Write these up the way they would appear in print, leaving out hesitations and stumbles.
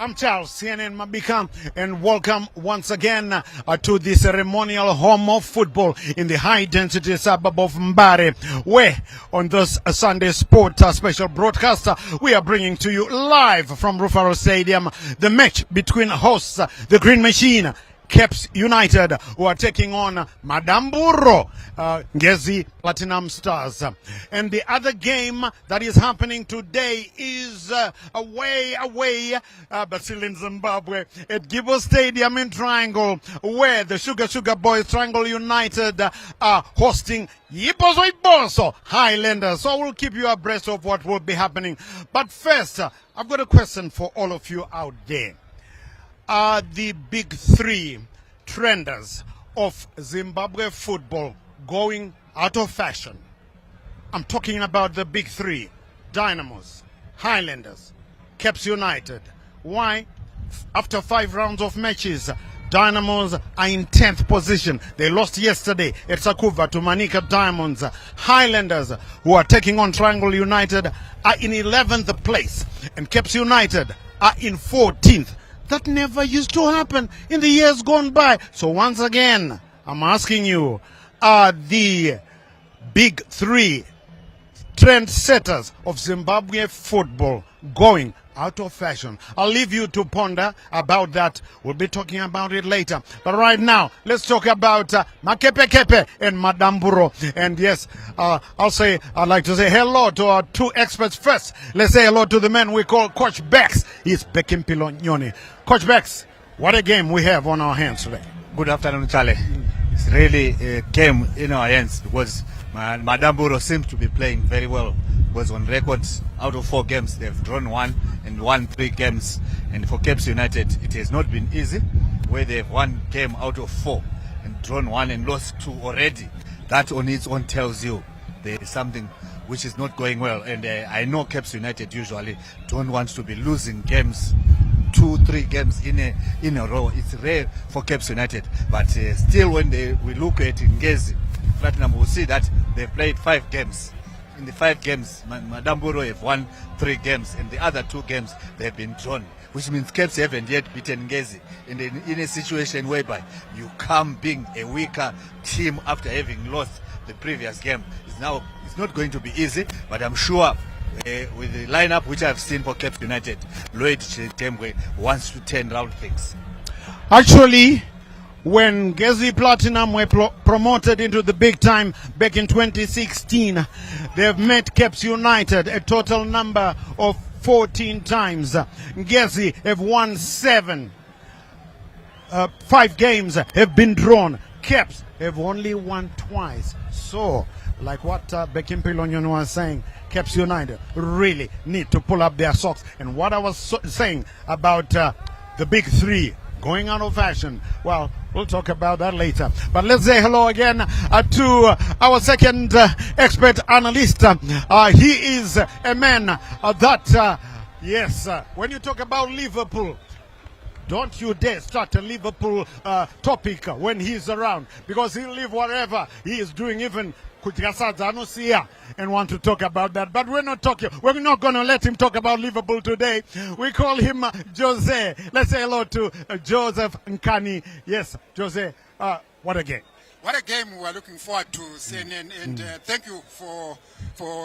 I'm Charles, CNN Mabika, and welcome once again to the ceremonial home of football in the high-density suburb of Mumhari, where on this Sunday Sport special broadcast, we are bringing to you live from Rufaro Stadium the match between hosts, the Green Machine, Caps United, who are taking on Madamburo, Ngezi Platinum Stars. And the other game that is happening today is away, but still in Zimbabwe, at Gibo Stadium in Triangle, where the Sugar Boys Triangle United are hosting Yibozo Highlanders. So we'll keep you abreast of what will be happening. But first, I've got a question for all of you out there. Are the big three trenders of Zimbabwe football going out of fashion? I'm talking about the big three: Dynamos, Highlanders, Caps United. Why? After 5 rounds of matches, Dynamos are in 10th position. They lost yesterday at Sakuva to Manica Diamonds. Highlanders, who are taking on Triangle United, are in 11th place. And Caps United are in 14th. That never used to happen in the years gone by. So once again, I'm asking you, are the big three trendsetters of Zimbabwe football going out of fashion? I'll leave you to ponder about that. We'll be talking about it later. But right now, let's talk about Makepe and Madamburo. And yes, I'd like to say hello to our two experts first. Let's say hello to the man we call Coach Bex. He's Bekimpilo Nyoni. Coach Bex, what a game we have on our hands today. Good afternoon, Charlie. It's really a game in our hands because Madamburo seems to be playing very well. Was on record out of 4 games they've drawn 1 and won 3 games, and for Caps United it has not been easy, where they've won game out of 4 and drawn 1 and lost 2 already. That on its own tells you there is something which is not going well, and I know Caps United usually don't want to be losing games 2-3 games in a row. It's rare for Caps United, but still when we look at Ngezi Platinum, we'll see that they've played 5 games. In the 5 games, Madamburo have won 3 games, and the other 2 games they've been drawn, which means Caps haven't yet beaten Ngezi. And in a situation whereby you come being a weaker team after having lost the previous game, it's not going to be easy, but I'm sure with the lineup which I've seen for Caps United, Lloyd Chitembwe wants to turn around things. Actually, when Ngezi Platinum were promoted into the big time back in 2016, they've met Caps United a total number of 14 times. Ngezi have won 7. 5 games have been drawn. Caps have only won twice. So, like what Bekimpilo Nyoni was saying, Caps United really need to pull up their socks. And what I was saying about the big three going out of fashion, well, we'll talk about that later. But let's say hello again to our second expert analyst. He is a man that, yes, when you talk about Liverpool, don't you dare start a Liverpool topic when he's around, because he'll leave whatever he is doing, even and want to talk about that. But we're not going to let him talk about Liverpool today. We call him Jose. Let's say hello to Joseph Nkani. Yes, Jose, what a game. What a game. We're looking forward to CNN, and thank you for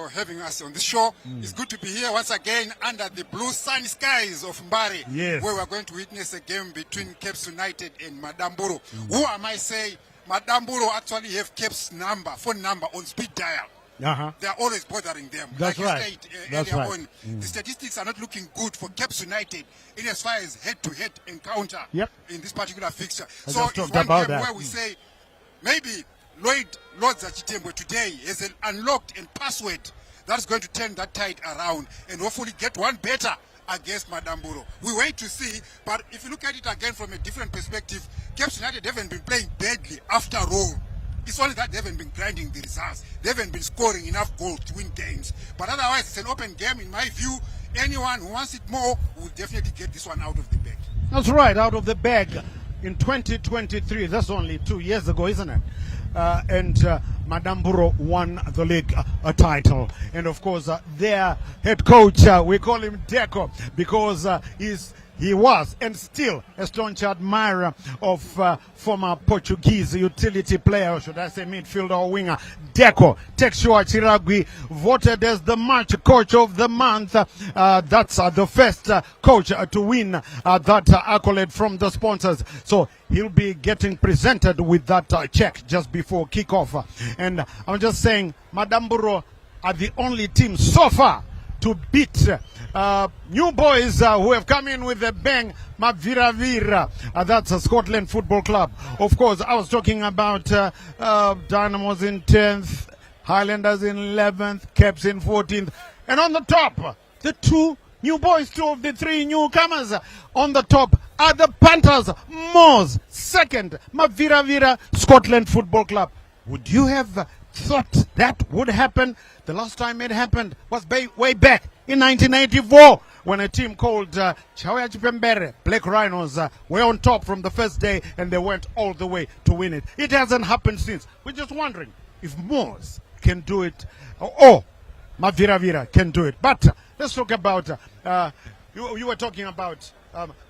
having us on the show. It's good to be here once again under the blue sunny skies of Mumhari, yes, where we're going to witness a game between Caps United and Madamburo. Who I might say, Madamburo actually have Caps' phone number on speed dial. They are always bothering them. That's like right. You said earlier on, the statistics are not looking good for Caps United in as far as head-to-head encounter in this particular fixture. So it's one game where we say maybe Lloyd Chitembwe today has an unlocked and password that's going to turn that tide around and hopefully get one better against Madamburo. We wait to see, but if you look at it again from a different perspective, Caps United haven't been playing badly after all. It's only that they haven't been grinding the results. They haven't been scoring enough goals to win games. But otherwise, it's an open game in my view. Anyone who wants it more will definitely get this one out of the bag. That's right, out of the bag. In 2023, that's only 2 years ago, isn't it? And Madamburo won the league title. And of course, their head coach, we call him Deco, because he's He was and still a staunch admirer of former Portuguese utility player, or should I say midfielder or winger, Deco Texua Chiragui, voted as the March Coach of the Month. That's the first coach to win that accolade from the sponsors. So he'll be getting presented with that check just before kickoff. And I'm just saying, Madamburo are the only team so far to beat new boys who have come in with a bang, Maviravira. That's a Scotland Football Club. Of course, I was talking about Dynamos in 10th, Highlanders in 11th, Caps in 14th. And on the top, the two new boys, two of the three newcomers on the top are the Panthers, Moors, second, Maviravira, Scotland Football Club. Would you have thought that would happen? The last time it happened was way back in 1984 when a team called Chawaya Chipembere, Black Rhinos, were on top from the first day and they went all the way to win it. It hasn't happened since. We're just wondering if Moors can do it or Maviravira can do it. But let's talk about, you were talking about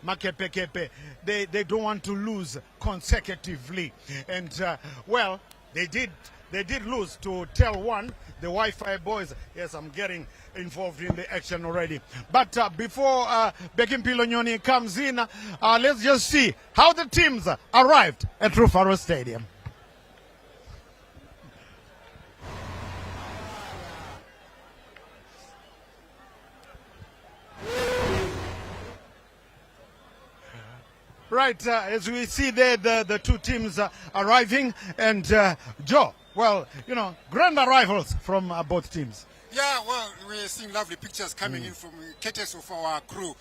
Makepekepe. They don't want to lose consecutively. And, well, they did lose to Tel 1, the Wi-Fi boys. Yes, I'm getting involved in the action already. But before Bekim Pilonyoni comes in, let's just see how the teams arrived at Rufaro Stadium. Right, as we see there, the two teams arriving. And Joe, well, you know, grand arrivals from both teams. Yeah, well, we're seeing lovely pictures coming in from courtesy of our crew.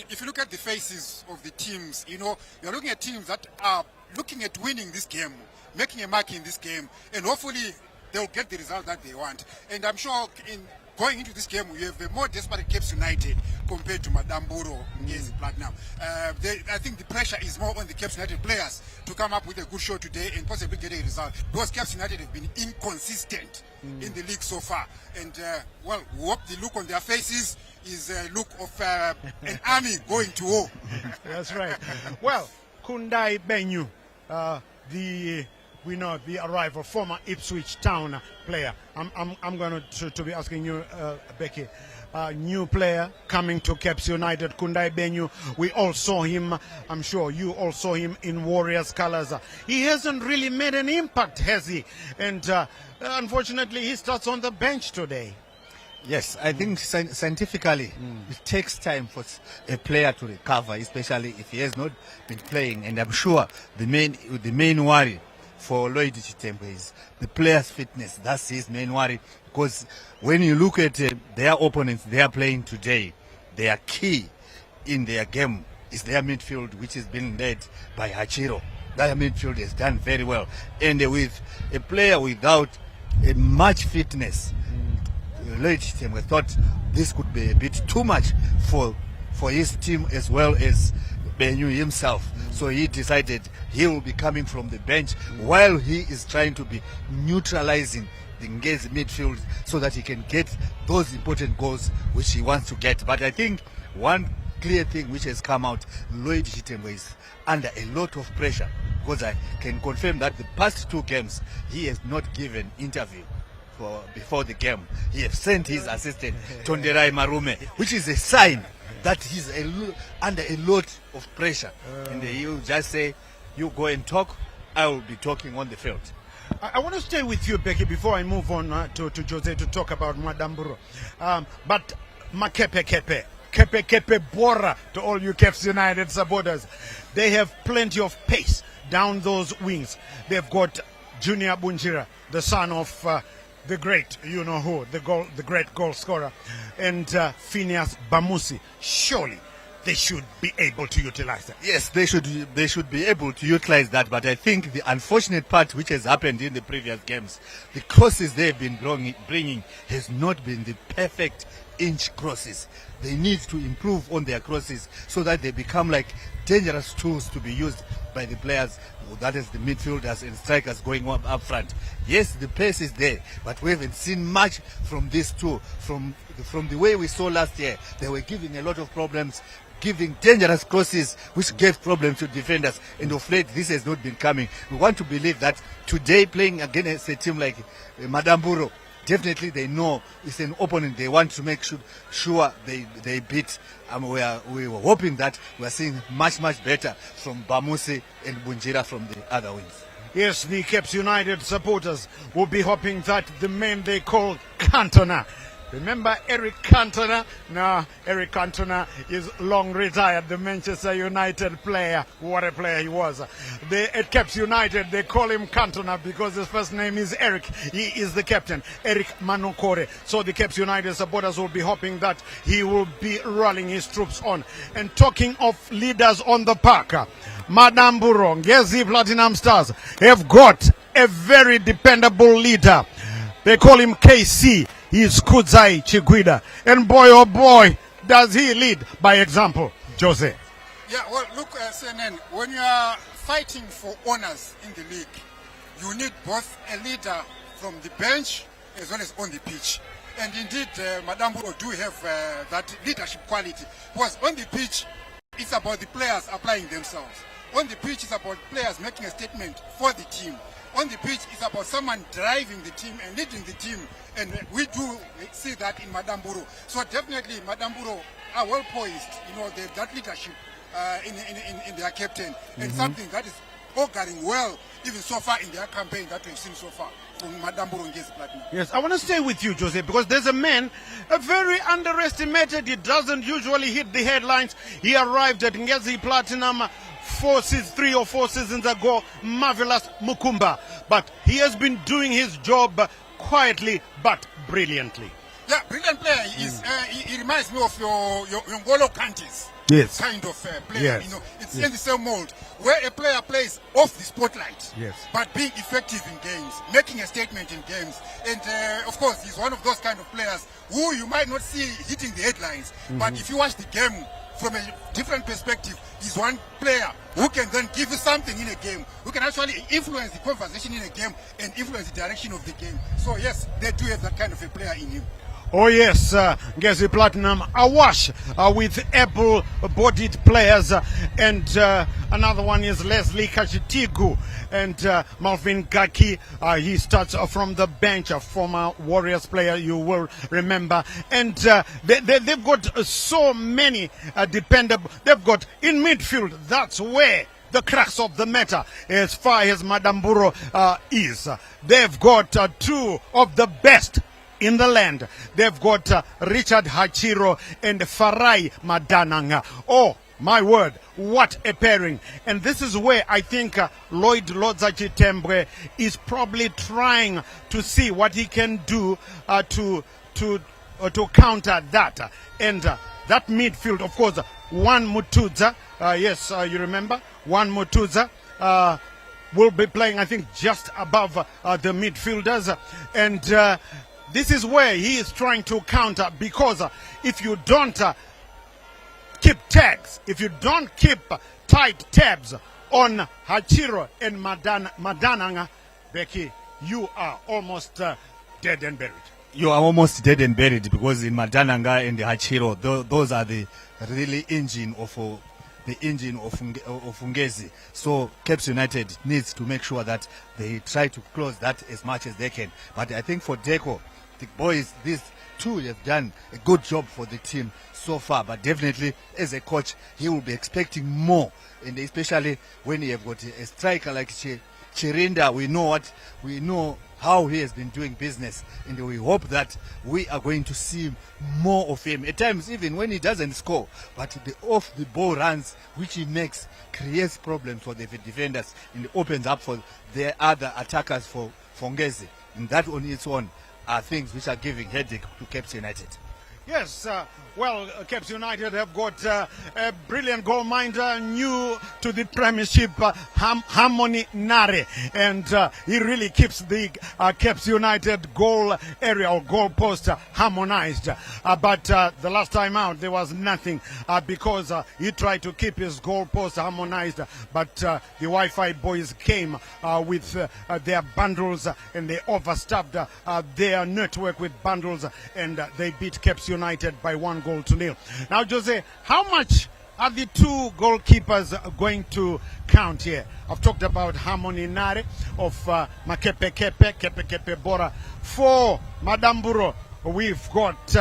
If you look at the faces of the teams, you know, you're looking at teams that are looking at winning this game, making a mark in this game, and hopefully they'll get the result that they want. And I'm sure in going into this game, we have a more desperate Caps United compared to Madamburo, Ngezi, Platinum. I think the pressure is more on the Caps United players to come up with a good show today and possibly get a result, because Caps United have been inconsistent in the league so far. And, well, we hope the look on their faces is a look of an army going to war. That's right. Well, Kundai Benyu, we know the arrival, former Ipswich Town player. I'm going to be asking you, Becky, new player coming to Caps United, Kundai Benyu. We all saw him, I'm sure you all saw him in Warriors colors. He hasn't really made an impact, has he? And unfortunately, he starts on the bench today. Yes, I think scientifically it takes time for a player to recover, especially if he has not been playing. And I'm sure the main worry for Lloyd Chitembe is the player's fitness. That's his main worry, because when you look at their opponents they are playing today, their key in their game is their midfield, which is being led by Hachiro. That midfield has done very well. And with a player without much fitness, Lloyd Chitembe thought this could be a bit too much for his team as well as Benyu himself. So he decided he will be coming from the bench while he is trying to be neutralizing the Ngezi midfield so that he can get those important goals which he wants to get. But I think one clear thing which has come out, Lloyd Chitembe is under a lot of pressure, because I can confirm that the past two games he has not given interview before the game. He has sent his assistant Tonderai Marume, which is a sign that he's under a lot of pressure. And he'll just say, you go and talk, I will be talking on the field. I want to stay with you, Becky, before I move on to Jose to talk about Madamburo. But Kepe Bora, to all you Caps United supporters, they have plenty of pace down those wings. They've got Junior Bunjira, the son of the great, you know who, the great goal scorer, and Phineas Bamusi. Surely they should be able to utilize that. Yes, they should be able to utilize that. But I think the unfortunate part which has happened in the previous games, the crosses they've been bringing has not been the perfect inch crosses. They need to improve on their crosses so that they become like dangerous tools to be used by the players, that is the midfielders and strikers going up front. Yes, the pace is there, but we haven't seen much from these two. From the way we saw last year, they were giving a lot of problems, giving dangerous crosses which gave problems to defenders, and of late this has not been coming. We want to believe that today, playing against a team like Madamburo, definitely they know it's an opponent they want to make sure they beat. We were hoping that we are seeing much better from Bamusi and Bunjira from the other wings. Yes, the Caps United supporters will be hoping that the man they call Cantona. Remember Eric Cantona? No, Eric Cantona is long retired, the Manchester United player. What a player he was. At Caps United, they call him Cantona because his first name is Eric. He is the captain, Eric Manukore. So the Caps United supporters will be hoping that he will be rallying his troops on. And talking of leaders on the park, Madamburo, Ngezi Platinum Stars have got a very dependable leader. They call him KC. He's Kudzai Chiguida. And boy, oh boy, does he lead by example. Jose. Yeah, well, look, CNN, when you are fighting for honors in the league, you need both a leader from the bench as well as on the pitch. And indeed, Madamburo do have that leadership quality. Because on the pitch, it's about the players applying themselves. On the pitch, it's about players making a statement for the team. On the pitch, it's about someone driving the team and leading the team. And we do see that in Madamburo. So definitely, Madamburo are well poised. You know, they have that leadership in their captain. And something that is auguring well, even so far in their campaign that we've seen so far from Madamburo Ngezi Platinum. Yes, I want to stay with you, Jose, because there's a man, a very underestimated. He doesn't usually hit the headlines. He arrived at Ngezi Platinum 3 or 4 seasons ago, marvelous Mukumba. But he has been doing his job quietly but brilliantly. Yeah, brilliant player. He reminds me of your Ngolo Kantes. Yes. Kind of player. Yes. You know, it's in the same mold where a player plays off the spotlight. Yes. But being effective in games, making a statement in games. And of course, he's one of those kind of players who you might not see hitting the headlines. But if you watch the game from a different perspective, he's one player who can then give you something in a game, who can actually influence the conversation in a game and influence the direction of the game. So yes, they do have that kind of a player in him. Oh yes, Ngezi Platinum awash with able-bodied players, and another one is Leslie Kashitigu and Malvin Gaki. He starts from the bench, a former Warriors player, you will remember. And they've got so many dependable. They've got in midfield. That's where the crux of the matter, as far as Madamburo is. They've got 2 of the best in the land. They've got Richard Hachiro and Farai Madananga. Oh, my word, what a pairing. And this is where I think Lloyd Lodza Chitembwe is probably trying to see what he can do to counter that. And that midfield, of course, Juan Mutudza, yes, you remember, Juan Mutudza will be playing, I think, just above the midfielders. And this is where he is trying to counter, because if you don't keep tags, if you don't keep tight tabs on Hachiro and Madananga, Becky, you are almost dead and buried. You are almost dead and buried, because in Madananga and the Hachiro, those are the really engine of Ngezi. So Caps United needs to make sure that they try to close that as much as they can. But I think for Deco, the boys, these 2 have done a good job for the team so far. But definitely, as a coach, he will be expecting more, and especially when you have got a striker like Chirinda. We know how he has been doing business, and we hope that we are going to see more of him. At times, even when he doesn't score, but the off-the-ball runs which he makes creates problems for the defenders and opens up for their other attackers for Ngezi. And that on its own are things which are giving headache to Caps United. Yes, well, Caps United have got a brilliant goalminder, new to the Premiership, Harmony Nare, and he really keeps the Caps United goal area or goal post harmonized. But the last time out, there was nothing because he tried to keep his goal post harmonized, but the Wi-Fi boys came with their bundles and they overstuffed their network with bundles, and they beat Caps United by 1-0. Now, Jose, how much are the two goalkeepers going to count here? I've talked about Harmony Nare of Makepe Kepe Bora. For Madamburo, we've got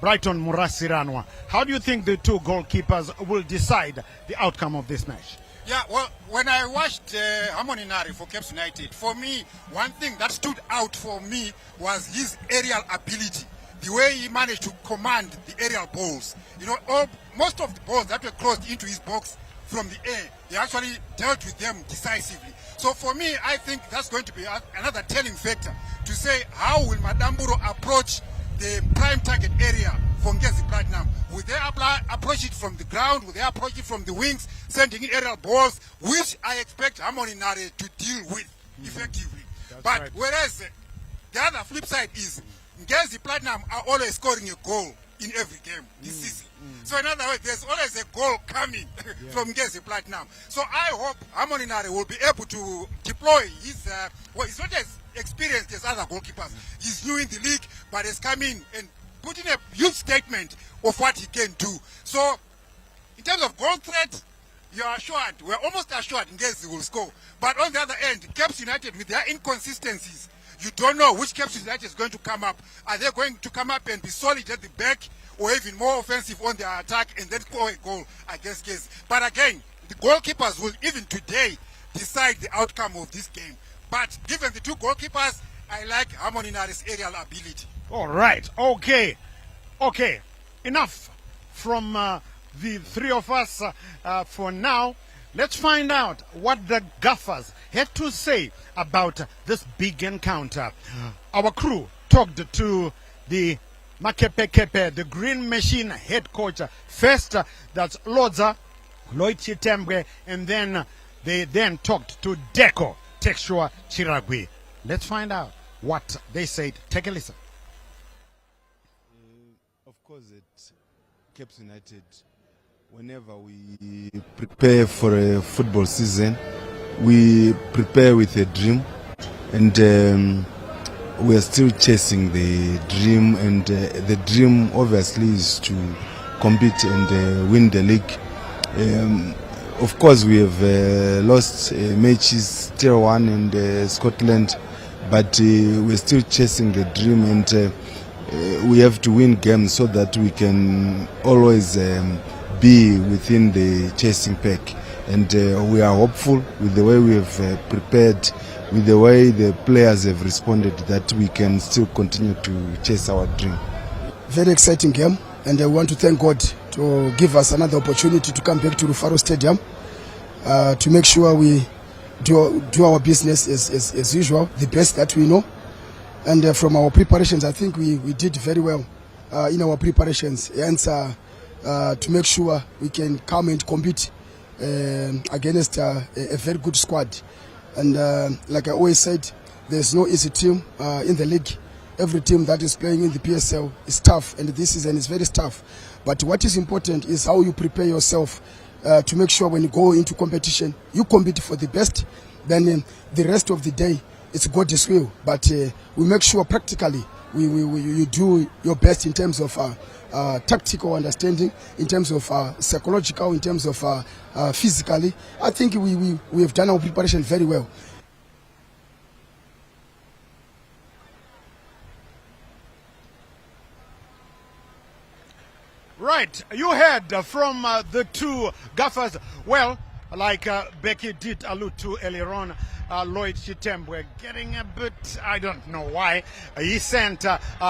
Brighton Murasiranwa. How do you think the two goalkeepers will decide the outcome of this match? Yeah, well, when I watched Harmony Nare for Caps United, for me, one thing that stood out for me was his aerial ability. The way he managed to command the aerial balls. You know, most of the balls that were crossed into his box from the air, he actually dealt with them decisively. So for me, I think that's going to be another telling factor to say how will Madamburo approach the prime target area for Ngezi Platinum. Will they approach it from the ground? Will they approach it from the wings, sending in aerial balls, which I expect Harmony Nare to deal with effectively. That's but right. Whereas the other flip side is Ngezi Platinum are always scoring a goal in every game this season. So in other words, there's always a goal coming from Ngezi Platinum. So I hope Harmony Nare will be able to deploy his, well, he's not as experienced as other goalkeepers. He's new in the league, but has come in and put in a huge statement of what he can do. So in terms of goal threat, you are assured, we're almost assured Ngezi will score. But on the other end, Caps United with their inconsistencies, you don't know which Caps United is going to come up. Are they going to come up and be solid at the back, or even more offensive on their attack and then score a goal against Ngezi? But again, the goalkeepers will even today decide the outcome of this game. But given the two goalkeepers, I like Harmony Nare's aerial ability. All right. Okay. Enough from the three of us for now. Let's find out what the gaffers had to say about this big encounter. Our crew talked to the Makepe, the Green Machine head coach. First, that's Lloyd Chitembwe, and then they talked to Deco Textua Chiragui. Let's find out what they said. Take a listen. Of course, at Caps United, whenever we prepare for a football season, we prepare with a dream, and we are still chasing the dream, and the dream obviously is to compete and win the league. Of course, we have lost matches, Tier 1 and Scotland, but we're still chasing the dream, and we have to win games so that we can always be within the chasing pack. And we are hopeful with the way we have prepared, with the way the players have responded, that we can still continue to chase our dream. Very exciting game, and I want to thank God to give us another opportunity to come back to Rufaro Stadium to make sure we do our business as usual, the best that we know. And from our preparations, I think we did very well in our preparations, and to make sure we can come and compete against a very good squad. And like I always said, there's no easy team in the league. Every team that is playing in the PSL is tough, and this season is very tough. But what is important is how you prepare yourself to make sure when you go into competition, you compete for the best. Then the rest of the day, it's God's will. But we make sure practically you do your best in terms of tactical understanding, in terms of psychological, in terms of physically. I think we have done our preparation very well. Right, you heard from the two gaffers. Well, like Becky did allude to earlier on, Lloyd Chitembwe getting a bit, I don't know why, he sent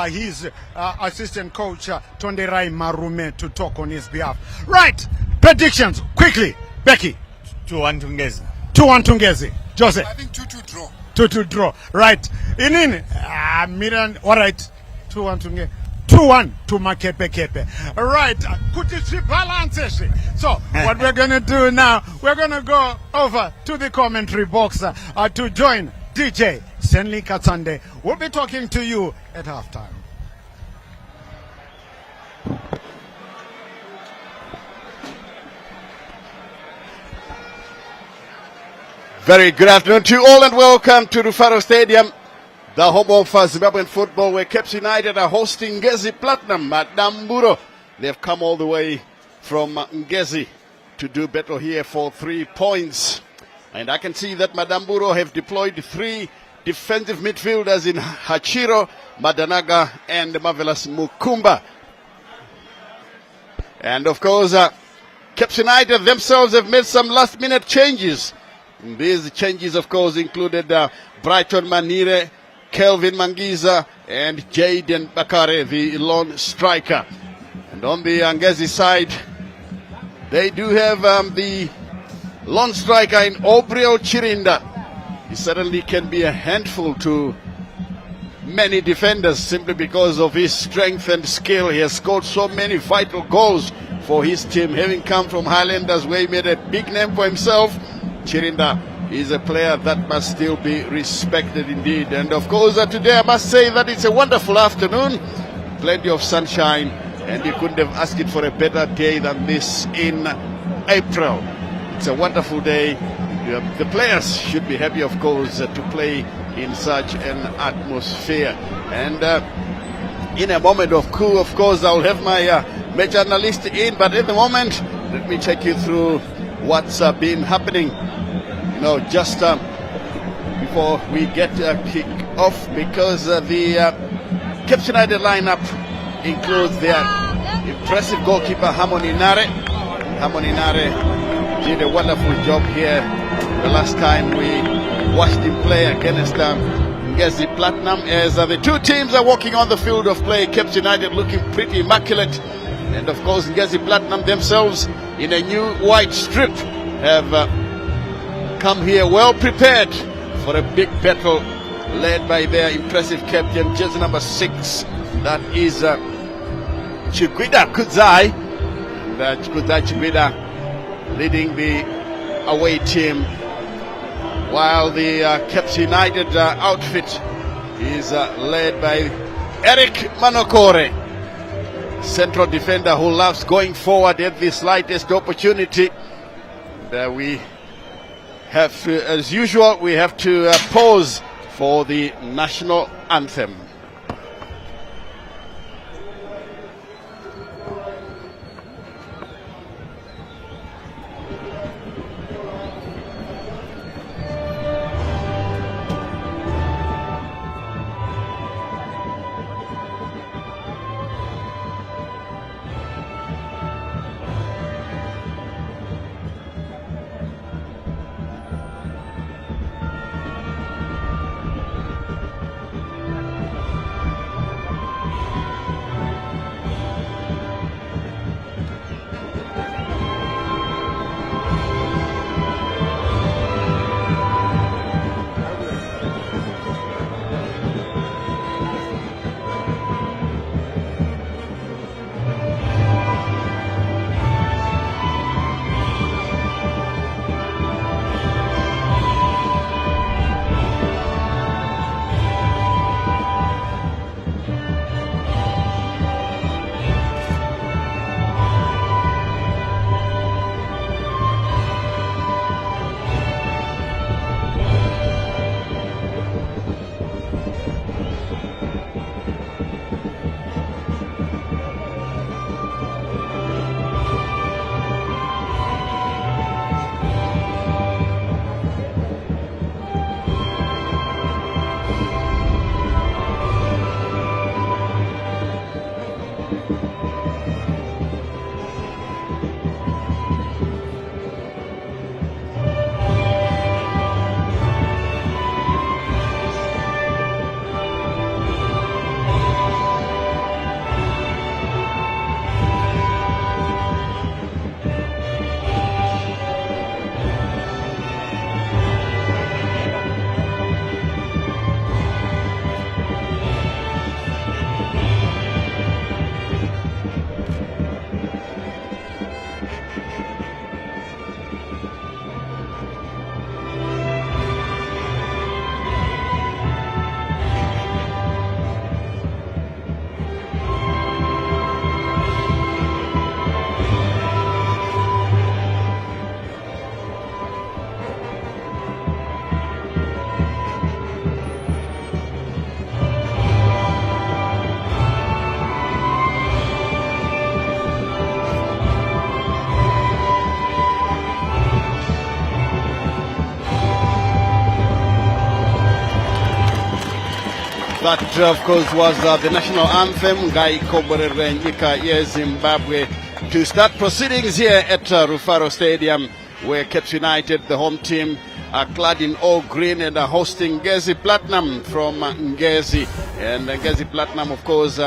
his assistant coach Tonderai Marume to talk on his behalf. Right, predictions, quickly. Becky. 2-1 to Ngezi. 2-1 to Ngezi. Jose. I think 2-2 draw. 2-2 draw. Right. Miran, all right. 2-1 to Ngezi. 2 2-1 to Makepe. Right, so what we're going to do now, we're going to go over to the commentary box to join DJ Stanley Katsande. We'll be talking to you at halftime. Very good afternoon to you all and welcome to Rufaro Stadium, the home of Zimbabwean football, where Caps United are hosting Ngezi Platinum Madamburo. They've come all the way from Ngezi to do battle here for 3 points. And I can see that Madamburo have deployed 3 defensive midfielders in Hachiro, Madanaga and Marvelous Mukumba. And of course, Caps United themselves have made some last-minute changes. These changes, of course, included Brighton Manire, Kelvin Mangiza, and Jaden Bakare, the lone striker. And on the Ngezi side, they do have the lone striker in Obriel Chirinda. He certainly can be a handful to many defenders simply because of his strength and skill. He has scored so many vital goals for his team, having come from Highlanders, where he made a big name for himself. Chirinda is a player that must still be respected indeed. And of course, today I must say that it's a wonderful afternoon, plenty of sunshine, and you couldn't have asked it for a better day than this in April. It's a wonderful day. The players should be happy, of course, to play in such an atmosphere. And in a moment of cool, of course, I'll have my match analyst in, but at the moment, let me take you through what's been happening, just before we get kick off, because the Caps United lineup includes their impressive goalkeeper Harmony Nare. Harmony Nare did a wonderful job here the last time we watched him play against Ngezi Platinum, as the two teams are walking on the field of play. Caps United looking pretty immaculate, and of course Ngezi Platinum themselves in a new white strip have come here well prepared for a big battle, led by their impressive captain, jersey number 6, that is Chigwida Kudzai. Kudzai Chigwida leading the away team, while the Caps United outfit is led by Eric Manokore, central defender who loves going forward at the slightest opportunity. We have to, as usual, we have to pause for the national anthem. That, of course, was the national anthem, Ngai Koborere Nyika USENDO, to start proceedings here at Rufaro Stadium, where Caps United, the home team, are clad in all green and are hosting Ngezi Platinum from Ngezi. And Ngezi Platinum, of course,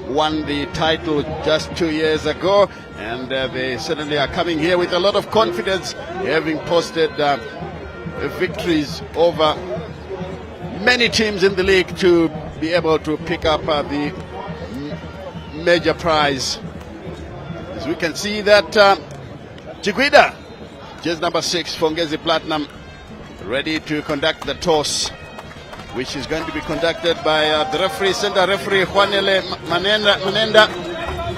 won the title just 2 years ago, and they certainly are coming here with a lot of confidence, having posted victories over many teams in the league to be able to pick up the major prize. As we can see that Chiguida, just number 6 for Ngezi Platinum, ready to conduct the toss, which is going to be conducted by the referee, center referee Juanele Manenda,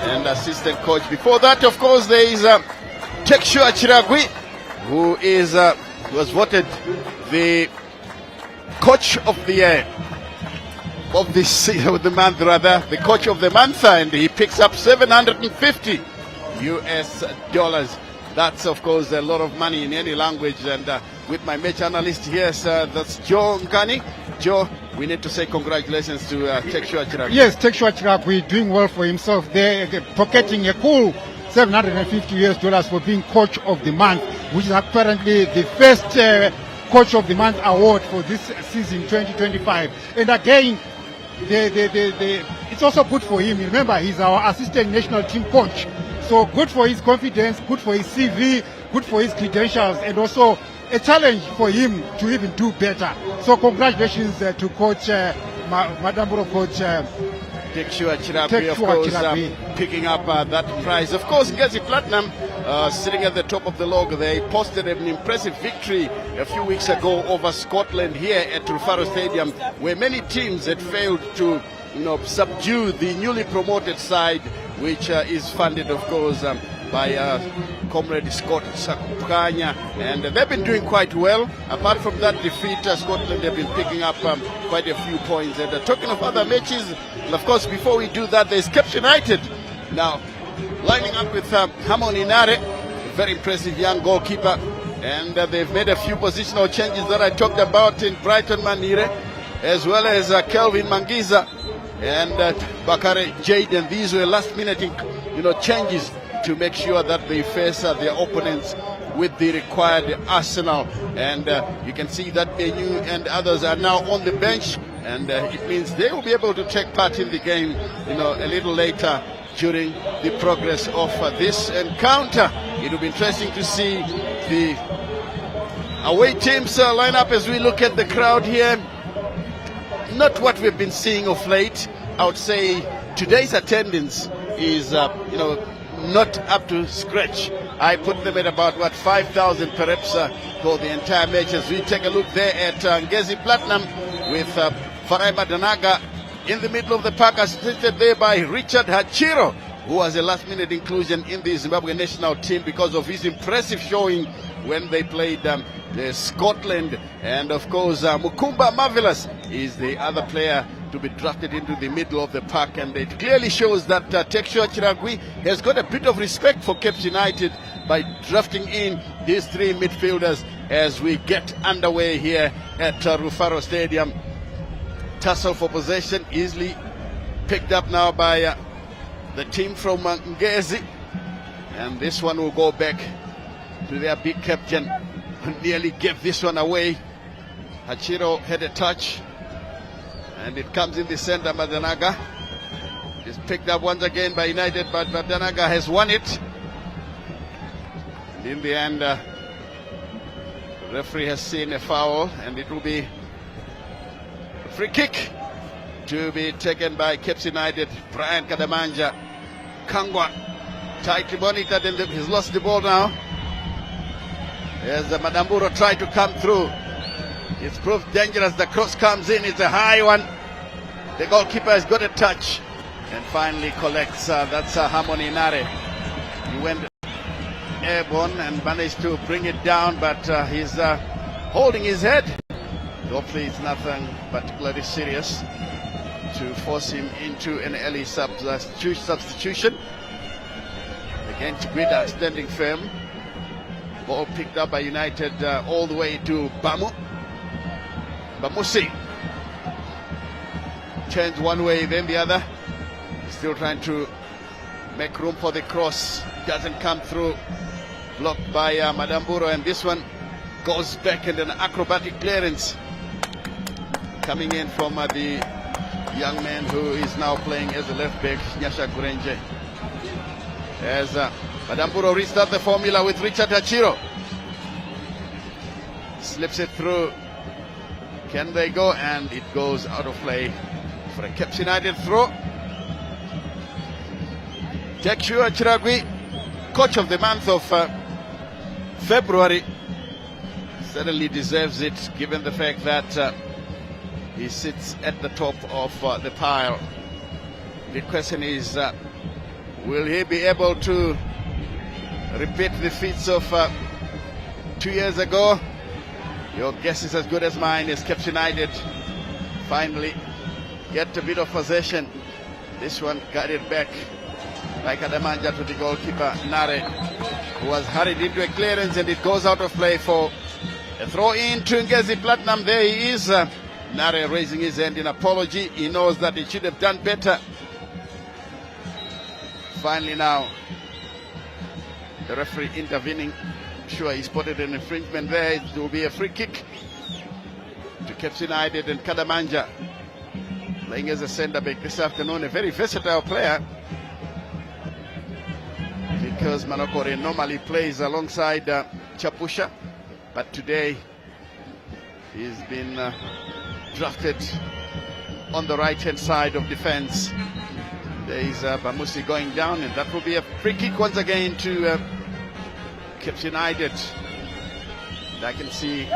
and assistant coach. Before that, of course, there is Tekshua Chiragwi, who is was voted the coach of the year, of the month rather, the coach of the month, and he picks up $750 US. That's, of course, a lot of money in any language. And with my match analyst here, that's Joe Nkani. Joe, we need to say congratulations to Tekshua Chiragwi. Yes, Tekshua Chiragwi doing well for himself there, pocketing a cool $750 US for being coach of the month, which is apparently the first coach of the month award for this season 2025. And again, it's also good for him. Remember, he's our assistant national team coach. So good for his confidence, good for his CV, good for his credentials, and also a challenge for him to even do better. So congratulations to Coach Madamburo Coach Tekshua Chiragwi, of course, picking up that prize. Of course, Ngezi Platinum sitting at the top of the log. They posted an impressive victory a few weeks ago over Scotland here at Rufaro Stadium, where many teams had failed to subdue the newly promoted side, which is funded, of course, by Comrade Scott Sakupkanya, and they've been doing quite well. Apart from that defeat, Scotland have been picking up quite a few points. And talking of other matches, and of course, before we do that, there's Caps United now lining up with Hamoni Nare, a very impressive young goalkeeper, and they've made a few positional changes that I talked about in Brighton Manire, as well as Kelvin Mangiza and Bakare Jade, and these were last-minute, changes to make sure that they face their opponents with the required arsenal. And you can see that Benyu and others are now on the bench, and it means they will be able to take part in the game, a little later during the progress of this encounter. It will be interesting to see the away teams line up as we look at the crowd here. Not what we've been seeing of late. I would say today's attendance is, not up to scratch. I put them at about 5,000 perhaps for the entire match. As we take a look there at Ngezi Platinum with Farai Badanaga in the middle of the park, assisted there by Richard Hachiro, who was a last-minute inclusion in the Zimbabwe national team because of his impressive showing when they played Scotland. And of course, Mukumba Marvelous is the other player to be drafted into the middle of the park, and it clearly shows that Tekshua Chiragwi has got a bit of respect for Caps United by drafting in these 3 midfielders as we get underway here at Rufaro Stadium. Tussle for possession, easily picked up now by the team from Ngezi, and this one will go back to their big captain, who nearly gave this one away. Hachiro had a touch, and it comes in the center. Badanaga is picked up once again by United, but Badanaga has won it. And in the end, the referee has seen a foul, and it will be a free kick to be taken by Caps United. Brian Kadamanja Kangwa tightly monitored, and he's lost the ball now. As Madamburo tried to come through, it's proved dangerous. The cross comes in, it's a high one. The goalkeeper has got a touch and finally collects. That's Hamoni Nare. He went airborne and managed to bring it down, but he's holding his head. Hopefully it's nothing particularly serious to force him into an early substitution. Again, Chiguida standing firm. Ball picked up by United all the way to Bamusi. turns one way, then the other. Still trying to make room for the cross. Doesn't come through. Blocked by Madamburo, and this one goes back and an acrobatic clearance coming in from the young man who is now playing as a left back, Nyasha Gurenje. As Madamburo restart the formula with Richard Hachiro. Slips it through. Can they go? And it goes out of play for a Caps United throw. Tekshua Chiragui, coach of the month of February, certainly deserves it given the fact that he sits at the top of the pile. The question is, will he be able to repeat the feats of 2 years ago? Your guess is as good as mine. As Caps United finally get a bit of possession. This one got it back like Adamanja to the goalkeeper Nare, who was hurried into a clearance, and it goes out of play for a throw in to Ngezi Platinum. There he is. Nare raising his hand in apology. He knows that he should have done better. Finally now, the referee intervening. I'm sure he spotted an infringement there. It will be a free kick to Caps United, and Kadamanja playing as a centre back this afternoon. A very versatile player, because Manokore normally plays alongside Chapusha, but today he's been drafted on the right-hand side of defense. There is Bamusi going down, and that will be a free kick once again to Caps United. And I can see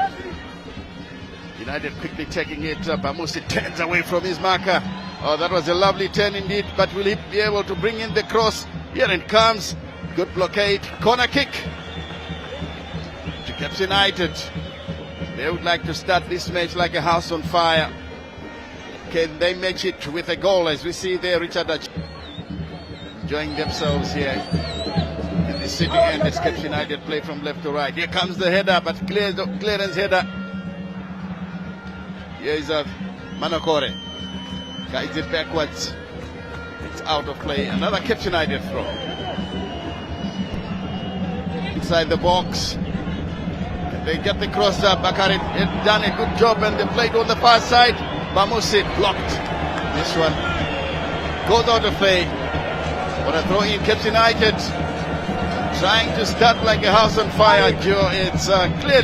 United quickly taking it. Bamusi turns away from his marker. Oh, that was a lovely turn indeed, but will he be able to bring in the cross? Here it comes. Good blockade. Corner kick to Caps United. They would like to start this match like a house on fire. Can they match it with a goal? As we see there, Richard enjoying themselves here in the city end as Caps United play from left to right. Here comes the header, but clearance header. Here is Manokore. Guides it backwards. It's out of play. Another Caps United throw. Inside the box. They get the cross up. Bakari had done a good job, and they played on the far side. Bamusi blocked. This one goes out of play. What a throw in. Caps United trying to start like a house on fire, Joe. It's a clear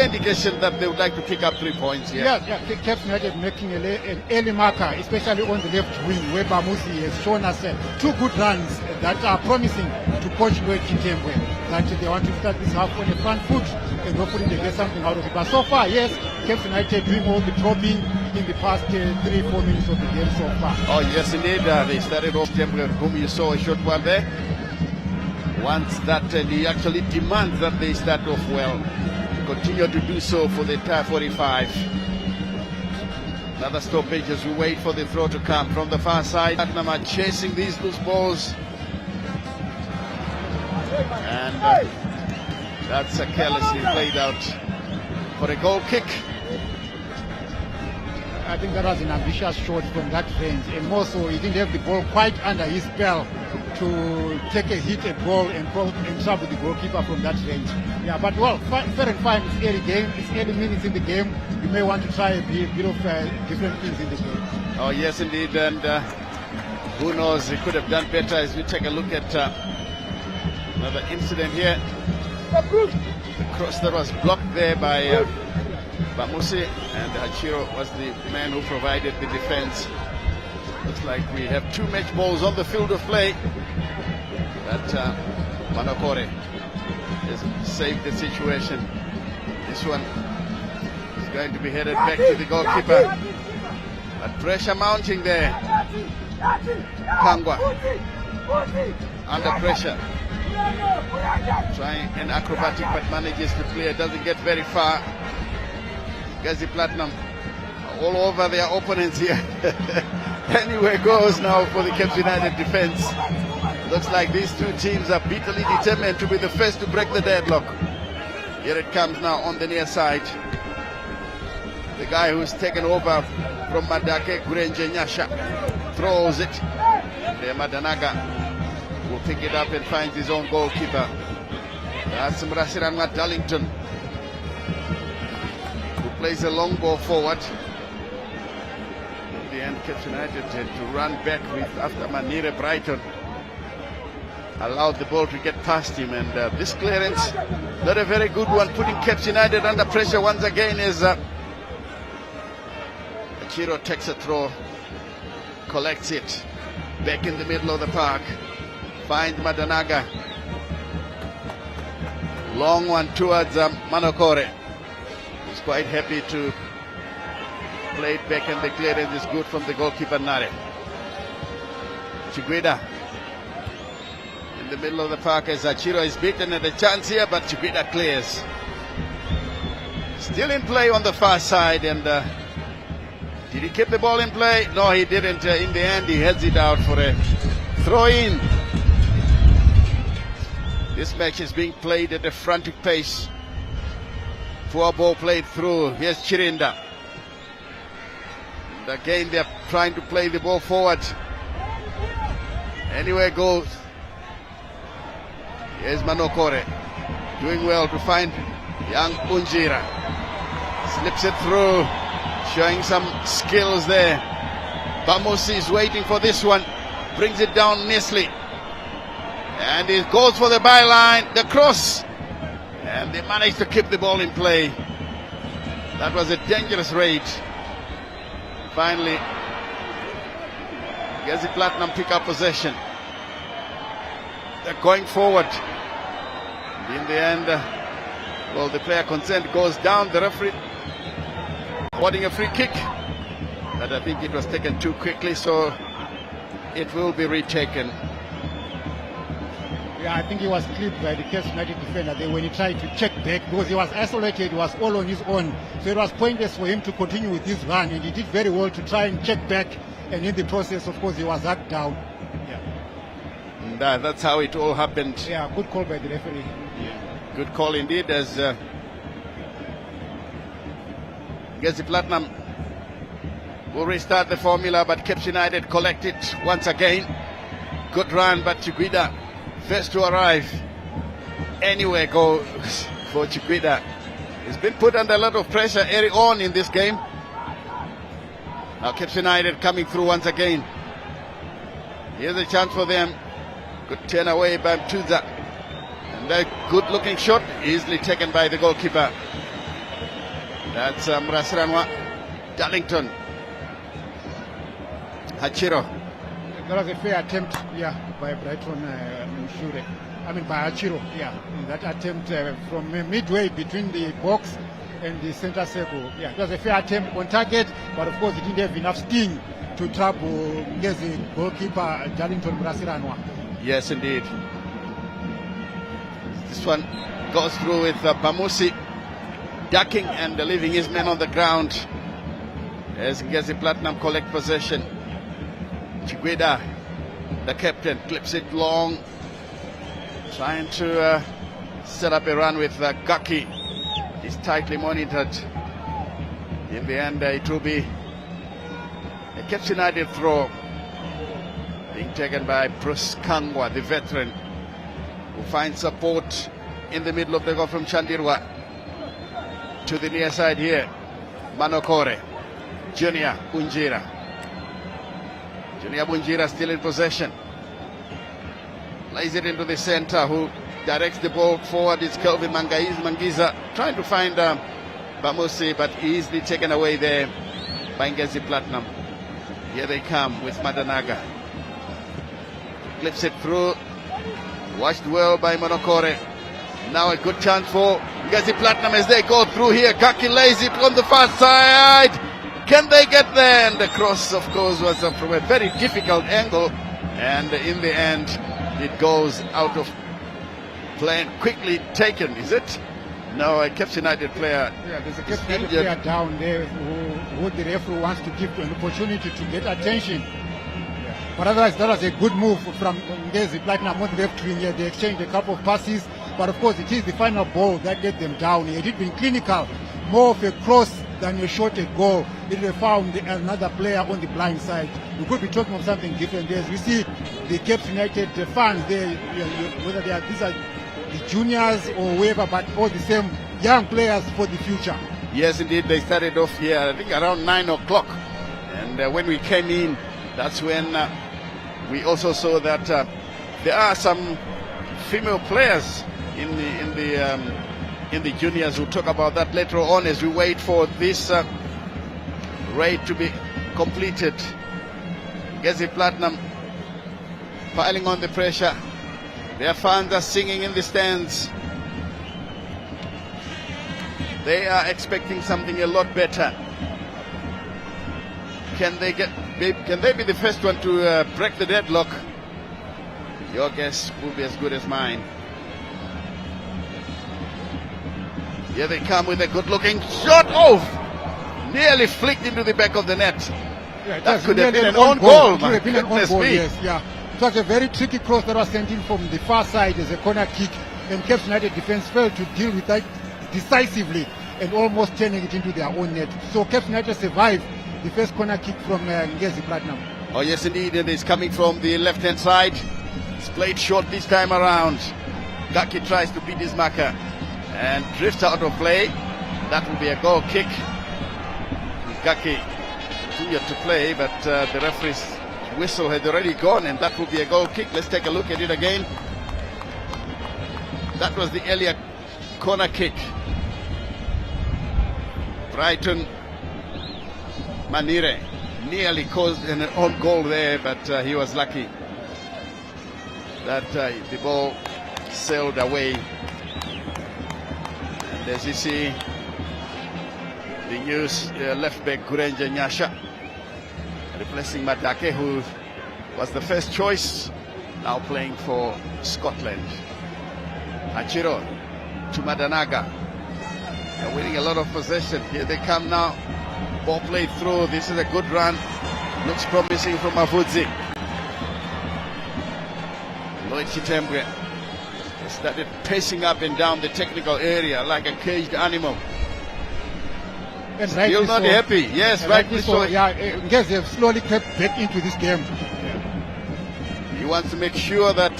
indication that they would like to pick up 3 points here. Yeah. Caps United making an early marker, especially on the left wing, where Bamusi has shown us 2 good runs that are promising to coach Lloyd Chitembwe. That they want to start this half on the front foot, and hopefully they get something out of it. But so far, yes, Caps United doing all the probing in the past 3-4 minutes of the game so far. Oh yes, indeed. They started off Chitembwe, whom you saw a short while there. Once that he actually demands that they start off well, continue to do so for the entire 45. Another stoppage as we wait for the throw to come from the far side. Tottenham are chasing these loose balls, and that's carelessly played out for a goal kick. I think that was an ambitious shot from that range, and more so he didn't have the ball quite under his spell to take a hit at goal and trouble the goalkeeper from that range. Yeah, but well, fair and fine. It's early game. It's early minutes in the game. You may want to try a bit of different things in the game. Oh yes, indeed, and who knows? He could have done better. As we take a look at another incident here. The cross that was blocked there by Bamusi, and Hachiro was the man who provided the defense. Looks like we have 2 match balls on the field of play. That Manokore has saved the situation. This one is going to be headed back to the goalkeeper. But pressure mounting there. Kangwa under pressure. Trying an acrobatic, but manages to clear. Doesn't get very far. Ngezi Platinum all over their opponents here. Anywhere goes now for the Caps United defense. Looks like these 2 teams are bitterly determined to be the first to break the deadlock. Here it comes now on the near side. The The guy who's taken over from Madake, Gurenje Nyasha, throws it. The Madanaga will pick it up and finds his own goalkeeper. That's Mrasiranwa Darlington, who plays a long ball forward. In the end, Cape United had to run back with after Manire Brighton allowed the ball to get past him, and this clearance, not a very good one, putting Cape United under pressure once again as Chiro takes a throw, collects it, back in the middle of the park, finds Madanaga. Long one towards Manokore. He's quite happy to play it back, and the clearance is good from the goalkeeper Nare. Chiguida in the middle of the park as Achiro is beaten at a chance here, but Chiguida clears. Still in play on the far side, and did he keep the ball in play? No, he didn't. In the end, he heads it out for a throw-in. This match is being played at a frantic pace. Poor ball played through. Here's Chirinda. And again, they're trying to play the ball forward. Anywhere goes. Here's Manokore, doing well to find young Unjira. Slips it through, showing some skills there. Bamusi is waiting for this one. Brings it down nicely. And he goes for the byline, the cross. And they managed to keep the ball in play. That was a dangerous raid. Finally, Ngezi Platinum pick up possession. They're going forward. In the end, well, the player consent goes down. The referee awarding a free kick, but I think it was taken too quickly, so it will be retaken. Yeah, I think he was clipped by the Cape United defender there when he tried to check back, because he was isolated, he was all on his own. So it was pointless for him to continue with his run, and he did very well to try and check back, and in the process, of course, he was hacked down. Yeah. And that's how it all happened. Yeah, good call by the referee. Yeah. Good call indeed, as Ngezi Platinum will restart the formula, but Cape United collect it once again. Good run, but Chiguida first to arrive. Anywhere goes for Chiguida. He's been put under a lot of pressure early on in this game. Now Cape United coming through once again. Here's a chance for them. Good turn away by Mtuza. And a good looking shot, easily taken by the goalkeeper. That's Mrasiranwa Darlington. Hachiro. That was a fair attempt, yeah, by Brighton Mshure. I mean by Hachiro, yeah. That attempt from midway between the box and the center circle. Yeah, it was a fair attempt on target, but of course it didn't have enough sting to trouble Ngezi goalkeeper Darlington Mrasiranwa. Yes, indeed. This one goes through with Bamusi ducking and leaving his men on the ground as Ngezi Platinum collect possession. Chiguida, the captain, clips it long, trying to set up a run with Gaki. He's tightly monitored. In the end, it will be a Cape United throw, being taken by Bruce Kangwa, the veteran, who finds support in the middle of the goal from Chandirwa. To the near side here, Manokore, Junior Bunjira. Junior Bunjira still in possession. Plays it into the center, who directs the ball forward. It's Kelvin Mangiza trying to find Bamusi, but easily taken away there by Ngezi Platinum. Here they come with Madanaga. Clips it through. Watched well by Manokore. Now a good chance for Ngezi Platinum as they go through here. Gaki lays it on the far side. Can they get there? And the cross, of course, was from a very difficult angle. And in the end, it goes out of play. Quickly taken, is it? No, a Cape United player. Yeah, there's a Cape United player down there who the referee wants to give an opportunity to get attention. But otherwise, that was a good move from Ngezi Platinum on the left wing here. They exchanged a couple of passes, but of course, it is the final ball that let them down. It had been clinical, more of a cross than a shot at goal. It would have found another player on the blind side. We could be talking of something different. As we see the Cape United fans, whether these are the juniors or whoever, but all the same young players for the future. Yes, indeed. They started off here, I think, around 9 o'clock. And when we came in, that's when we also saw that there are some female players in the juniors. We'll talk about that later on as we wait for this raid to be completed. Ngezi Platinum piling on the pressure. Their fans are singing in the stands. They are expecting something a lot better. Can they be the first one to break the deadlock? Your guess will be as good as mine. Here they come with a good-looking shot. Oh! Nearly flicked into the back of the net. Yeah, that could have been an own goal. My goodness me. Yes, yeah. It was a very tricky cross that was sent in from the far side as a corner kick, and Cape United defense failed to deal with that decisively and almost turning it into their own net. So Cape United survived the first corner kick from Ngezi Platinum. Oh yes, indeed, it is coming from the left-hand side. It's played short this time around. Gaki tries to beat his marker and drifts out of play. That will be a goal kick. Gaki yet to play, but the referee's whistle had already gone, and that will be a goal kick. Let's take a look at it again. That was the earlier corner kick. Brighton Manire nearly caused an own goal there, but he was lucky that the ball sailed away. And as you see, the new left back Gurenja Nyasha replacing Madake, who was the first choice, now playing for Scotland. Hachiro to Madanaga. They're winning a lot of possession. Here they come now. Ball played through. This is a good run. Looks promising from Mavudzi. Lloyd Chitembwe started pacing up and down the technical area like a caged animal. And still not happy. Yes, rightly so. Yeah, Ngezi have slowly crept back into this game. He wants to make sure that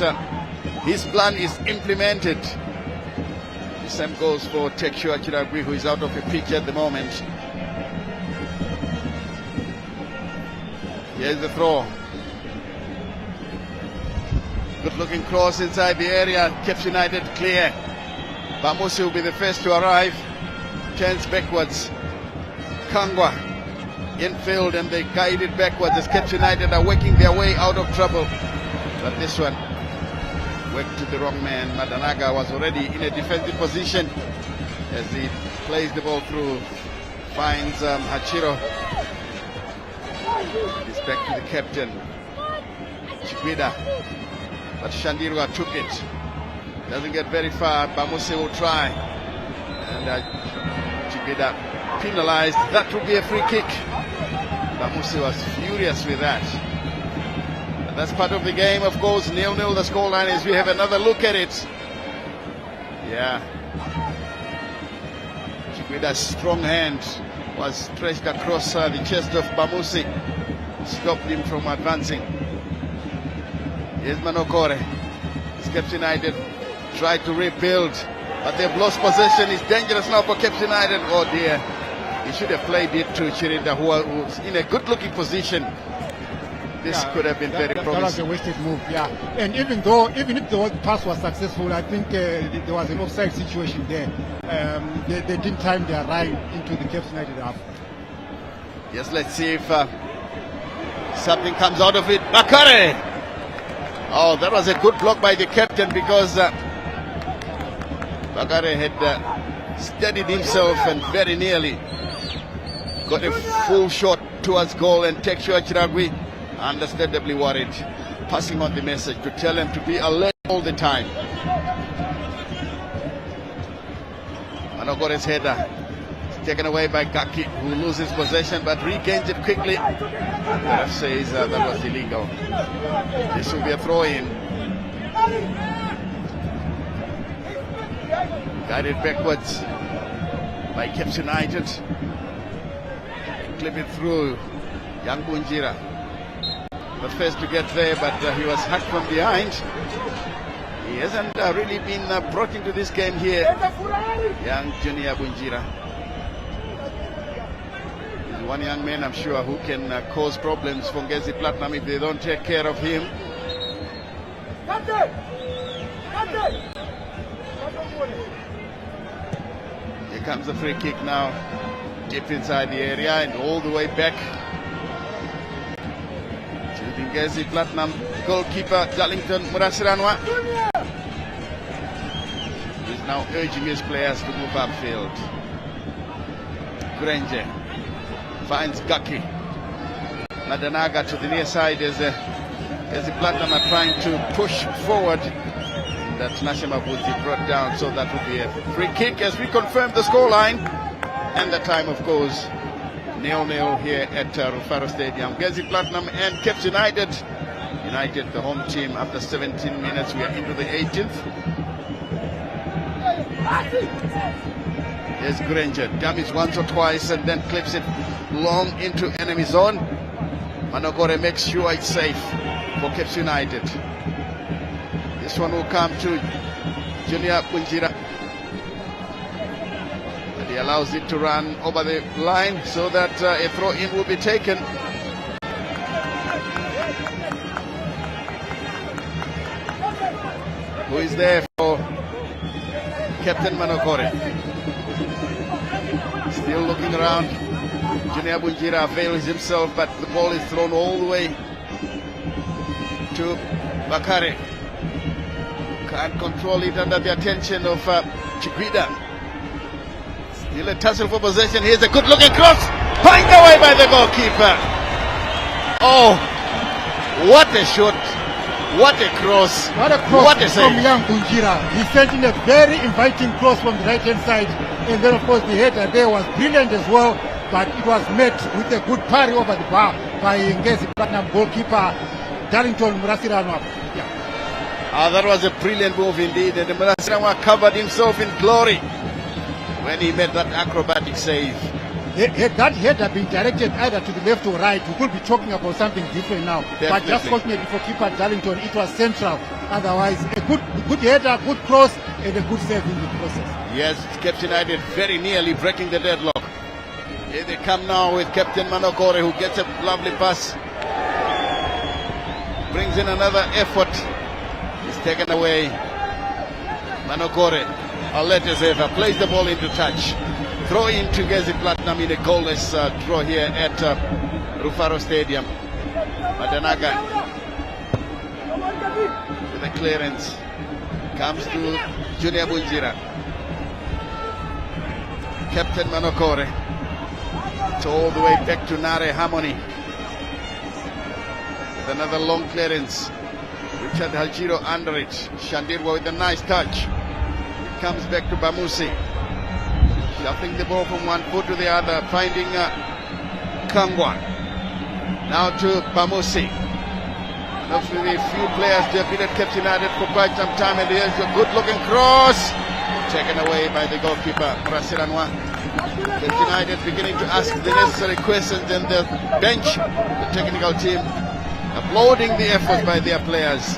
his plan is implemented. The same goes for Tekshua Chiragui, who is out of the pitch at the moment. Here's the throw. Good looking cross inside the area. Cape United clear. Bamusi will be the first to arrive. Turns backwards. Kangwa infield, and they guide it backwards as Cape United are working their way out of trouble. But this one went to the wrong man. Madanaga was already in a defensive position as he plays the ball through. Finds Hachiro. He's back to the captain, Chiguida. But Shandirwa took it. Doesn't get very far. Bamuse will try. And Chiguida penalized. That would be a free kick. Bamuse was furious with that. And that's part of the game, of course. 0-0 the scoreline as we have another look at it. Yeah. Chiguida's strong hand was stretched across the chest of Bamusi. Stopped him from advancing. Here's Manokore. Cape United tried to rebuild, but they've lost possession. It's dangerous now for Cape United. Oh dear. He should have played it to Chirinda, who was in a good-looking position. This could have been very promising. That was a wasted move, yeah. And even if the pass was successful, I think there was an offside situation there. They didn't time their ride into the Cape United half. Yes, let's see if something comes out of it. Bakare! Oh, that was a good block by the captain, because Bakare had steadied himself and very nearly got a full shot towards goal, and Tekshua Chiragui understandably worried, passing on the message to tell him to be alert all the time. Manogore's header is taken away by Gaki, who loses possession but regains it quickly. The ref says that was illegal. This will be a throw-in. Guided backwards by Cape United. clip it through. Young Bunjira. The first to get there, but he was hacked from behind. He hasn't really been brought into this game here. Young Junior Bunjira. He's one young man, I'm sure, who can cause problems for Ngezi Platinum if they don't take care of him. Here comes the free kick now. Deep inside the area and all the way back to the Ngezi Platinum goalkeeper Darlington Murasiranwa. He's now urging his players to move upfield. Granger finds Gaki. Madanaga to the near side as Ngezi Platinum are trying to push forward. That Nashima would be brought down, so that would be a free kick as we confirm the scoreline. And the time, of course, 0-0 here at Rufaro Stadium. Ngezi Platinum and Caps United. United, the home team, after 17 minutes, we are into the 18th. Here's Granger, dummies once or twice and then clips it long into enemy zone. Manogore makes sure it's safe for Caps United. This one will come to Junior Bunjira. And he allows it to run over the line so that a throw-in will be taken. Who is there for Captain Manogore? Still looking around. Junior Bunjira avails himself, but the ball is thrown all the way to Bakare. Can't control it under the attention of Chiquida. Still a tussle for possession. Here's a good looking cross. Pointed away by the goalkeeper. Oh, what a shot. What a cross. What a cross what a from save. young Bunjira. He sent in a very inviting cross from the right hand side. And then of course the header there was brilliant as well. But it was met with a good parry over the bar by Ngezi Platinum goalkeeper Darlington Murasiranwa. That was a brilliant move indeed, and Murasiranwa covered himself in glory when he made that acrobatic save. Had that header been directed either to the left or right, we could be talking about something different now. Definitely. But just fortunately for keeper Darlington, it was central. Otherwise, a good header, good cross, and a good save in the process. Yes, Caps United very nearly breaking the deadlock. Here they come now with Captain Manogore, who gets a lovely pass. Brings in another effort. He's taken away. Manogore, alert as ever, plays the ball into touch. Throw in to Ngezi Platinum in a goalless draw here at Rufaro Stadium. Madanaga with a clearance. Comes to Junior Bunjira. Captain Manogore. It's all the way back to Nare Harmony. With another long clearance. Richard Haljiro under it. Shandirwa with a nice touch. It comes back to Bamusi. Shuffling the ball from one foot to the other, finding Kangwa. Now to Bamusi. Looks to be a few players they have been at Caps United for quite some time, and here's a good looking cross. Taken away by the goalkeeper, Murasiranwa. Caps United beginning to ask the necessary questions, and the bench, the technical team, applauding the effort by their players.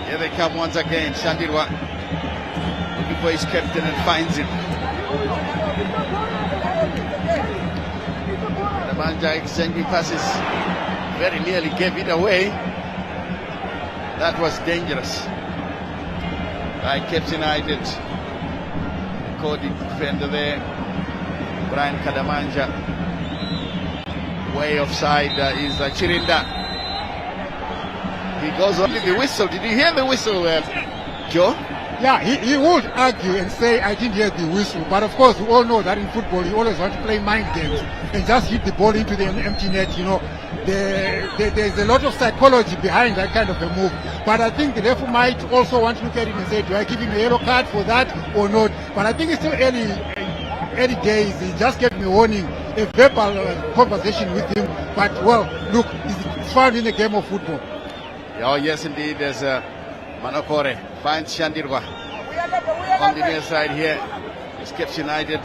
Here they come once again, Shandirwa. Looking for his captain and finds him. Namanja exchanging passes. Very nearly gave it away. That was dangerous by Caps United. Cody defender there. Brian Kadamanja. Way offside is Chirinda. He goes on with the whistle. Did you hear the whistle, Joe? Yeah, he would argue and say, I didn't hear the whistle. But of course, we all know that in football, you always want to play mind games and just hit the ball into the empty net. You know, there's a lot of psychology behind that kind of a move. But I think the referee might also want to look at it and say, do I give him a yellow card for that or not? But I think it's still early days. He just gave me a warning, a verbal conversation with him. But, well, look, it's found in the game of football. Oh, yes, indeed. There's Manogore finds Shandirwa on the near side here. Caps United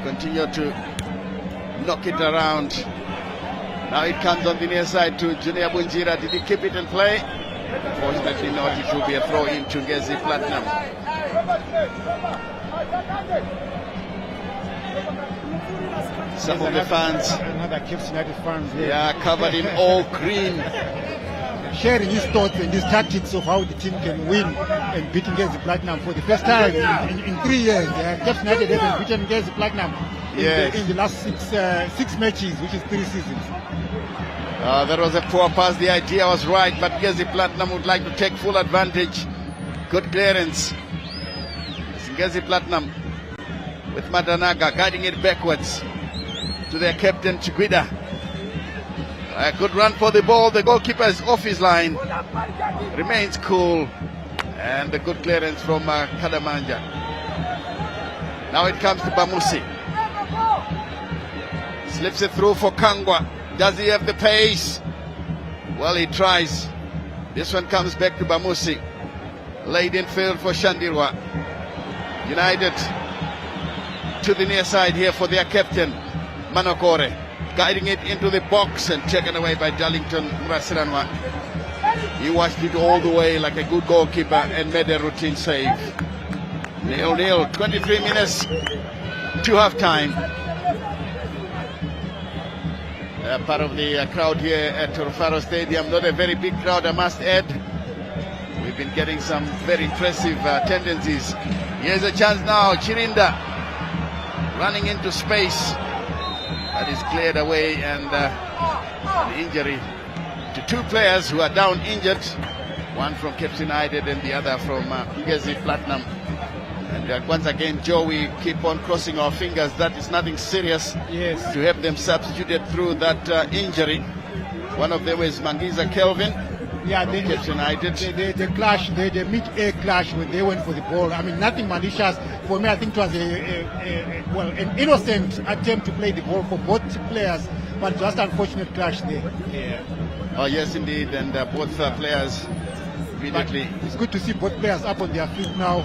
continue to knock it around. Now it comes on the near side to Junior Bunjira. Did he keep it in play? Unfortunately not. It will be a throw in to Ngezi Platinum. Some of the fans, another Cape United fans, covered in all green, sharing his thoughts and his tactics of how the team can win and beat Ngezi Platinum for the first time in 3 years. Cape United haven't beaten Ngezi Platinum in the last six matches, which is 3 seasons. That was a poor pass. The idea was right, but Ngezi Platinum would like to take full advantage. Good clearance. It's Ngezi Platinum with Madanaga guiding it backwards to their captain Chiguida. A good run for the ball. The goalkeeper is off his line. Remains cool. And a good clearance from Kadamanja. Now it comes to Bamusi. Slips it through for Kangwa. Does he have the pace? Well, he tries. This one comes back to Bamusi. Laid in field for Shandirwa. United to the near side here for their captain, Manokore. Guiding it into the box and taken away by Darlington Murasiranwa. He watched it all the way like a good goalkeeper and made a routine save. 0-0, 23 minutes to half time. Part of the crowd here at Rufaro Stadium, not a very big crowd, I must add. We've been getting some very impressive tendencies. Here's a chance now, Chirinda running into space. That is cleared away, and an injury to 2 players who are down injured. One from Cape United and the other from Ngezi Platinum. And once again, Joe, we keep on crossing our fingers that it's nothing serious to have them substituted through that injury. One of them is Mangiza Kelvin. They Cape United. They clash, they mid-air clash when they went for the ball. I mean, nothing malicious. For me, I think it was an innocent attempt to play the ball for both players, but just unfortunate clash there. Oh yes, indeed, and both players immediately. But it's good to see both players up on their feet now.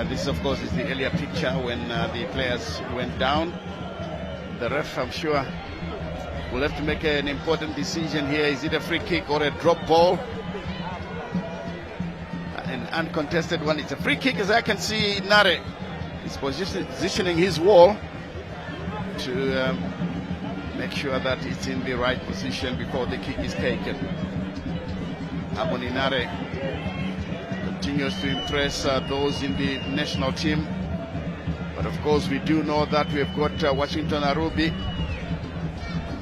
This, of course, is the earlier picture when the players went down. The ref, I'm sure, will have to make an important decision here. Is it a free kick or a drop ball? An uncontested one. It's a free kick, as I can see. Nare is positioning his wall to make sure that it's in the right position before the kick is taken. Harmony Nare continues to impress those in the national team. But of course, we do know that we've got Washington Arubi,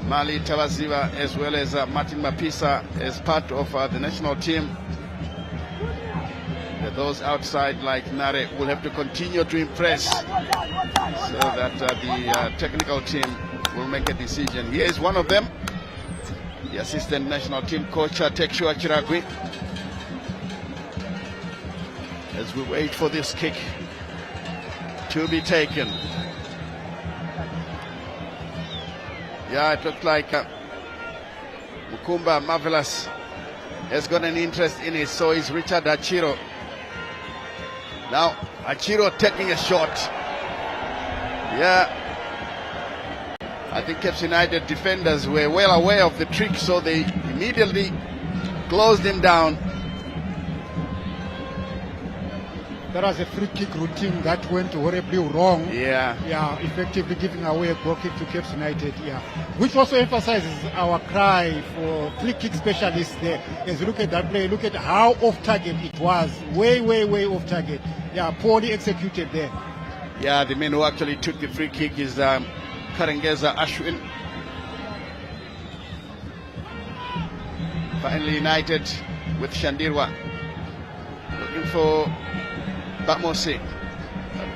Mali Tawaziva, as well as Martin Mapisa as part of the national team. Those outside like Nare will have to continue to impress so that the technical team will make a decision. Here is one of them, the assistant national team coach, Tekshua Chiragwi. As we wait for this kick to be taken. It looked like Mukumba Marvelous has got an interest in it, so is Richard Achiro. Now Achiro taking a shot. I think Cape United defenders were well aware of the trick, so they immediately closed him down. That was a free kick routine that went horribly wrong. Effectively giving away a goal kick to Cape United. Which also emphasizes our cry for free kick specialists there. As you look at that play, look at how off target it was. Way off target. Poorly executed there. The man who actually took the free kick is Karengeza Ashwin. Finally United with Shandirwa looking for Bamosi,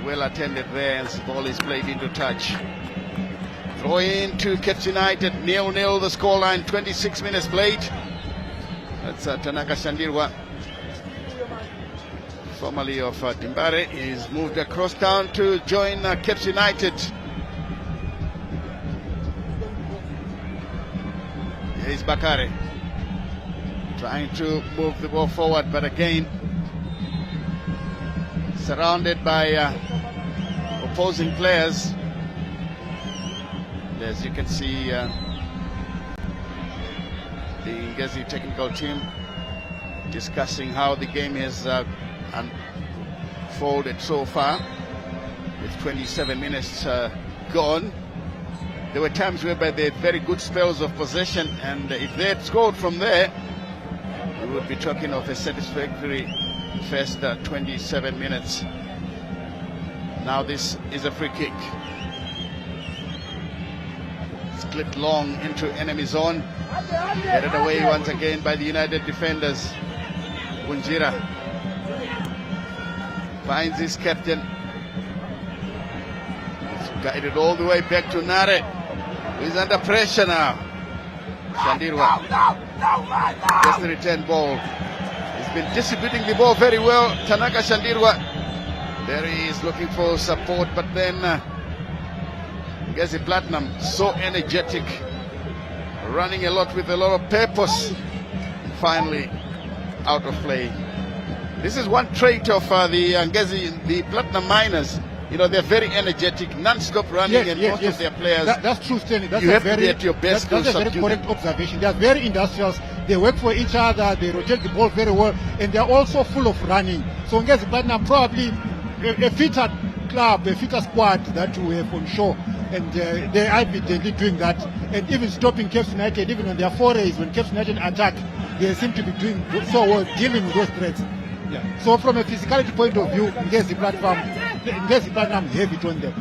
well attended there, and the ball is played into touch. Throw in to Cape United, 0-0 the scoreline, 26 minutes played. That's Tanaka Shandirwa, formerly of Dimbare. He's moved across town to join Cape United. Here's Bakare trying to move the ball forward, but again surrounded by opposing players. And as you can see, the Ngezi technical team discussing how the game has unfolded so far, with 27 minutes gone. There were times whereby they had very good spells of possession, and if they had scored from there, we would be talking of a satisfactory first 27 minutes. Now this is a free kick. It's clipped long into enemy zone. Headed away once again by the United defenders. Bunjira finds his captain. It's guided all the way back to Nare, who is under pressure now. Shandirwa gets the return ball. He's been distributing the ball very well. Tanaka Shandirwa. There he is looking for support, but then Ngezi Platinum, so energetic, running a lot with a lot of purpose. Finally, out of play. This is one trait of the Ngezi, the Platinum Miners. You know, they're very energetic, non-stop running, and most of their players. That's true, Stanley. That's you have to be at your best. That's a very correct observation. They are very industrious. They work for each other. They rotate the ball very well, and they are also full of running. So Ngezi Platinum probably a fitter club, a fitter squad that we have on show, and they are evidently doing that, and even stopping Cape United, even on their forays when Cape United attack, they seem to be doing so well dealing with those threats. Yeah. So from a physicality point of view, Ngezi Platinum have it on them.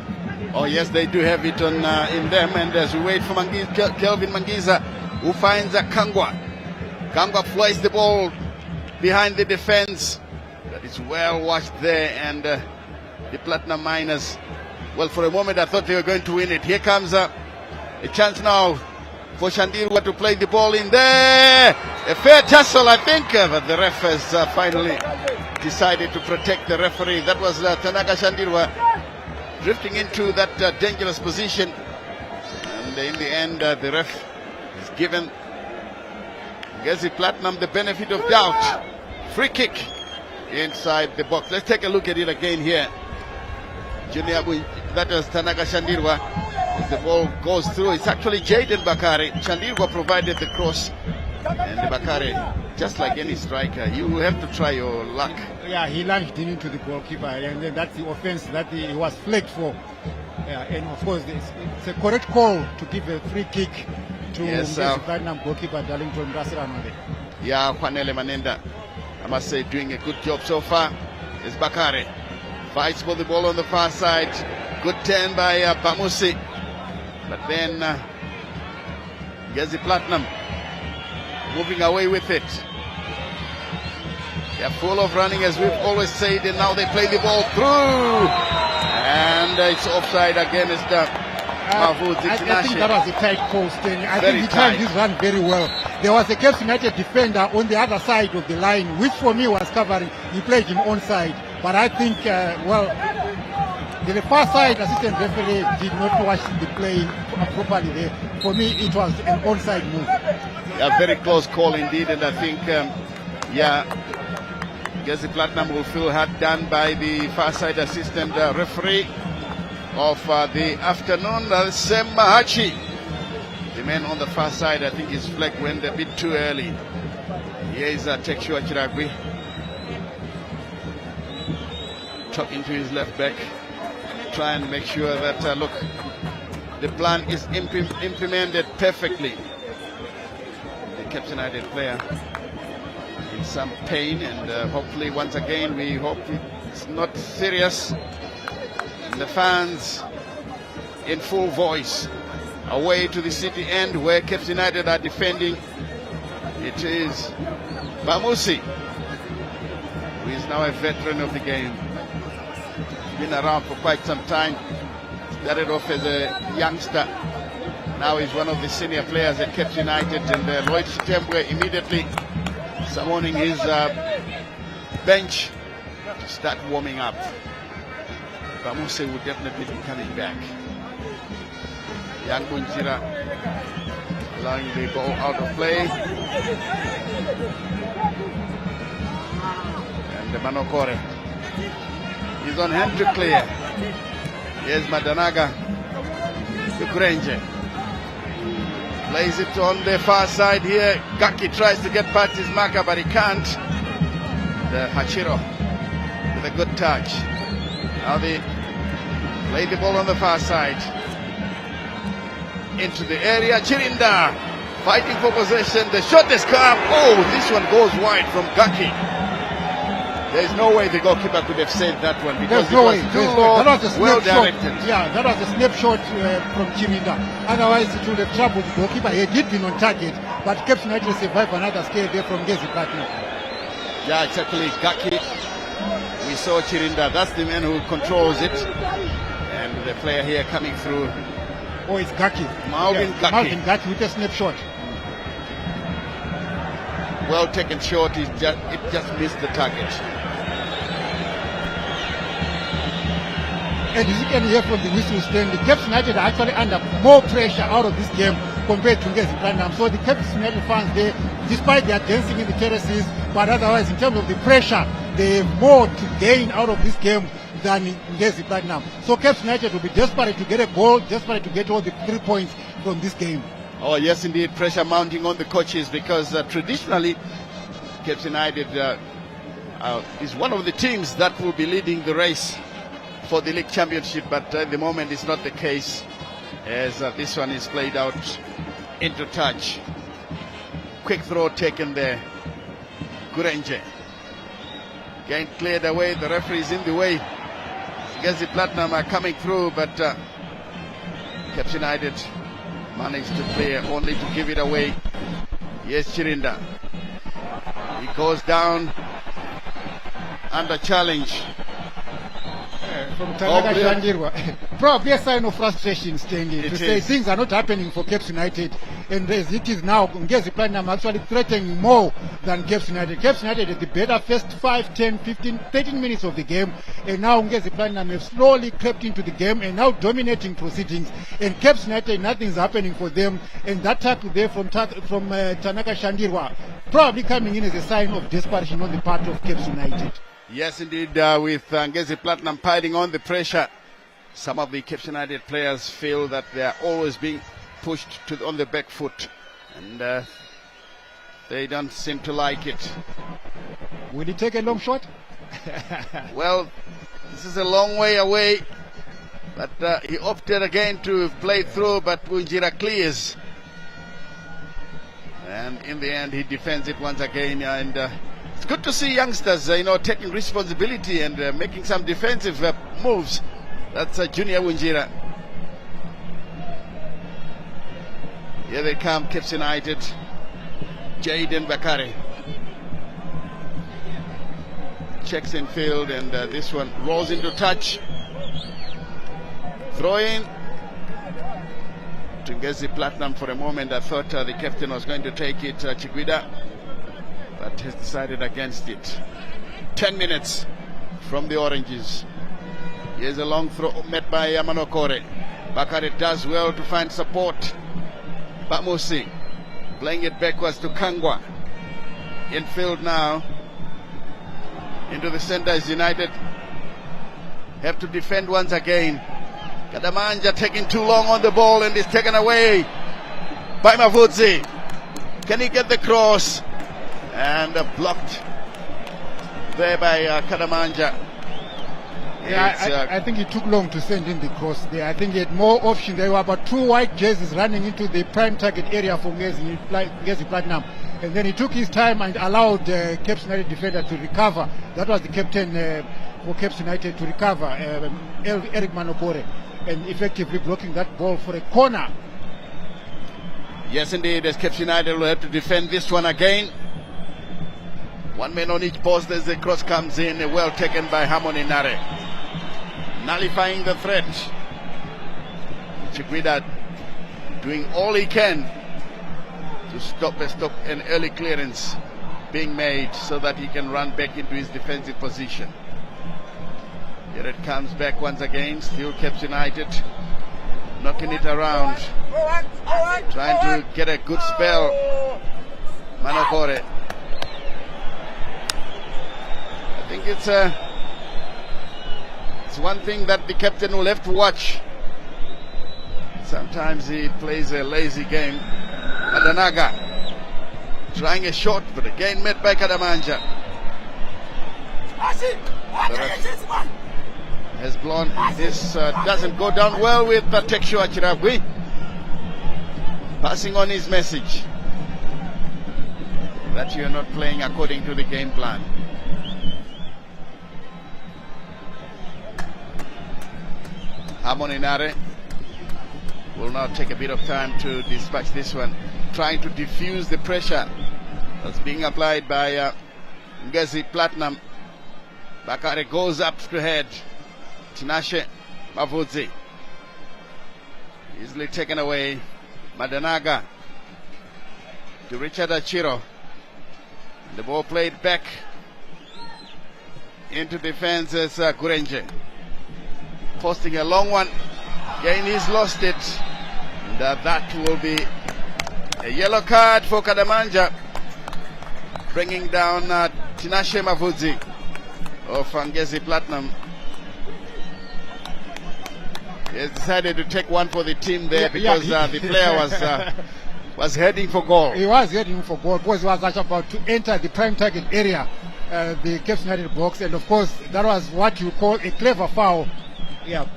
Oh yes, they do have it on in them. And as we wait for Kelvin Mangiza, who finds Kangwa. Kangwa flies the ball behind the defense, but it's well watched there. And the Platinum Miners, well, for a moment I thought they were going to win it. Here comes a chance now for Shandirwa to play the ball in there. A fair tussle, I think, but the ref has finally decided to protect the referee. That was Tanaka Shandirwa drifting into that dangerous position, and in the end the ref has given Ngezi Platinum the benefit of doubt. Free kick inside the box. Let's take a look at it again here. Junior, that was Tanaka Shandirwa. As the ball goes through, it's actually Jaden Bakare. Shandirwa provided the cross, and Bakare, just like any striker, you have to try your luck. Yeah, he lunged into the goalkeeper, and then that's the offense that he was flagged for. And of course, it's a correct call to give a free kick to the Platinum goalkeeper Darlington Rasiramade. Yeah, Kwanele Manenda, I must say, doing a good job so far. It's Bakare. Fights for the ball on the far side. Good turn by Bamusi. But then Ngezi Platinum moving away with it. They're full of running, as we've always said, and now they play the ball through. And it's offside against Mahfouz. I think that was a tight post. And I think he timed his run very well. There was a Cape United defender on the other side of the line, which for me was covering. He played him onside. But I think, the far side assistant referee did not watch the play properly there. For me, it was an onside move. A very close call indeed, and I think, Ngezi Platinum will feel hard done by the far side assistant referee of the afternoon, Sem Mahachi. The man on the far side, I think his flag went a bit too early. Here is Tekshua Chiragwi talking to his left back, try and make sure that, look, the plan is implemented perfectly. The Cape United player in some pain, and hopefully once again we hope it's not serious. And the fans in full voice away to the city end where Cape United are defending. It is Bamusi, who is now a veteran of the game. Been around for quite some time. Started off as a youngster. Now he's one of the senior players at Cape United, and Lloyd Chitembwe immediately summoning his bench to start warming up. Bamuse will definitely be coming back. Young Bunjira allowing the ball out of play. And Manokore He's on hand to clear. Here's Madanaga to Kurenje. Plays it on the far side here. Gaki tries to get past his marker, but he can't. The Hachiro with a good touch. Now they play the ball on the far side. Into the area. Chirinda fighting for possession. The shot is come. Oh, this one goes wide from Gaki. There's no way the goalkeeper could have saved that one because it was too low, well directed. Yeah, that was a snapshot from Chirinda. Otherwise, it would have troubled the goalkeeper. He did been on target, but Cape United survived another scare there from Ngezi partner. Yeah, exactly. Gaki. We saw Chirinda. That's the man who controls it. And the player here coming through. Oh, it's Gaki. Marvin Gaki. Marvin Gaki with a snapshot. Well taken shot. It just missed the target. And as you can hear from the whistle stand, the Cape United are actually under more pressure out of this game compared to Ngezi Platinum. So the Cape United fans, they, despite their dancing in the terraces, but otherwise in terms of the pressure, they have more to gain out of this game than Ngezi Platinum. So Cape United will be desperate to get a goal, desperate to get all the 3 points from this game. Oh yes, indeed, pressure mounting on the coaches because traditionally Cape United is one of the teams that will be leading the race for the league championship, but at the moment it's not the case as this one is played out into touch. Quick throw taken there. Kurenje. Again cleared away, the referee is in the way. Ngezi Platinum are coming through, but Cape United managed to clear, only to give it away. Yes, Chirinda. He goes down under challenge. From Tanaka Shandirwa. Probably a sign of frustration, Stanley, to say things are not happening for Cape United. And as it is now, Ngezi Platinum actually threatening more than Cape United. Cape United had the better first 5, 10, 15, 13 minutes of the game. And now Ngezi Platinum have slowly crept into the game and now dominating proceedings. And Cape United, nothing's happening for them. And that tackle there from Tanaka Shandirwa probably coming in as a sign of desperation on the part of Cape United. Yes, indeed, with Ngezi Platinum piling on the pressure, some of the Cape United players feel that they are always being pushed on the back foot, and they don't seem to like it. Will he take a long shot? Well, this is a long way away, but he opted again to play through, but Unjira clears. And in the end, he defends it once again, and it's good to see youngsters, taking responsibility and making some defensive moves. That's Junior Unjira. Here they come, Cape United. Jaden Bakari checks in field, and this one rolls into touch. Throw in to Ngezi Platinum. For a moment I thought the captain was going to take it, Chiguida, but has decided against it. 10 minutes from the Oranges. Here's a long throw met by Yamanokore. Bakari does well to find support. Bamusi playing it backwards to Kangwa. Infield now. Into the center is United. Have to defend once again. Kadamanja taking too long on the ball and is taken away by Mavudzi. Can he get the cross? And blocked there by Kadamanja. Yeah, I think it took long to send in the cross there. I think he had more options. There were about 2 white jerseys running into the prime target area for Ngezi Platinum. And then he took his time and allowed the Cape United defender to recover. That was the captain for Cape United to recover, Eric Manokore, and effectively blocking that ball for a corner. Yes, indeed, as Cape United will have to defend this one again. 1 man on each post as the cross comes in, well taken by Harmony Nare. Nullifying the threat. Chiguida doing all he can to stop an early clearance being made so that he can run back into his defensive position. Here it comes back once again, still Cape United knocking it around, trying to get a good spell. Manokore. I think it's There's one thing that the captain will have to watch. Sometimes he plays a lazy game. Madanaga trying a shot, but again met by Kadamanja. Has blown. This doesn't go down well with Tekshua Chirabwi. Passing on his message that you're not playing according to the game plan. Hamoninare will now take a bit of time to dispatch this one, trying to diffuse the pressure that's being applied by Ngezi Platinum. Bakare goes up to head. Tinashe Mavudzi easily taken away. Madanaga to Richard Achiro. The ball played back into defense as Gurenje. Posting a long one. Again, he's lost it. And that will be a yellow card for Kadamanja. Bringing down Tinashe Mavudzi of Ngezi Platinum. He has decided to take one for the team there because the player was heading for goal. He was heading for goal because he was actually about to enter the prime target area, the Cape United box, and of course that was what you call a clever foul. Yeah.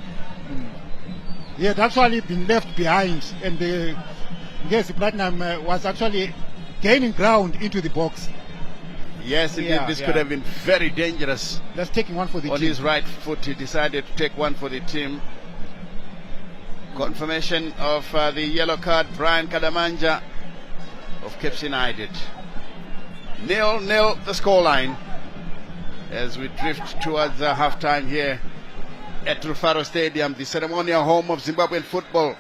He had actually been left behind, and the Ngezi Platinum was actually gaining ground into the box. Yes, indeed, this could have been very dangerous. That's taking one for the team. On his right foot, he decided to take one for the team. Confirmation of the yellow card, Brian Kadamanja of Cape United. 0-0 the scoreline as we drift towards half-time here at Rufaro Stadium, the ceremonial home of Zimbabwean football.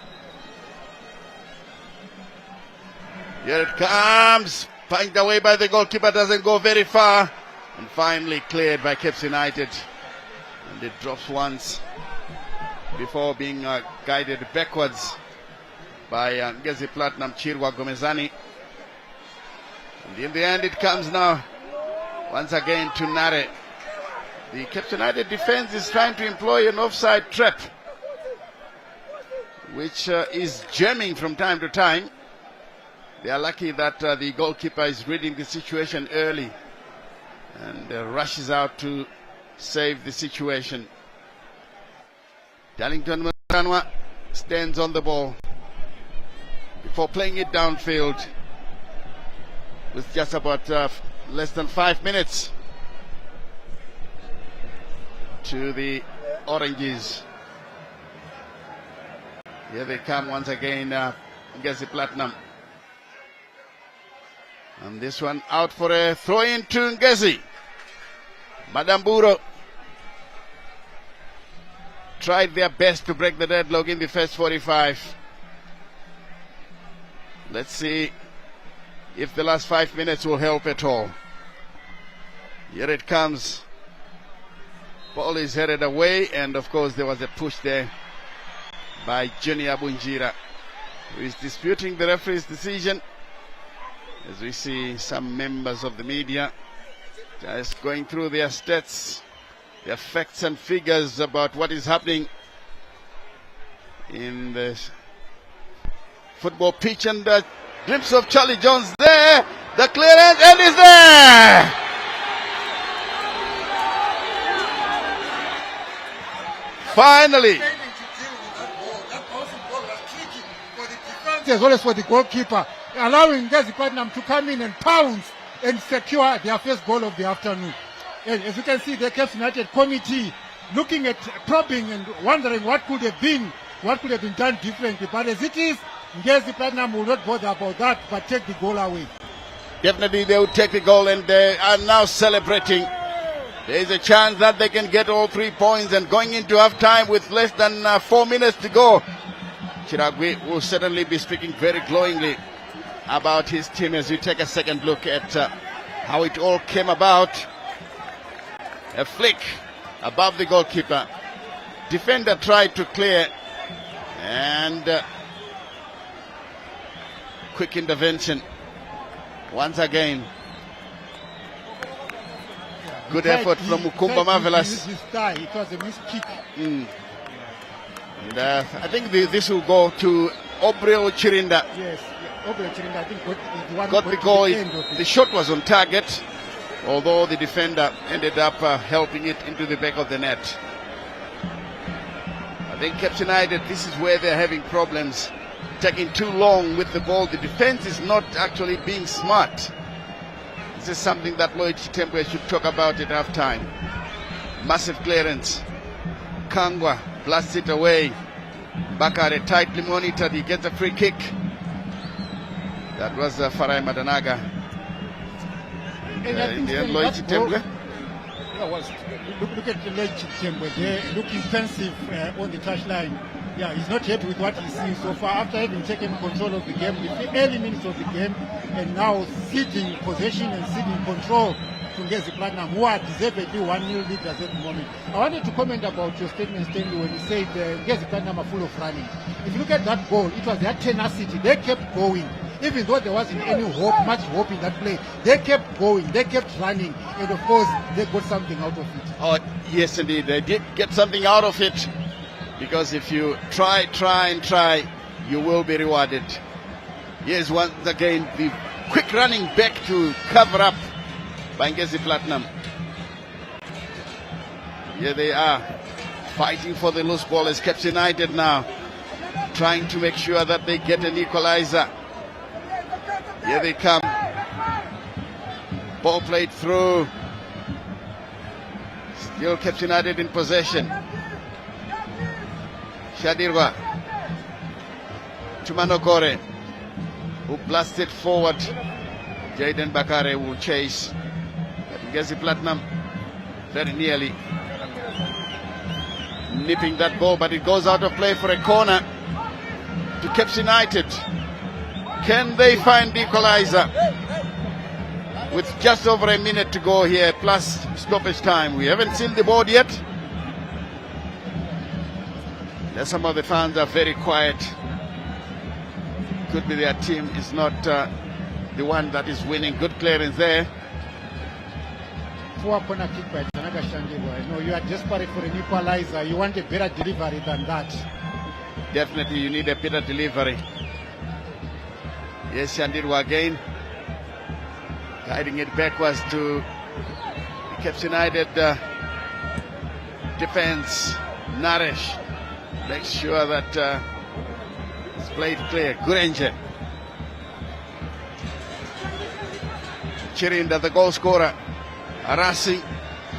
Here it comes, punched away by the goalkeeper, doesn't go very far, and finally cleared by Cape United. And it drops once before being guided backwards by Ngezi Platinum Chirwa Gomezani. And in the end it comes now once again to Nare. The Cape United defense is trying to employ an offside trap, which is jamming from time to time. They are lucky that the goalkeeper is reading the situation early and rushes out to save the situation. Darlington Muranwa stands on the ball before playing it downfield with just about less than 5 minutes to the Oranges. Here they come once again, Ngezi Platinum. And this one out for a throw-in to Ngezi. Madamburo tried their best to break the deadlock in the first 45. Let's see if the last 5 minutes will help at all. Here it comes. Ball is headed away, and of course there was a push there by Junior Bunjira, who is disputing the referee's decision. As we see some members of the media just going through their stats, their facts and figures about what is happening in the football pitch, and the glimpse of Charlie Jones there, the clearance, and is there! Finally! As well as for the goalkeeper, allowing Ngezi Platinum to come in and pounce and secure their first goal of the afternoon. And as you can see, the Cape United committee looking at probing and wondering what could have been done differently. But as it is, Ngezi Platinum will not bother about that, but take the goal away. Definitely they will take the goal, and they are now celebrating. There is a chance that they can get all 3 points, and going into half-time with less than 4 minutes to go, Chiragwi will certainly be speaking very glowingly about his team as we take a second look at how it all came about. A flick above the goalkeeper. Defender tried to clear, and quick intervention once again. Good effort from Mukumba, marvelous. It was a missed kick. And, I think this will go to Obril Chirinda. Yes, Obril Chirinda, I think got the goal. The shot was on target, although the defender ended up helping it into the back of the net. I think Caps United, this is where they're having problems, taking too long with the ball. The defense is not actually being smart. This is something that Lloyd Chitembwe should talk about at half time. Massive clearance. Kangwa blasts it away. Bakare tightly monitored. He gets a free kick. That was Farai Madanaga. In the end, Lloyd Chitembwe. Look at the Lloyd Chitembwe. They look defensive on the touchline. Yeah, he's not happy with what he's seeing so far. After having taken control of the game, the early minutes of the game, and now ceding possession and ceding control to Ngezi Platinum, who are deservedly 1-0 leaders at the moment. I wanted to comment about your statement, Stanley, when you said Ngezi Platinum are full of running. If you look at that goal, it was their tenacity. They kept going. Even though there wasn't any hope, much hope in that play, they kept going, they kept running, and of course, they got something out of it. Oh, yes, indeed. They did get something out of it. Because if you try, you will be rewarded. Here's once again the quick running back to cover up by Ngezi Platinum. Here they are, fighting for the loose ball as Caps United now, trying to make sure that they get an equalizer. Here they come. Ball played through. Still Caps United in possession. Shadirwa Chumanokore, who blasted forward. Jaden Bakare will chase. Ngezi Platinum very nearly nipping that ball, but it goes out of play for a corner to Caps United. Can they find the equalizer? With just over a minute to go here, plus stoppage time. We haven't seen the board yet. Some of the fans are very quiet. Could be their team is not the one that is winning. Good clearance there. Poor corner kick by Tanaga Shandiwa. No, you are desperate for an equalizer. You want a better delivery than that. Definitely, you need a better delivery. Yes, Shandirwa again, guiding it backwards to Caps United defense. Naresh. Make sure that it's played clear. Gurenje. Chirinda, the goal scorer, harassing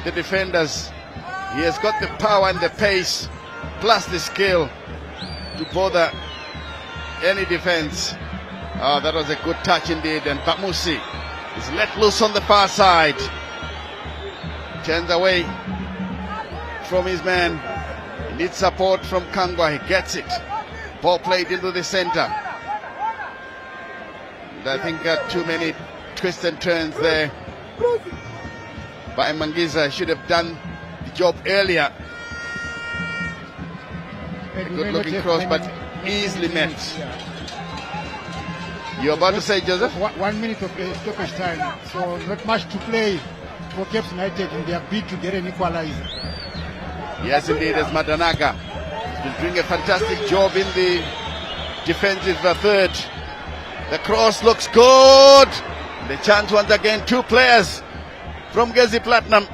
the defenders. He has got the power and the pace, plus the skill to bother any defense. Oh, that was a good touch indeed. And Bamusi is let loose on the far side. Turns away from his man. Needs support from Kangwa, he gets it. Ball played into the center. And I think too many twists and turns there by Mangiza. Should have done the job earlier. A good looking cross, but easily met. You're about to say, Joseph? 1 minute of stoppage time, so not much to play for Caps United in their bid to get an equalizer. Yes, indeed, as Madanaga has been doing a fantastic job in the defensive third. The cross looks good. The chance once again, two players from Ngezi Platinum.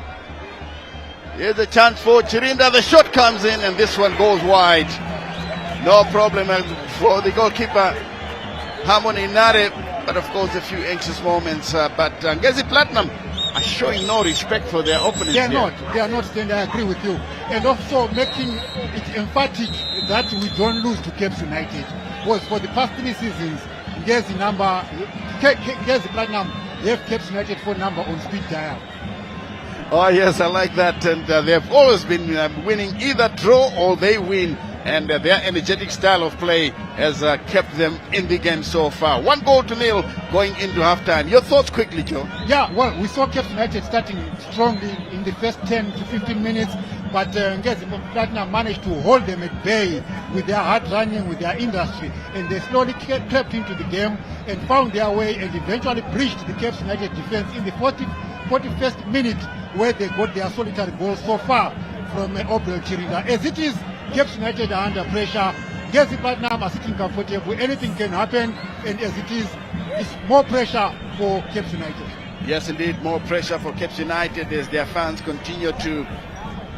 Here's a chance for Chirinda. The shot comes in and this one goes wide. No problem for the goalkeeper, Harmony Nare. But of course, a few anxious moments. But Ngezi Platinum are showing no respect for their opponents. They are not, and I agree with you. And also making it emphatic that we don't lose to Caps United. Was for the past 3 seasons, Ngezi Platinum, they have Caps United phone number on speed dial. Oh yes, I like that. And they have always been winning, either draw or they win. And their energetic style of play has kept them in the game so far. 1-0 going into halftime. Your thoughts quickly, Joe? Yeah, well, we saw Caps United starting strongly in the first 10 to 15 minutes, but Ngezi Platinum managed to hold them at bay with their hard running, with their industry, and they slowly crept into the game and found their way and eventually breached the Caps United defense in the 41st minute. where they got their solitary goal so far from Obrel Chirinda. As it is, Cape United are under pressure. Ngezi Platinum are sitting comfortable. Anything can happen, and as it is, it's more pressure for Cape United. Yes, indeed, more pressure for Cape United as their fans continue to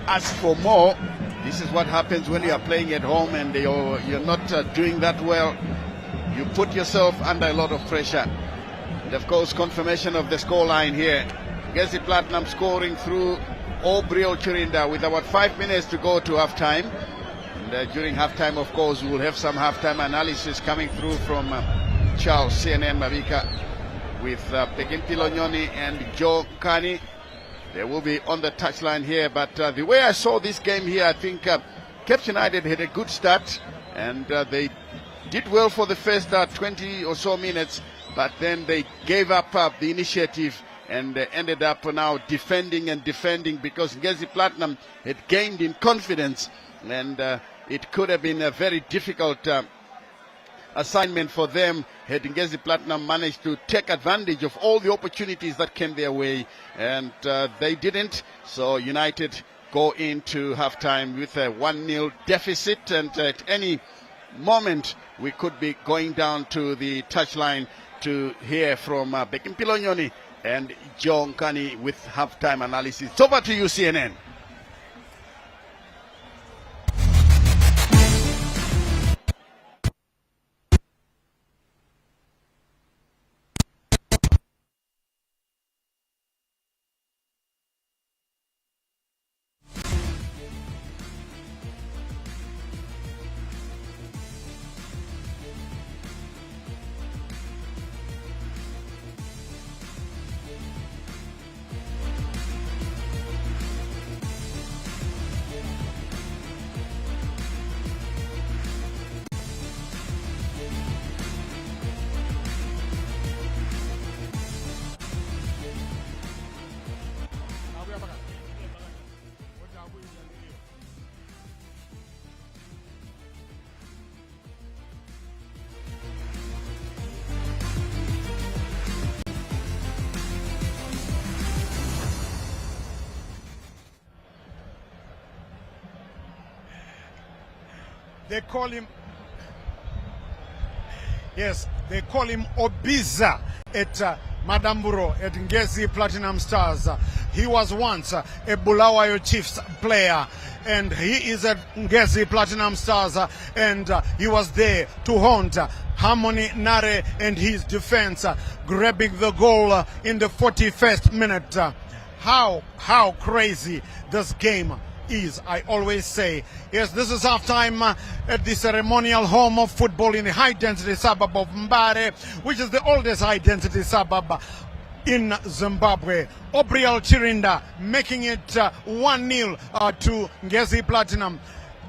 ask for more. This is what happens when you are playing at home and you're not doing that well. You put yourself under a lot of pressure. And of course, confirmation of the scoreline here. Ngezi Platinum scoring through Obrel Chirinda with about 5 minutes to go to halftime. And during halftime, of course, we'll have some halftime analysis coming through from Charles CNN Mavika with Bekempilo Nyoni and Joe Kani. They will be on the touchline here, but the way I saw this game here, I think Cape United had a good start, and they did well for the first 20 or so minutes, but then they gave up the initiative and ended up now defending because Ngezi Platinum had gained in confidence, and it could have been a very difficult assignment for them had Ngezi Platinum managed to take advantage of all the opportunities that came their way, and they didn't. So United go into halftime with a 1-0 deficit, and at any moment we could be going down to the touchline to hear from Bekempilo Nyoni and John Kani with halftime analysis. It's over to you, CNN. They call him, yes, they call him Obiza at Madamburo at Ngezi Platinum Stars. He was once a Bulawayo Chiefs player, and he is at Ngezi Platinum Stars, and he was there to haunt Harmony Nare and his defense, grabbing the goal in the 41st minute. How crazy this game is, I always say. Yes, this is halftime at the ceremonial home of football in the high-density suburb of Mumhari, which is the oldest high-density suburb in Zimbabwe. Obrel Chirinda making it 1-0 to Ngezi Platinum.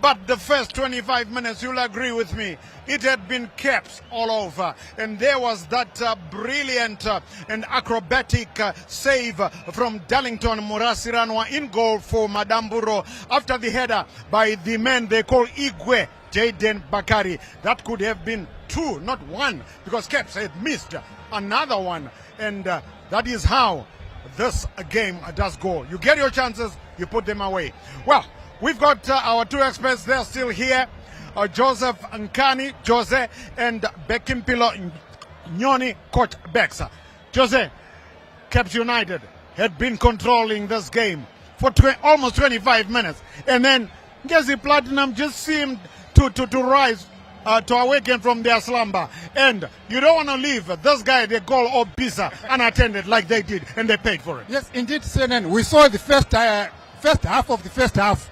But the first 25 minutes, you'll agree with me, it had been caps all over. And there was that brilliant and acrobatic save from Darlington Murasiranwa in goal for Madamburo after the header by the man they call Igwe Jaden Bakari. That could have been 2, not 1, because Caps had missed another one. And that is how this game does go. You get your chances, you put them away. Well, we've got our two experts, they're still here. Joseph Nkani, Jose, and Bekempilo Nyoni, Coach Bexa. Jose, Cape United had been controlling this game for almost 25 minutes. And then Ngezi Platinum just seemed to rise, to awaken from their slumber. And you don't want to leave this guy, the goal of Pisa, unattended like they did, and they paid for it. Yes, indeed, CNN. We saw the first half of the first half,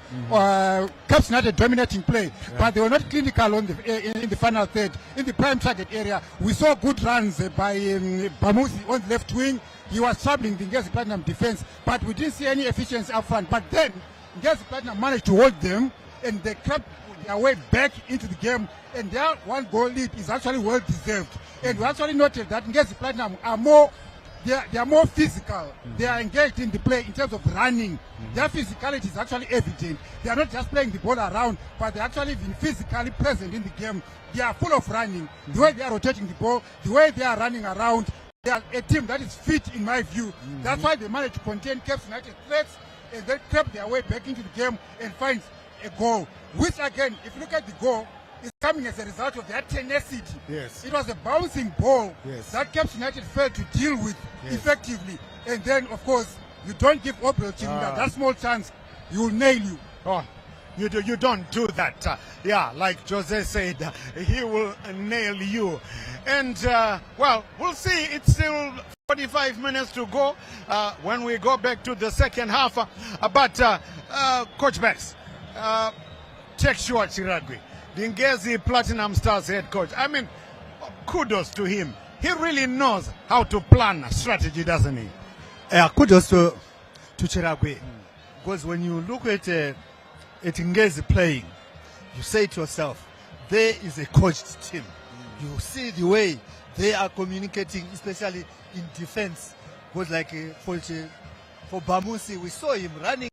Cape United dominating play, but they were not clinical on in the final third. In the prime target area, we saw good runs by Bamuzi on the left wing. He was troubling the Ngezi Platinum defense, but we didn't see any efficiency up front. But then Ngezi Platinum managed to hold them, and they crept their way back into the game, and their 1-goal lead is actually well deserved. And we actually noted that Ngezi Platinum are more. They are more physical. They are engaged in the play in terms of running. Their physicality is actually evident. They are not just playing the ball around, but they're actually being physically present in the game. They are full of running. The way they are rotating the ball, the way they are running around, They are a team that is fit, in my view. That's why they managed to contain Cape United threats and then crept their way back into the game and find a goal. Which again, if you look at the goal, is coming as a result of their tenacity. Yes. It was a bouncing ball Yes. that Cape United failed to deal with Yes. effectively. And then, of course, you don't give Obrel Chimunda that small chance, he will nail you. Oh, you don't do that. Yeah, like Jose said, he will nail you. And, well, we'll see. It's still 45 minutes to go when we go back to the second half. But, Coach Bex, Chekshua Chiragwi, the Ngezi Platinum Stars head coach. I mean, kudos to him. He really knows how to plan a strategy, doesn't he? Yeah, kudos to Chiragwi. Because when you look at Ngezi playing, you say to yourself, there is a coached team. You see the way they are communicating, especially in defense. Because like for Bamusi, we saw him running,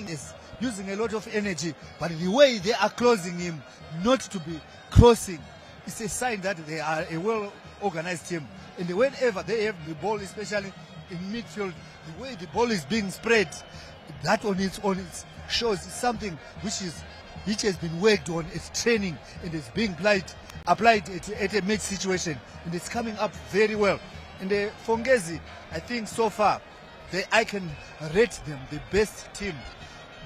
using a lot of energy, but the way they are closing him, not to be crossing, it's a sign that they are a well-organized team. And whenever they have the ball, especially in midfield, the way the ball is being spread, that on its own shows something which has been worked on, it's training, and it's being applied at a match situation, and it's coming up very well. And for Ngezi, I think so far, I can rate them the best team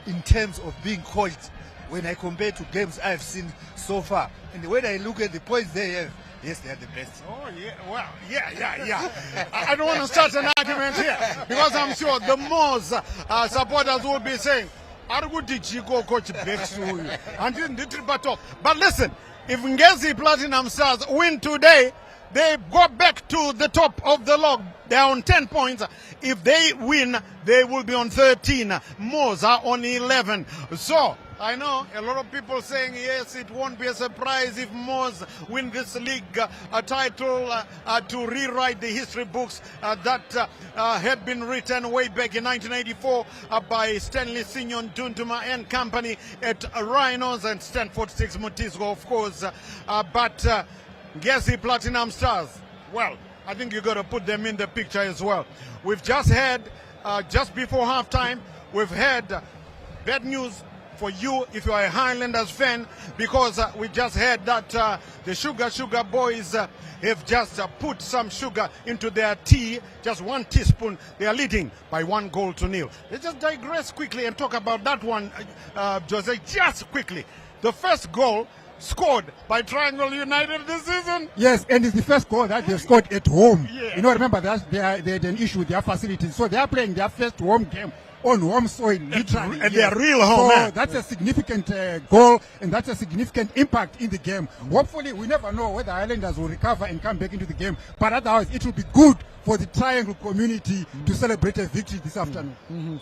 in terms of being coached when I compare to games I've seen so far. And when I look at the points they have, yes, they are the best. Oh, yeah. Well, yeah. I don't want to start an argument here because I'm sure the most supporters will be saying, Coach Bex. But listen, if Ngezi Platinum Stars win today, they go back to the top of the log. They are on 10 points. If they win, they will be on 13. Moors are on 11. So, I know a lot of people saying, yes, it won't be a surprise if Moors win this league title to rewrite the history books that had been written way back in 1984 by Stanley Sinyon Duntuma and company at Rhinos and Stanford 6 Mutisgo, of course. But Ngezi Platinum Stars, well, I think you got to put them in the picture as well. We've just had, just before halftime, we've had bad news for you if you are a Highlanders fan, because we just heard that the Sugar Boys have just put some sugar into their tea, just 1 teaspoon. They are leading by 1-0. Let's just digress quickly and talk about that one, Jose, just quickly. The first goal scored by Triangle United this season. Yes, and it's the first goal that they scored at home. Yeah. You know, remember that they had an issue with their facilities, so they are playing their first home game on home soil, literally. And they are real home. So that's a significant goal, and that's a significant impact in the game. Hopefully, we never know whether Islanders will recover and come back into the game, but otherwise it will be good for the Triangle community to celebrate a victory this afternoon.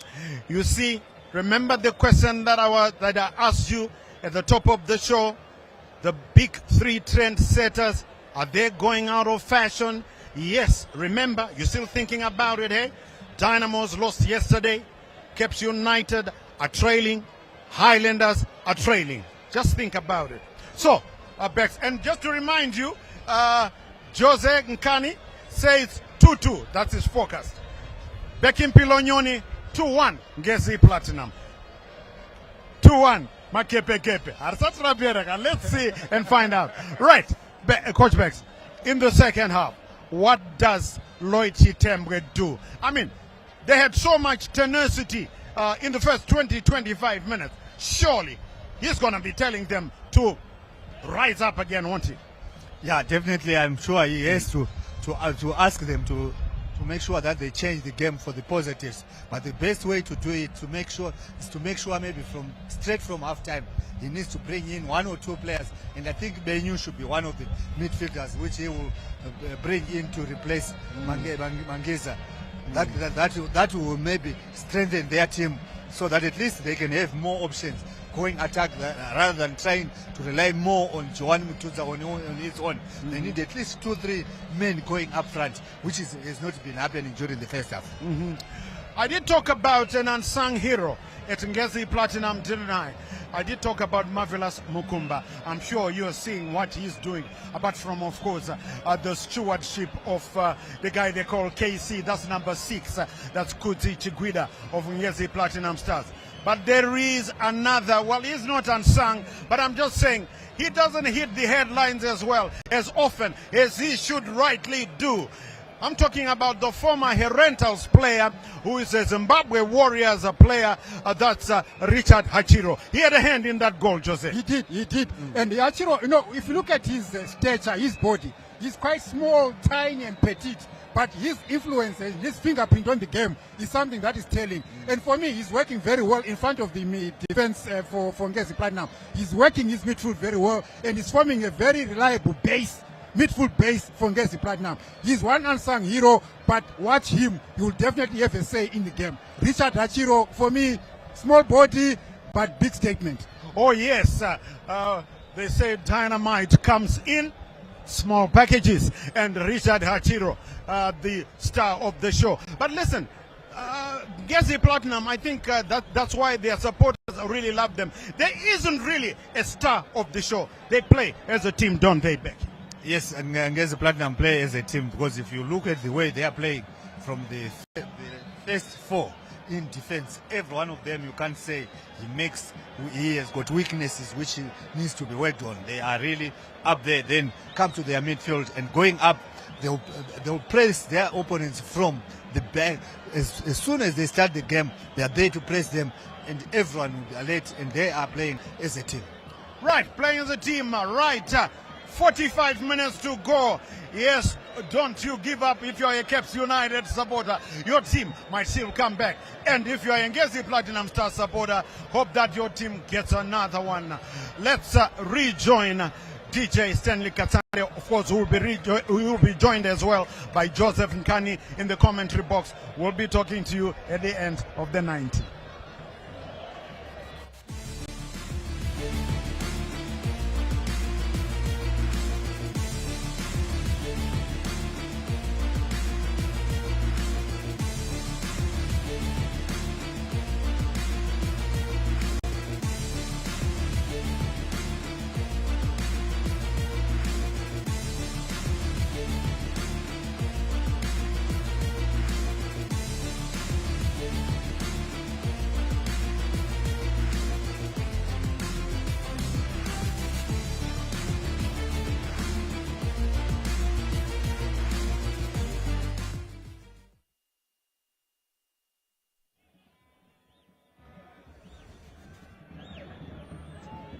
You see, remember the question that I asked you at the top of the show? The big 3 trendsetters, are they going out of fashion? Yes, remember, you're still thinking about it, eh? Dynamos lost yesterday. Caps United are trailing. Highlanders are trailing. Just think about it. So, Bex, and just to remind you, Jose Nkani says 2-2. That's his forecast. Bekim Pilonyoni, 2-1. Ngezi Platinum. 2-1. Let's see and find out. Right, Coach Bex, in the second half, what does Lloyd Chitembwe do? I mean, they had so much tenacity in the first 20-25 minutes. Surely, he's going to be telling them to rise up again, won't he? Yeah, definitely. I'm sure he has to ask them to make sure that they change the game for the positives. But the best way to do it is to make sure maybe straight from halftime, he needs to bring in 1 or 2 players, and I think Benyu should be one of the midfielders which he will bring in to replace Mangeza. That will maybe strengthen their team so that at least they can have more options going attack rather than trying to rely more on Joan Mutuza on his own. They need at least 2-3 men going up front, which has not been happening during the first half. I did talk about an unsung hero at Ngezi Platinum, didn't I? I did talk about Marvelous Mukumba. I'm sure you're seeing what he's doing, apart from, of course, the stewardship of the guy they call KC. That's number 6. That's Kuti Chiguida of Ngezi Platinum Stars. But there is another, well, he's not unsung, but I'm just saying he doesn't hit the headlines as well, as often as he should rightly do. I'm talking about the former Herentals player who is a Zimbabwe Warriors player, that's Richard Hachiro. He had a hand in that goal, Jose. He did. And Hachiro, you know, if you look at his stature, his body, he's quite small, tiny and petite. But his influence and his fingerprint on the game is something that is telling. And for me, he's working very well in front of the defense for Ngezi Platinum. He's working his midfield very well, and he's forming a very reliable base. Midfield base for Ngezi Platinum. He's one unsung hero, but watch him. You'll definitely have a say in the game. Richard Hachiro, for me, small body, but big statement. Oh, yes. They say dynamite comes in small packages. And Richard Hachiro, the star of the show. But listen, Ngezi Platinum, I think that's why their supporters really love them. There isn't really a star of the show. They play as a team, don't they, Beck? Yes, and Ngezi Platinum play as a team, because if you look at the way they are playing from the first 4 in defense, every one of them, you can't say he has got weaknesses which he needs to be worked on. They are really up there. Then come to their midfield and going up, they'll press their opponents from the back. As soon as they start the game, they are there to press them, and everyone will be alert, and they are playing as a team. Right, playing as a team, right. 45 minutes to go. Yes, don't you give up. If you're a Caps United supporter, your team might still come back. And if you're a Ngezi Platinum Star supporter, hope that your team gets another one. Let's rejoin DJ Stanley Katare. Of course, we will be joined as well by Joseph Nkani in the commentary box. We'll be talking to you at the end of the 90.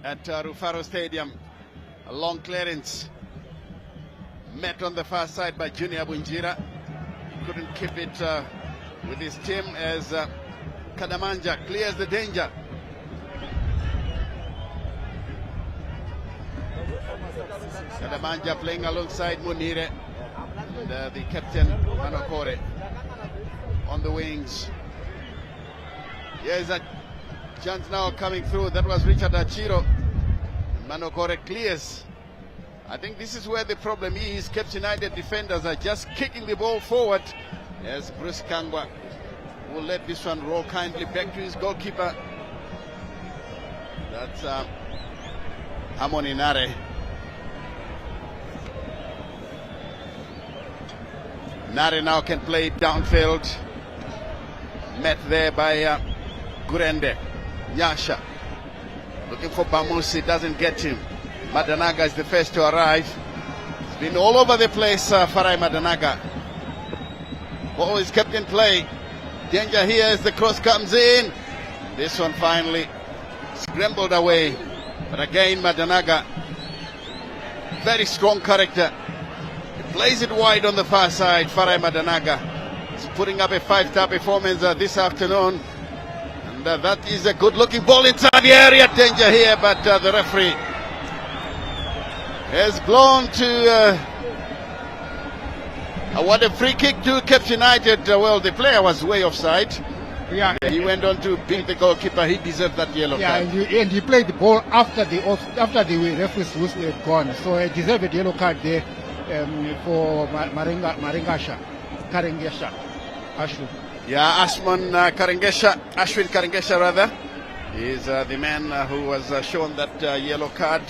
At Rufaro Stadium, a long clearance met on the far side by Junior Bunjira. He couldn't keep it with his team as Kadamanja clears the danger. Kadamanja playing alongside Munire, and the captain Manokore on the wings. Here's a chance now coming through. That was Richard Hachiro. Manokore clears. I think this is where the problem is. Caps United defenders are just kicking the ball forward as Bruce Kangwa will let this one roll kindly back to his goalkeeper. That's Harmony Nare. Nare now can play downfield. Met there by Gurende. Nyasha looking for Bamusi, doesn't get him. Madanaga is the first to arrive. He's been all over the place, Farai Madanaga. Ball is kept in play. Danger here as the cross comes in. This one finally scrambled away. But again, Madanaga, very strong character. He plays it wide on the far side. Farai Madanaga is putting up a 5-star performance this afternoon. That is a good-looking ball inside the area. Danger here, but the referee has blown to award a free kick to Caps United. Well, the player was way offside. Yeah, he went on to beat the goalkeeper. He deserved that yellow card. And he played the ball after the referee's whistle had gone. So he deserved a yellow card there for Karengasha. Ashu. Yeah, Ashwin Karengesha rather, is the man who was shown that yellow card.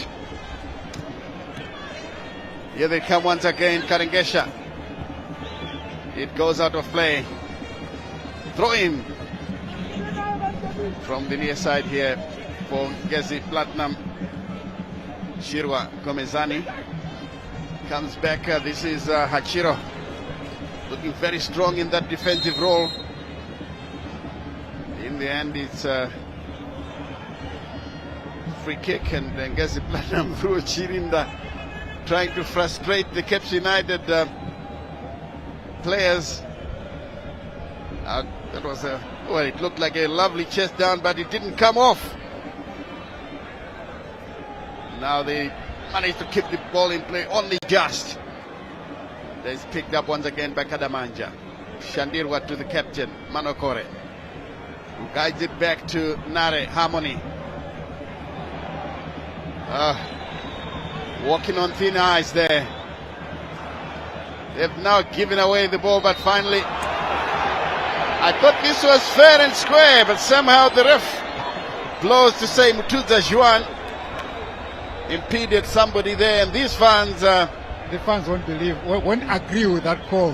Here they come once again, Karengesha. It goes out of play. Throw in from the near side here for Ngezi Platinum. Shirwa Gomezani comes back. This is Hachiro, looking very strong in that defensive role. In the end, it's a free kick, and Ngezi Platinum through Chirinda, trying to frustrate the Cape United players. That was well, it looked like a lovely chest down, but it didn't come off. Now they managed to keep the ball in play only just. It's picked up once again by Kadamanja. Shandirwa to the captain, Manokore, who guides it back to Nare Harmony. Walking on thin ice there. They've now given away the ball, but finally, I thought this was fair and square, but somehow the ref blows to say Mutudza Juan impeded somebody there, and these fans... the fans won't agree with that call.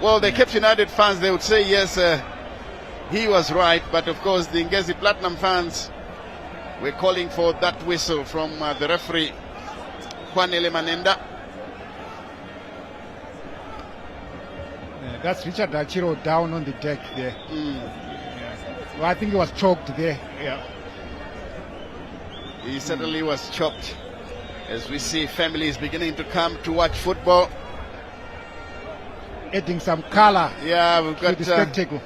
Well, the Cape United fans, they would say yes, he was right, but of course the Ngezi Platinum fans were calling for that whistle from the referee, Kwanele Manenda. That's Richard Hachiro down on the deck there. Yeah. Well, I think he was choked there. Yeah. He certainly was choked. As we see families beginning to come to watch football, adding some color. Yeah, we've got the spectacle.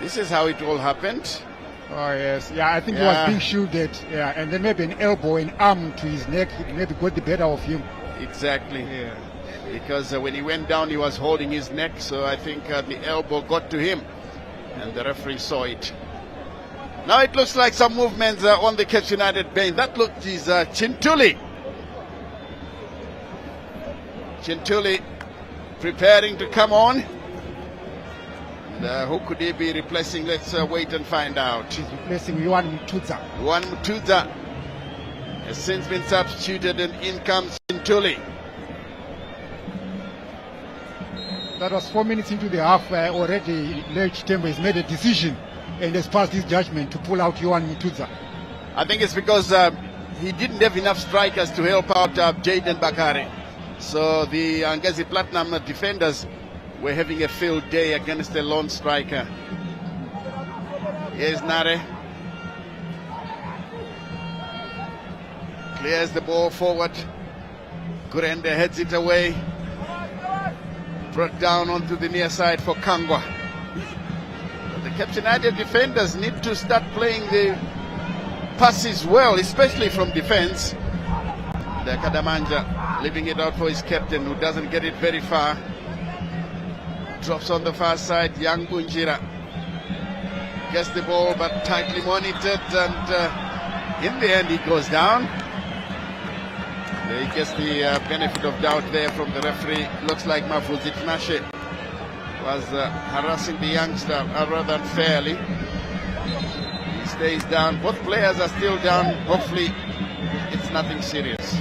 This is how it all happened. Oh yes, yeah. I think he was being shielded. Yeah, and then maybe an elbow, an arm to his neck, maybe got the better of him. Exactly. Yeah. Because when he went down, he was holding his neck, so I think the elbow got to him, and the referee saw it. Now it looks like some movements on the Cape United bench. That looked is Chintuli. Chintuli preparing to come on. And, who could he be replacing? Let's wait and find out. He's replacing Yuan Mutudza. Yuan Mutudza has since been substituted, and in comes Chintuli. That was 4 minutes into the half. Already Lech Tembo has made a decision and has passed his judgment to pull out Yuan Mutudza. I think it's because he didn't have enough strikers to help out Jaden Bakari. So the Ngezi Platinum defenders were having a field day against a lone striker. Here's Nare. Clears the ball forward. Gurende heads it away. Brought down onto the near side for Kangwa. The Cape United defenders need to start playing the passes well, especially from defense. The Kadamanja leaving it out for his captain, who doesn't get it very far. Drops on the far side. Young Bunjira gets the ball, but tightly monitored, and in the end he goes down. He gets the benefit of doubt there from the referee. Looks like Mafuzi Tinashe was harassing the youngster rather unfairly. He stays down. Both players are still down. Hopefully it's nothing serious.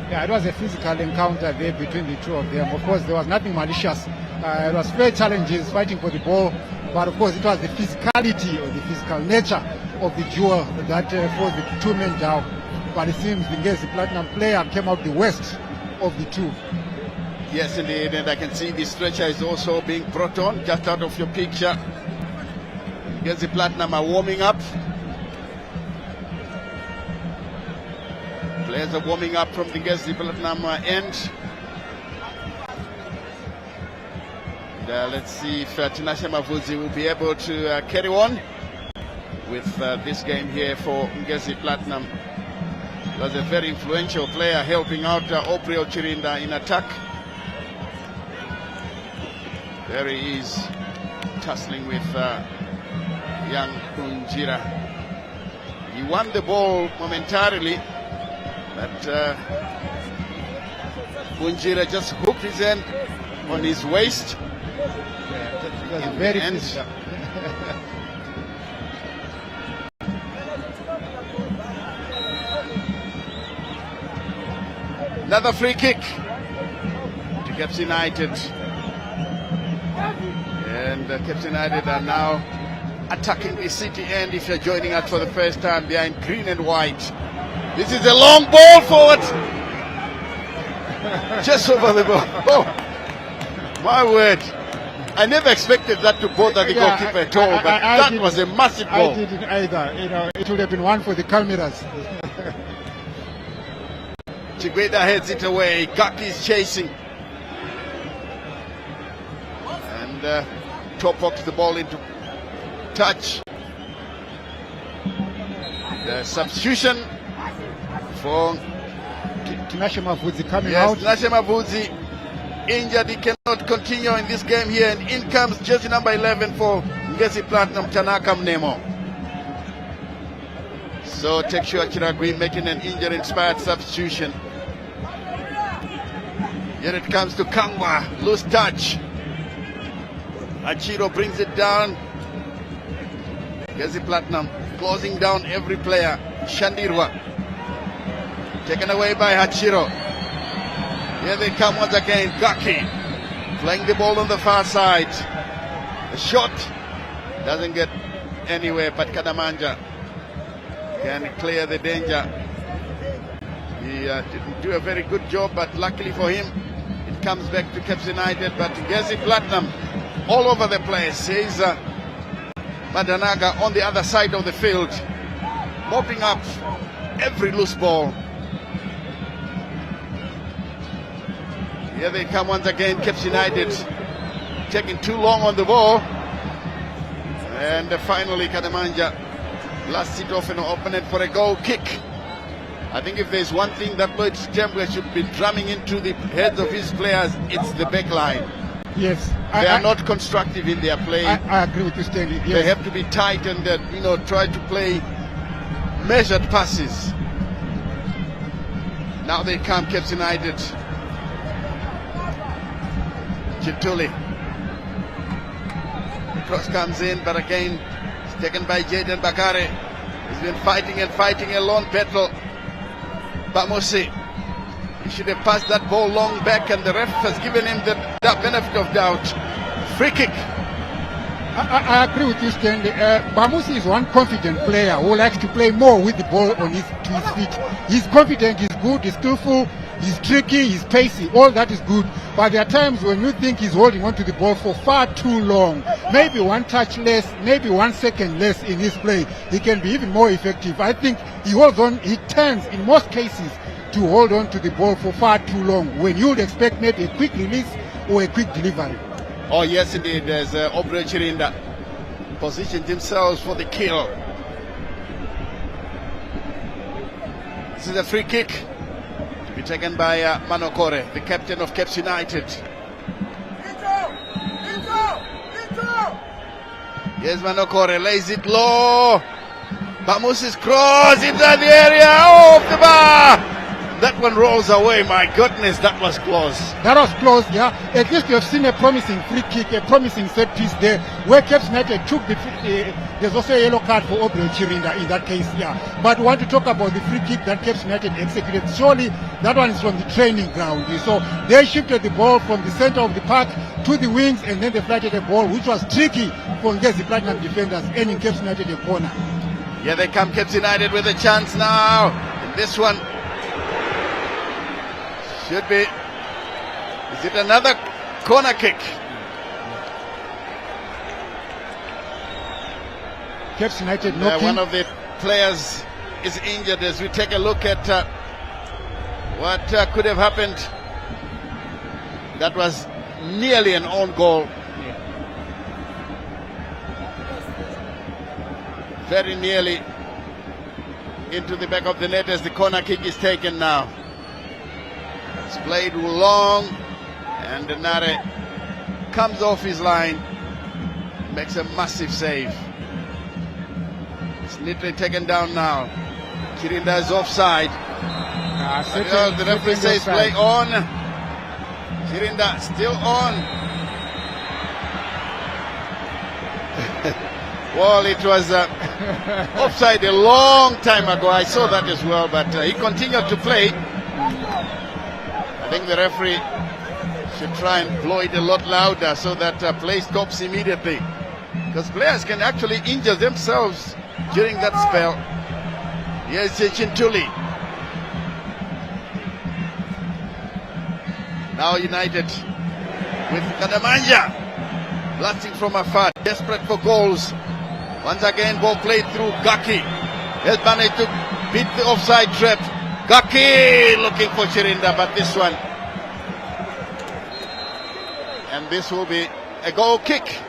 Yeah, it was a physical encounter there between the two of them. Of course, there was nothing malicious. It was fair challenges, fighting for the ball. But of course, it was the physicality or the physical nature of the duel that forced the two men down. But it seems the Ngezi Platinum player came out the worst of the two. Yes, indeed, and I can see the stretcher is also being brought on just out of your picture. Ngezi Platinum are warming up. Players are warming up from the Ngezi Platinum end. And, let's see if Tinashe Mavuzi will be able to carry on with this game here for Ngezi Platinum. Was a very influential player helping out Opriel Chirinda in attack. There he is, tussling with young Bunjira. He won the ball momentarily, but Bunjira just hooked his hand on his waist. Yeah, very end. Another free kick to Caps United. And Caps United are now attacking the city end. If you're joining us for the first time, behind green and white. This is a long ball forward. Just over the ball. Oh, my word. I never expected that to bother the goalkeeper at all, but that was a massive ball. I didn't either. You know, it would have been one for the cameras. Chigueda heads it away. Gaki is chasing. And top box the ball into touch. The substitution for Tinashe Mavudzi coming out. out. Tinashe Mavudzi injured. He cannot continue in this game here. And in comes jersey number 11 for Ngezi Platinum, Tanaka Mnemo. So Tekshua Chiragui making an injury-inspired substitution. Here it comes to Kangwa, loose touch. Achiro brings it down. Ngezi Platinum closing down every player. Shandirwa taken away by Hachiro. Here they come once again. Gaki playing the ball on the far side. The shot doesn't get anywhere, but Kadamanja can clear the danger. He didn't do a very good job, but luckily for him, it comes back to Caps United. But Ngezi Platinum all over the place. Here's Madanaga on the other side of the field, mopping up every loose ball. Here they come once again, Caps United taking too long on the ball. And finally Kadamanja blasts it off an opponent for a goal kick. I think if there's one thing that Lloyd Stembwe should be drumming into the heads of his players, it's the back line. Yes. They are not constructive in their play. I agree with you, Stanley. Yes. They have to be tight and try to play measured passes. Now they come, Caps United. Chituli. The cross comes in, but again it's taken by Jaden Bakare. He's been fighting and fighting a lone battle. Bamusi, he should have passed that ball long back, and the ref has given him the benefit of doubt. Free kick. I agree with you, Stanley. Bamusi is one confident player who likes to play more with the ball on his feet. He's confident, he's good, he's skillful, he's tricky, he's pacey. All that is good. But there are times when you think he's holding on to the ball for far too long. Maybe one touch less, maybe 1 second less in his play. He can be even more effective. I think he holds on, he tends in most cases to hold on to the ball for far too long, when you would expect maybe a quick release or a quick delivery. Oh yes indeed, there's Obre Chirinda positioned themselves for the kill. This is a free kick to be taken by Manokore, the captain of Caps United. Yes, Manokore lays it low. Bamusi's cross into the area, off the bar. That one rolls away. My goodness, that was close. That was close, yeah. At least you have seen a promising free kick, a promising set piece there, where Caps United took there's also a yellow card for Obre Chirinda in that case, yeah. But we want to talk about the free kick that Caps United executed. Surely that one is from the training ground. So they shifted the ball from the center of the park to the wings, and then they flighted a ball which was tricky for Ngezi Platinum defenders, ending Caps United a corner. Here they come, Caps United with a chance now. And this one should be, is it another corner kick? Caps United knocking. One of the players is injured as we take a look at what could have happened. That was nearly an own goal. Very nearly into the back of the net as the corner kick is taken now. It's played long, and Nare comes off his line, makes a massive save. It's neatly taken down now. Chirinda is offside. The referee says play on. Chirinda still on. Well, it was offside a long time ago. I saw that as well, but he continued to play. I think the referee should try and blow it a lot louder so that play stops immediately, because players can actually injure themselves during that spell. Here's Chintuli. Now United with Kadamanja blasting from afar, desperate for goals. Once again, ball played through Gaki. Has managed to beat the offside trap. Gaki looking for Chirinda, but this one. And this will be a goal kick.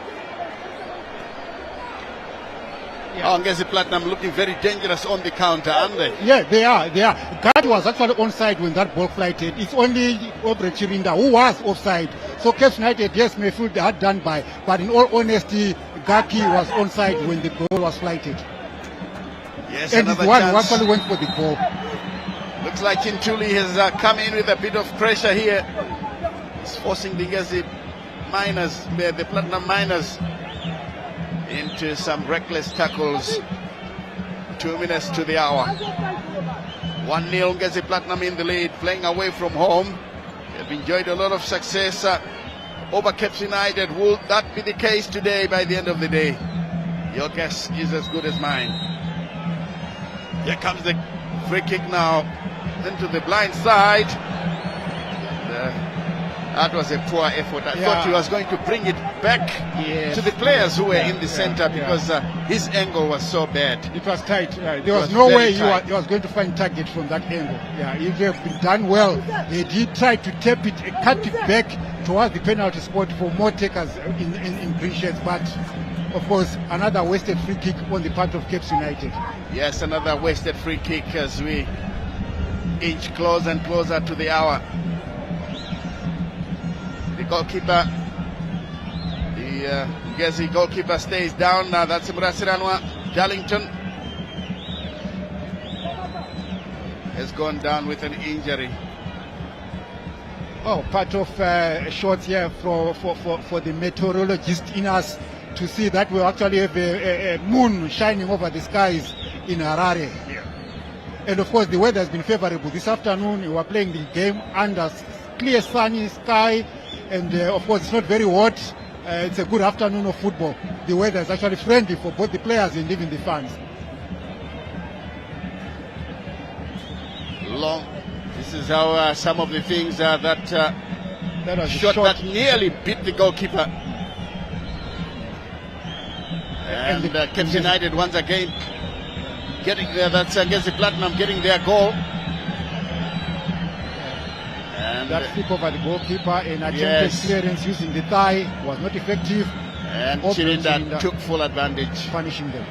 Yeah. Oh, Ngezi Platinum looking very dangerous on the counter, aren't they? Yeah, they are. Gaki was actually onside when that ball flighted. It's only Obre Chirinda who was offside. So Cape United, yes, may feel they had done by, but in all honesty, Gaki was onside when the ball was flighted. Yes, and another one chance. actually went for the goal. Looks like Chintuli has come in with a bit of pressure here. He's forcing the Ngezi miners, the Platinum miners, into some reckless tackles. 2 minutes to the hour. 1-0 Ngezi Platinum in the lead, playing away from home. They've enjoyed a lot of success over Cape United. Will that be the case today by the end of the day? Your guess is as good as mine. Here comes the free kick now into the blind side. That was a poor effort. I thought he was going to bring it back to the players who were in the center, because his angle was so bad. It was tight. There was no way he was going to find target from that angle. Yeah, it would have been done well. They did try to tap it, cut it back towards the penalty spot for more takers in green shirts, but of course another wasted free kick on the part of Cape United. Yes, another wasted free kick as we inch closer and closer to the hour. The goalkeeper, the Ngezi goalkeeper, stays down now. That's Mrasiranwa. Darlington has gone down with an injury. Oh, part of shots here for the meteorologist in us to see that we actually have a moon shining over the skies in Harare. Yeah. And of course the weather has been favorable. This afternoon we were playing the game under clear sunny sky, and of course it's not very hot. It's a good afternoon of football. The weather is actually friendly for both the players and even the fans. Long. This is how some of the things that was shot that nearly beat the goalkeeper. And Cape United once again getting there. That's Ngezi Platinum getting their goal. And that flip over the goalkeeper and attempted clearance using the thigh was not effective. And Chirinda took full advantage, punishing them.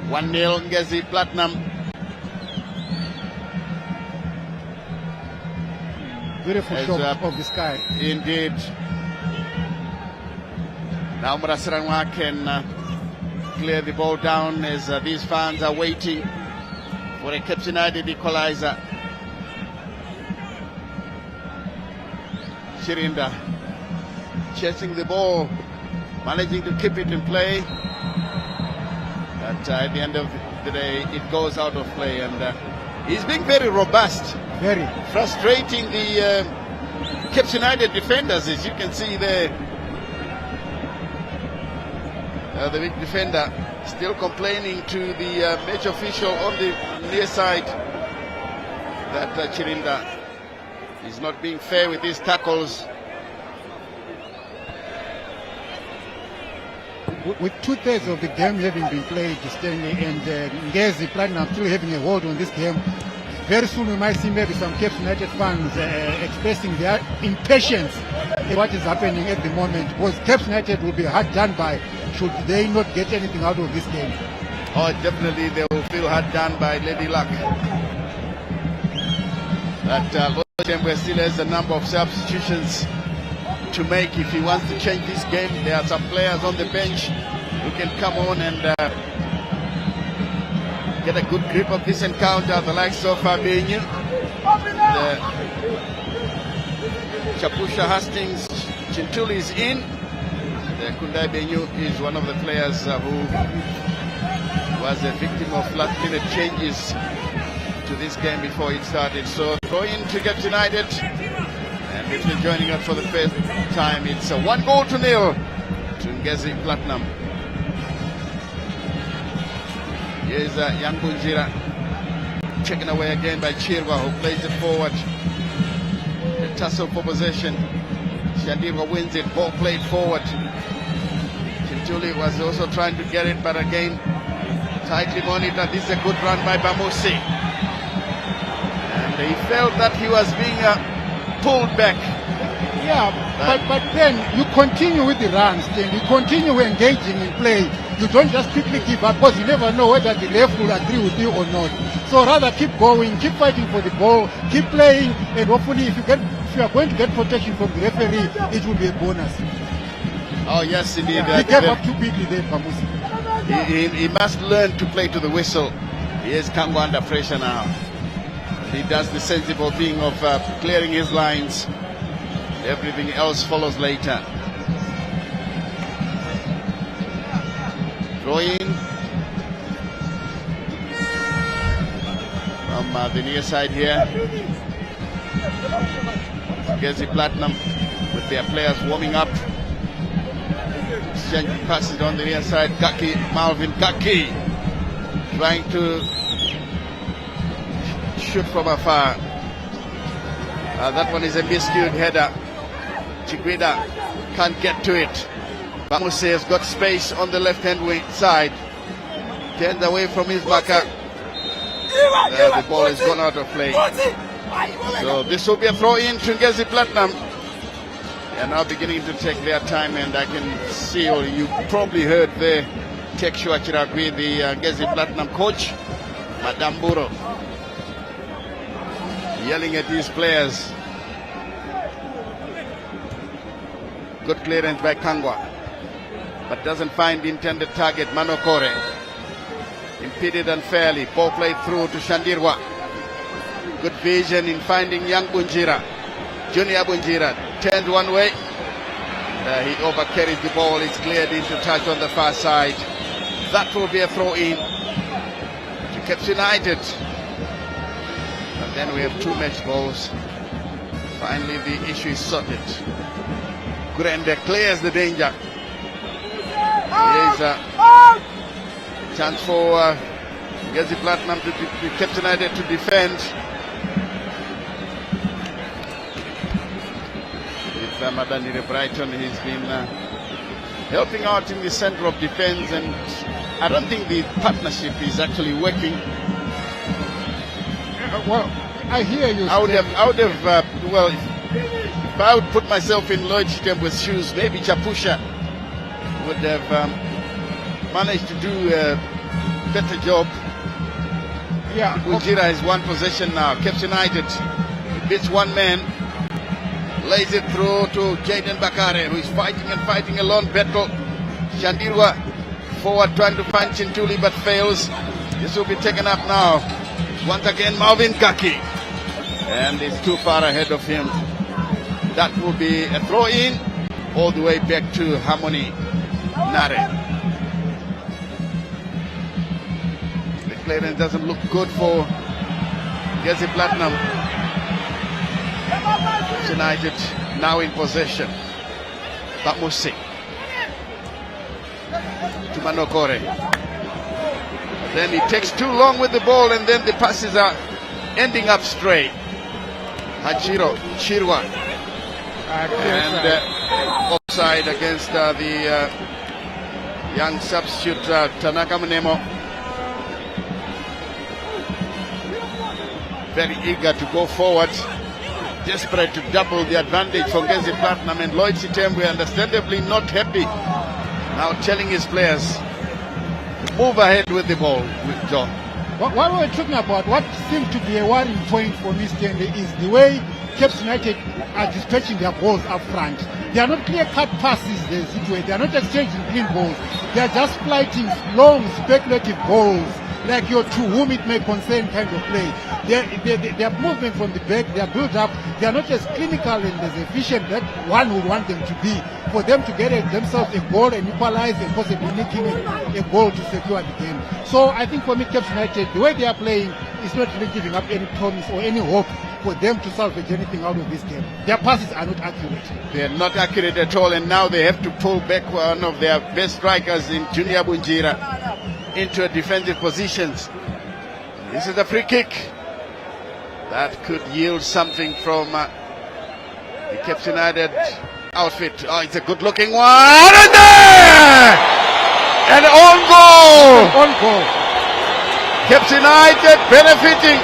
1-0 Ngezi Platinum. Beautiful shot of the sky. Indeed. Now Mrasiranwa can clear the ball down as these fans are waiting for a Cape United equalizer. Chirinda chasing the ball, managing to keep it in play. But at the end of the day, it goes out of play, and he's being very robust. Very frustrating the Cape United defenders, as you can see there. The big defender still complaining to the match official on the near side that Chirinda is not being fair with his tackles. With 2/3 of the game having been played, Stanley, and Ngezi Platinum still having a hold on this game, very soon we might see maybe some Cape United fans expressing their impatience at what is happening at the moment, because Cape United will be hard done by should they not get anything out of this game. Oh, definitely they will feel hard done by Lady Luck. But Lord still has a number of substitutions to make if he wants to change this game. There are some players on the bench who can come on and get a good grip of this encounter, the likes of Benyu, Chapusha Hastings, Chintuli is in. Kundai Benyu is one of the players who was a victim of last-minute changes to this game before it started. So throw in to Caps United, and if you're joining us for the first time, it's a 1-0 to Ngezi Platinum. Here's Yangunjira, taken away again by Chirwa, who plays it forward. The tussle for possession. Shandirwa wins it, ball played forward. Chintuli was also trying to get it, but again, tightly monitored. This is a good run by Bamusi. And he felt that he was being pulled back. Yeah, but then you continue with the runs, then you continue engaging in play. You don't just quickly give up, because you never know whether the ref will agree with you or not. So rather keep going, keep fighting for the ball, keep playing, and hopefully if you are going to get protection from the referee, it will be a bonus. Oh yes, indeed. He gave up too quickly there, Bamusi. He must learn to play to the whistle. He is Kangwa under pressure now. He does the sensible thing of clearing his lines. Everything else follows later. Throw in from the near side here. Ngezi Platinum with their players warming up. Passes on the near side. Kaki, Malvin Kaki, trying to shoot from afar. That one is a miscued header. Chiguida can't get to it. Bamuse has got space on the left-hand wing side. Turns away from his marker. The ball has gone out of play. So this will be a throw-in to Ngezi Platinum. They are now beginning to take their time, and I can see, or you probably heard there, Tekshua Chiragwi, the Ngezi Platinum coach, Madamburo, yelling at these players. Good clearance by Kangwa, but doesn't find the intended target. Manokore impeded unfairly. Ball played through to Shandirwa. Good vision in finding young Bunjira. Junior Bunjira turned one way. He overcarries the ball. It's cleared into touch on the far side. That will be a throw in to Caps United. And then we have 2 match balls. Finally, the issue is sorted. Grande clears the danger. Here's a chance for Ngezi Platinum to Caps United to defend. With Madanire Brighton, he's been helping out in the center of defense, and I don't think the partnership is actually working. Well, I hear you. I would have, well, if I would put myself in Lloyd Chitembwe's shoes, maybe Chapusha would have managed to do a better job. Yeah. Ujira has 1 possession now. Caps United beats 1 man, lays it through to Jaden Bakare, who is fighting a lone battle. Shandirwa forward trying to find Chintuli but fails. This will be taken up now. Once again, Malvin Kaki, and it's too far ahead of him. That will be a throw in all the way back to Harmony Nare. The clearance doesn't look good for Ngezi Platinum. United now in possession. Bamusi to Manokore. Then he takes too long with the ball, and then the passes are ending up stray. Hachiro Chirwa. And offside against the young substitute Tanaka Munemo. Very eager to go forward, desperate to double the advantage for Ngezi Platinum, and Lloyd Chitembwe understandably not happy, now telling his players to move ahead with the ball with John. What we're talking about, what seems to be a worrying point for me, Stanley, is the way Caps United are dispatching their balls up front. They are not clear-cut passes they are not exchanging clean balls. They are just flighting long, speculative balls like your to whom it may concern kind of play. Their movement from the back, their build up, they are not as clinical and as efficient that one would want them to be. For them to get themselves a goal and equalize and possibly making a goal to secure the game. So I think for me, Cape United, the way they are playing is not really giving up any promise or any hope for them to salvage anything out of this game. Their passes are not accurate. They are not accurate at all, and now they have to pull back one of their best strikers in Junior Bunjira into a defensive positions. This is a free kick that could yield something from the Cape United outfit. Oh, it's a good-looking one, and there! An own goal! On goal. Cape United benefiting.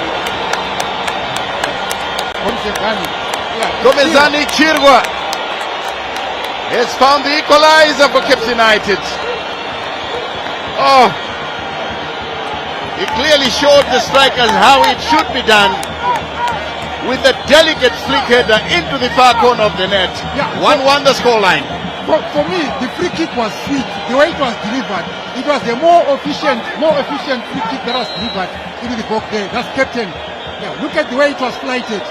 Gomezani Chirwa has found the equalizer for Cape United. Oh, he clearly showed the strikers how it should be done, with a delicate flick header into the far corner of the net. 1-1 the scoreline. For me, the free kick was sweet. The way it was delivered, it was a more efficient free kick that was delivered into the box there. That's captain. Yeah, look at the way it was flighted.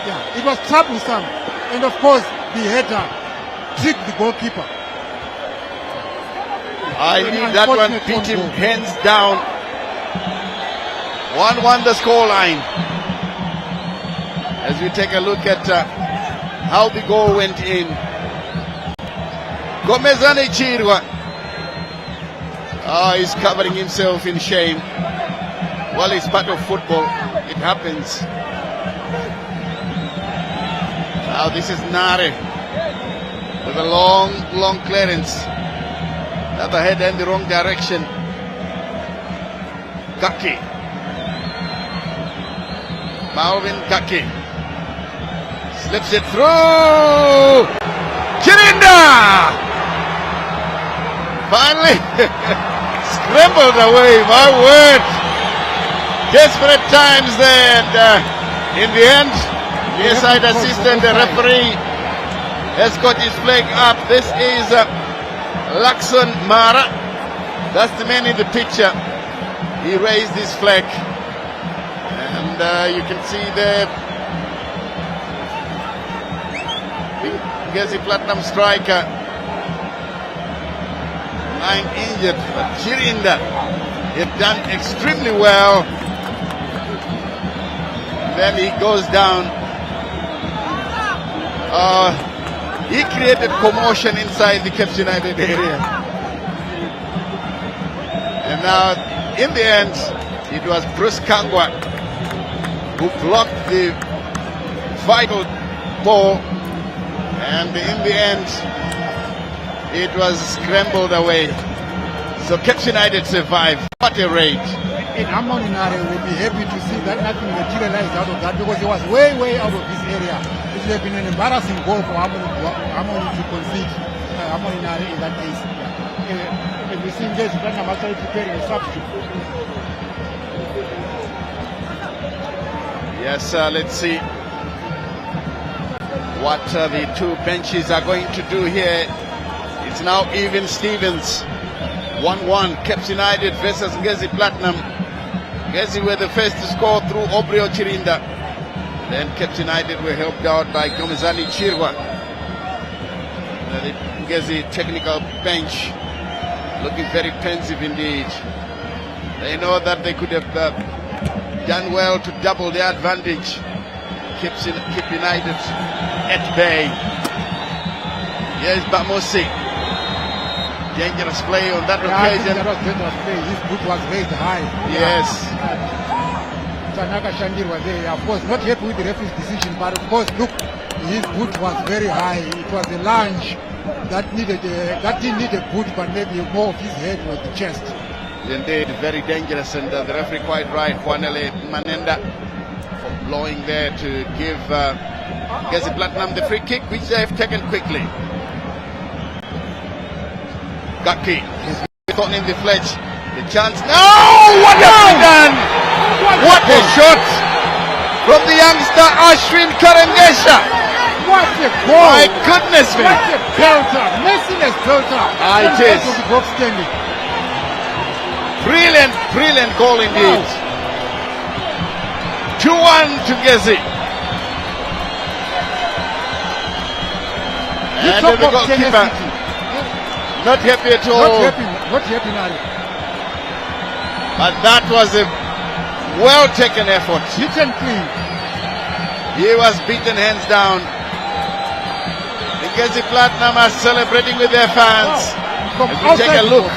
Yeah, it was troublesome, and of course the header tricked the goalkeeper. I need that one, beat him hands down. 1-1 the scoreline. As we take a look at how the goal went in. Gomezani Chirwa. Oh, he's covering himself in shame. Well, it's part of football. It happens. Now this is Nare with a long clearance. Another head in the wrong direction. Kaki. Malvin Kaki slips it through. Chirinda finally scrambled away. My word. Desperate times there, and in the end, the side assistant, the referee, has got his flag up. This is Lakson Mara. That's the man in the picture. He raised his flag, and you can see there the Ngezi Platinum striker, 9 injured, but Chirinda have done extremely well. Then he goes down. He created commotion inside the Cape United area. And now, in the end, it was Bruce Kangwa who blocked the vital ball. And in the end, it was scrambled away. So Cape United survived. What a raid. And Amon Inare will be happy to see that nothing materialized out of that, because he was way out of this area. It would have been an embarrassing goal for Amon to concede. Amon Inare in that case. And we see Ngezi actually preparing a substitute. Yes, let's see what the two benches are going to do here. It's now even Stevens. 1-1, Cape United versus Ngezi Platinum. Ngezi were the first to score through Obrio Chirinda. Then Cape United were helped out by Gomezani Chirwa. The Ngezi technical bench looking very pensive indeed. They know that they could have done well to double their advantage. Cape United at bay. Here's Bamosi. Dangerous play on that occasion. That was dangerous play. His boot was raised high. Yes. Tanaka Shandir was there. Of course, not happy with the referee's decision, but of course, look, his boot was very high. It was a lunge that didn't need a boot, but maybe more of his head was the chest. Indeed, very dangerous, and the referee quite right, Juanele Manenda, for blowing there to give Ngezi Platinum the free kick, which they have taken quickly. Gaki thrown in the fledge. The chance. No! What has he done? What a shot from the youngster Ashwin Karangesha. What a goal! My goodness me! What a pelter! Merciless pelter! It is. Brilliant goal indeed. 2-1 to Ngezi. And then the goalkeeper, not happy at all. Not happy, Nari. But that was a well-taken effort. Hit and clean. He was beaten hands down. The Ngezi Platinum are celebrating with their fans. From As we take a look.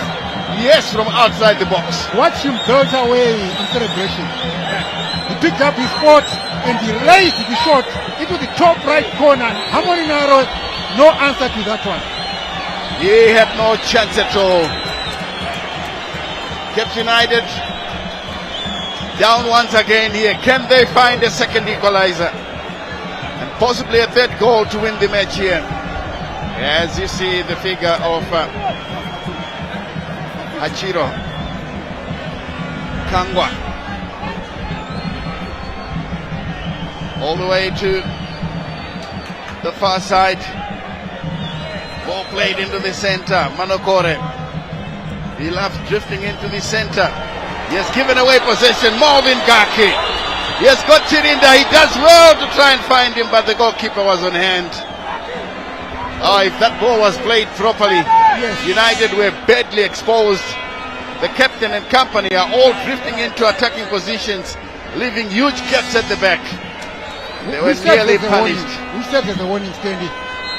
Yes, from outside the box. Watch him belt away in celebration. He picked up his spot and he raised the shot into the top right corner. Harmony Naro, no answer to that one. He had no chance at all. Caps United down once again here. Can they find a second equalizer? And possibly a third goal to win the match here. As you see the figure of Hachiro Kangwa. All the way to the far side. Ball played into the center. Manokore. He loves drifting into the center. He has given away possession. Marvin Gaki. He has got Chirinda. He does well to try and find him, but the goalkeeper was on hand. Oh, if that ball was played properly, yes. United were badly exposed. The captain and company are all drifting into attacking positions, leaving huge gaps at the back. They were nearly punished. Who said there's a warning, Stanley?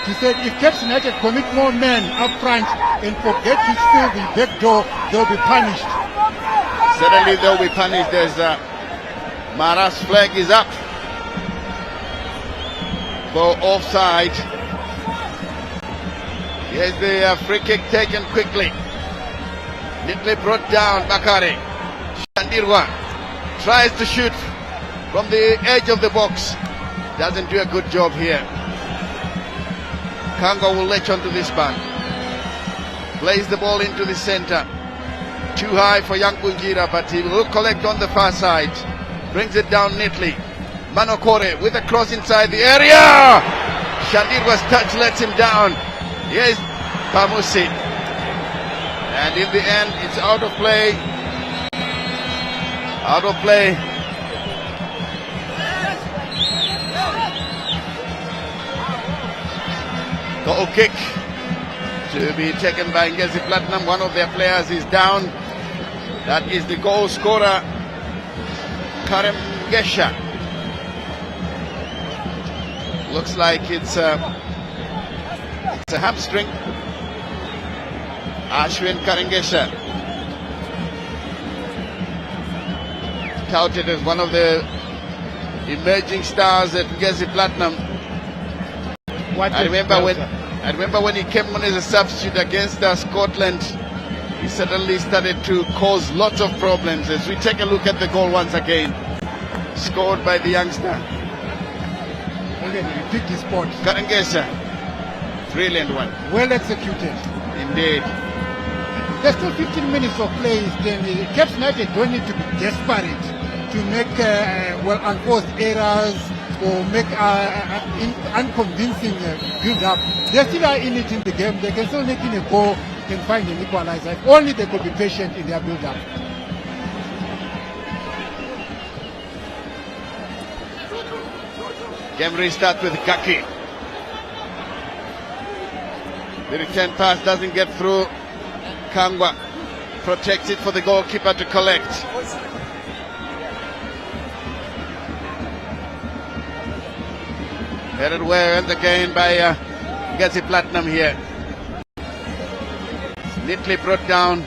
He said if Caps United commit more men up front and forget to steal the back door, they'll be punished. Certainly they'll be punished. There's Mara's flag is up for offside. Here's the free kick taken quickly. Neatly brought down. Bakare Shandirwa tries to shoot from the edge of the box. Doesn't do a good job here. Kangwa will latch onto this man. Plays the ball into the center. Too high for Young Bunjira, but he will collect on the far side. Brings it down neatly. Manokore with a cross inside the area. Shandirwa's touch lets him down. Here's Pamusi. And in the end, it's out of play. Out of play. Goal kick to be taken by Ngezi Platinum. One of their players is down. That is the goal scorer, Karem Gesha. Looks like it's a hamstring. Ashwin Karangesha, touted as one of the emerging stars at Ngezi Platinum. I remember when he came on as a substitute against Scotland, he suddenly started to cause lots of problems. As we take a look at the goal once again, scored by the youngster. Again, he picked his spot. Karangesha, brilliant one. Well executed. Indeed. There's still 15 minutes of play. Then Caps United don't need to be desperate to make unforced errors or make unconvincing build-up. They still are in it in the game. They can still make in a goal, can find an equalizer. If only they could be patient in their build-up. Game restart with Gaki. The return pass doesn't get through. Kangwa protects it for the goalkeeper to collect. Headed well and again by Ngezi Platinum here. Neatly brought down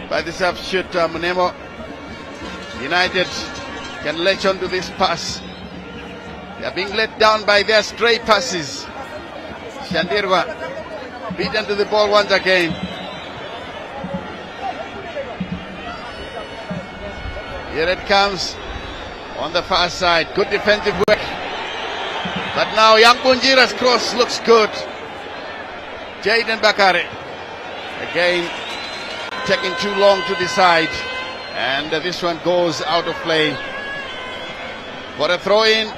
by the substitute Munemo. United can latch onto this pass. They are being let down by their stray passes. Shandirwa beaten to the ball once again. Here it comes on the far side. Good defensive work. But now Young Bunjira's cross looks good. Jaden Bakare again taking too long to decide. And this one goes out of play for a throw-in.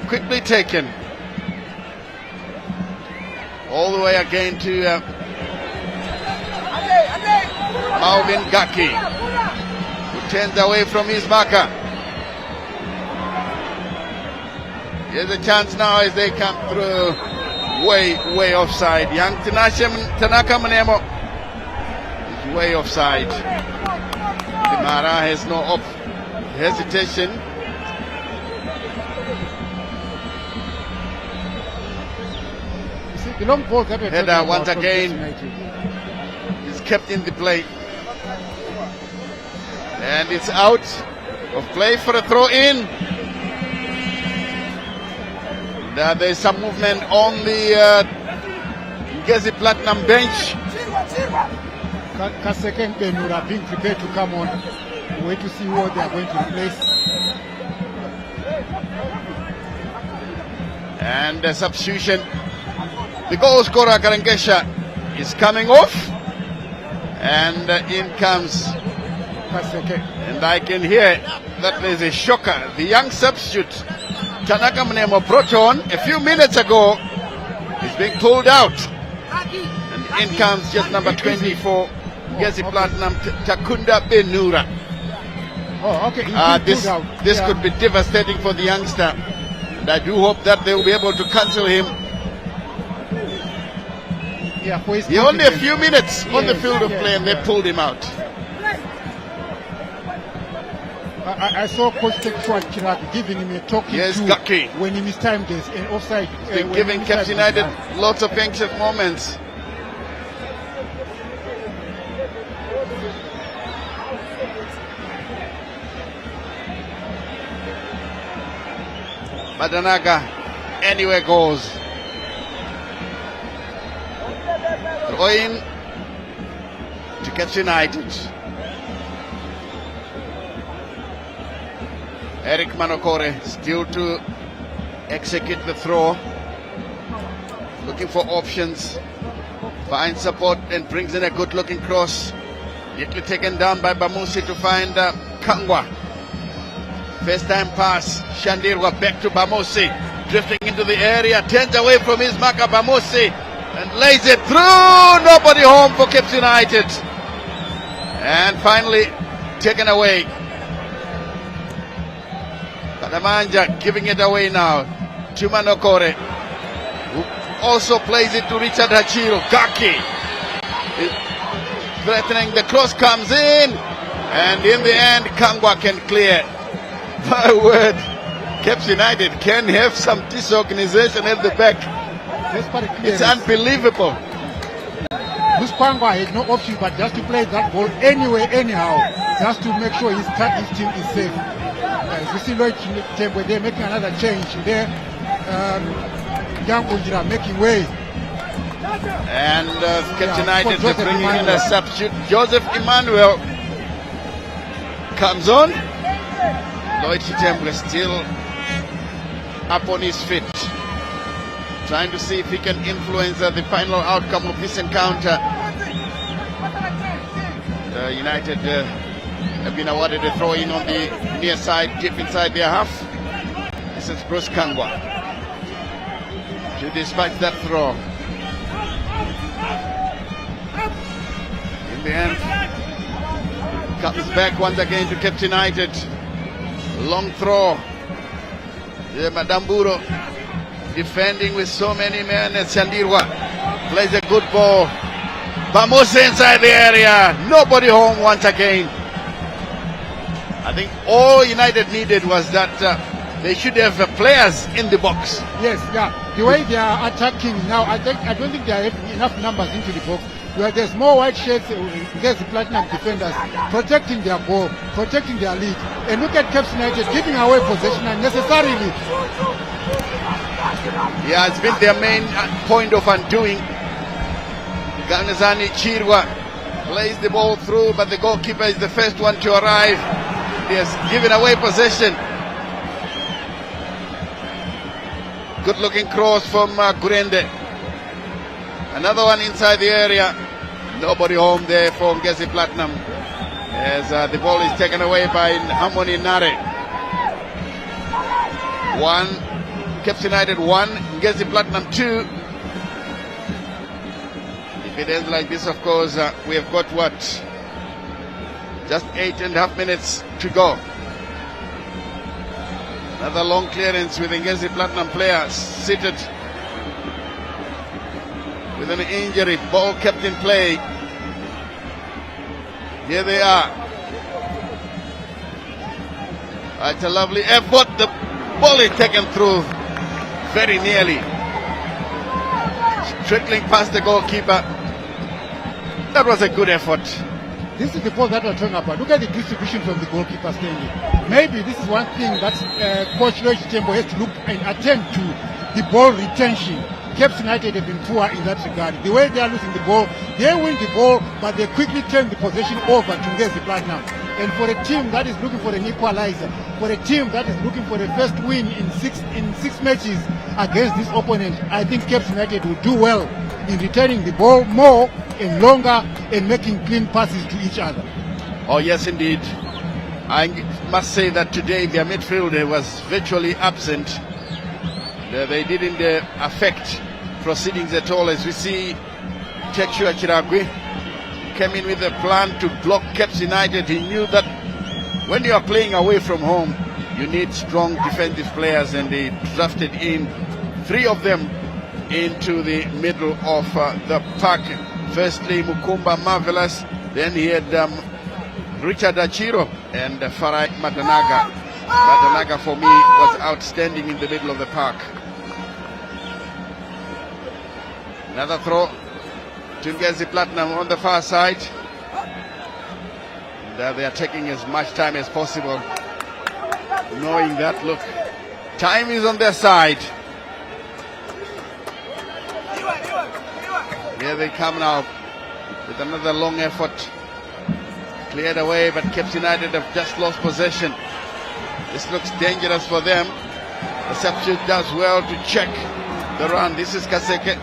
Quickly taken. All the way again to Alvin Gaki, who turns away from his marker. Here's a chance now as they come through. Way offside. Young Tanaka Mnemo is way offside. Dimara has no hesitation. You see, the long ball that we're Header talking once about again from is kept in the play. And it's out of play for a throw in. There's some movement on the Ngezi Platinum bench. Kaseke and Benura being prepared to come on. Wait to see what they are going to replace. And the substitution. The goal scorer Karangesha is coming off. And in comes Kaseke. And I can hear that there's a shocker. The young substitute Tanaka Mnemo brought on a few minutes ago is being pulled out. And in comes just number 24, Ngezi Platinum, Takunda Benura. Oh, okay. This could be devastating for the youngster. And I do hope that they will be able to cancel him. Yeah, for his he only a few minutes on the field of play and they pulled him out. I saw Coach Tekchwa Chirac giving him a talking to when he mistimed this and offside. He's been giving Caps United lots of anxious moments. Madanaga anywhere goes. Throw in to Caps United. Eric Manokore still to execute the throw. Looking for options. Finds support and brings in a good looking cross. Neatly taken down by Bamusi to find Kangwa. First time pass. Shandirwa back to Bamusi. Drifting into the area. Turns away from his marker Bamusi. And lays it through. Nobody home for Caps United. And finally taken away. Kadamanja giving it away now to Manokore, who also plays it to Richard Hachiro. Gaki is threatening, the cross comes in, and in the end Kangwa can clear. My word, Caps United can have some disorganization at the back. It's unbelievable. This Kangwa had no option but just to play that ball anyway, anyhow, just to make sure his team is safe. As you see Lloyd Temple, they're making another change there. Young Ujira making way. And Caps United to bring in a substitute. Joseph Emmanuel comes on. Lloyd Temple still up on his feet, trying to see if he can influence the final outcome of this encounter. United have been awarded a throw in on the near side, deep inside their half. This is Bruce Kangwa to dispatch that throw. In the end, comes back once again to Caps United. Long throw. Madamburo defending with so many men. Sandirwa plays a good ball. Bamusi inside the area. Nobody home once again. I think all United needed was that they should have players in the box. Yes, yeah. The way they are attacking now, I don't think they are having enough numbers into the box. Where there's more white shirts against the Platinum defenders, protecting their ball, protecting their lead. And look at Caps United giving away possession unnecessarily. Yeah, it's been their main point of undoing. Ganazani Chirwa plays the ball through, but the goalkeeper is the first one to arrive. He has given away possession. Good looking cross from Gurende. Another one inside the area. Nobody home there for Ngezi Platinum as the ball is taken away by Harmony Nare. 1, Caps United 1, Ngezi Platinum 2. If it ends like this, of course, we have got what? Just 8.5 minutes to go. Another long clearance with Ngezi Platinum player seated with an injury. Ball kept in play. Here they are. It's a lovely effort. The ball is taken through very nearly. Trickling past the goalkeeper. That was a good effort. This is the ball that we're talking about. Look at the distribution from the goalkeeper standing. Maybe this is one thing that Coach Lois Tembo has to look and attend to, the ball retention. Caps United have been poor in that regard. The way they are losing the ball, they win the ball, but they quickly turn the possession over to Ngezi Platinum. And for a team that is looking for an equalizer, for a team that is looking for the first win in six matches against this opponent, I think Caps United will do well in returning the ball more and longer and making clean passes to each other. Oh yes, indeed. I must say that today their midfield was virtually absent. They didn't affect proceedings at all. As we see, Tekshua Chiragwi came in with a plan to block Caps United. He knew that when you are playing away from home, you need strong defensive players, and he drafted in 3 of them into the middle of the park. Firstly, Mukumba Marvelous, then he had Richard Achiro and Farai Madanaga. Madanaga for me was outstanding in the middle of the park. Another throw to Ngezi Platinum on the far side. And, they are taking as much time as possible, knowing that, look, time is on their side. Here they come now with another long effort. Cleared away, but Caps United have just lost possession. This looks dangerous for them. The substitute does well to check the run. This is Kaseke.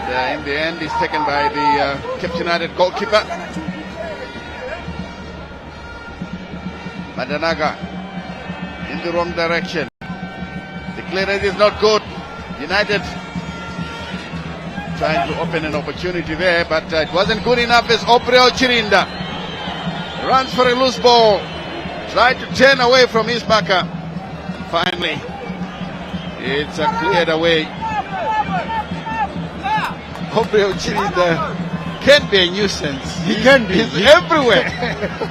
In the end, he's taken by the Caps United goalkeeper. Madanaga in the wrong direction. The clearance is not good. United trying to open an opportunity there, but it wasn't good enough as Opreo Chirinda runs for a loose ball. Tried to turn away from his backer. Finally, it's cleared away. Opreo Chirinda can be a nuisance. He can be. He's everywhere.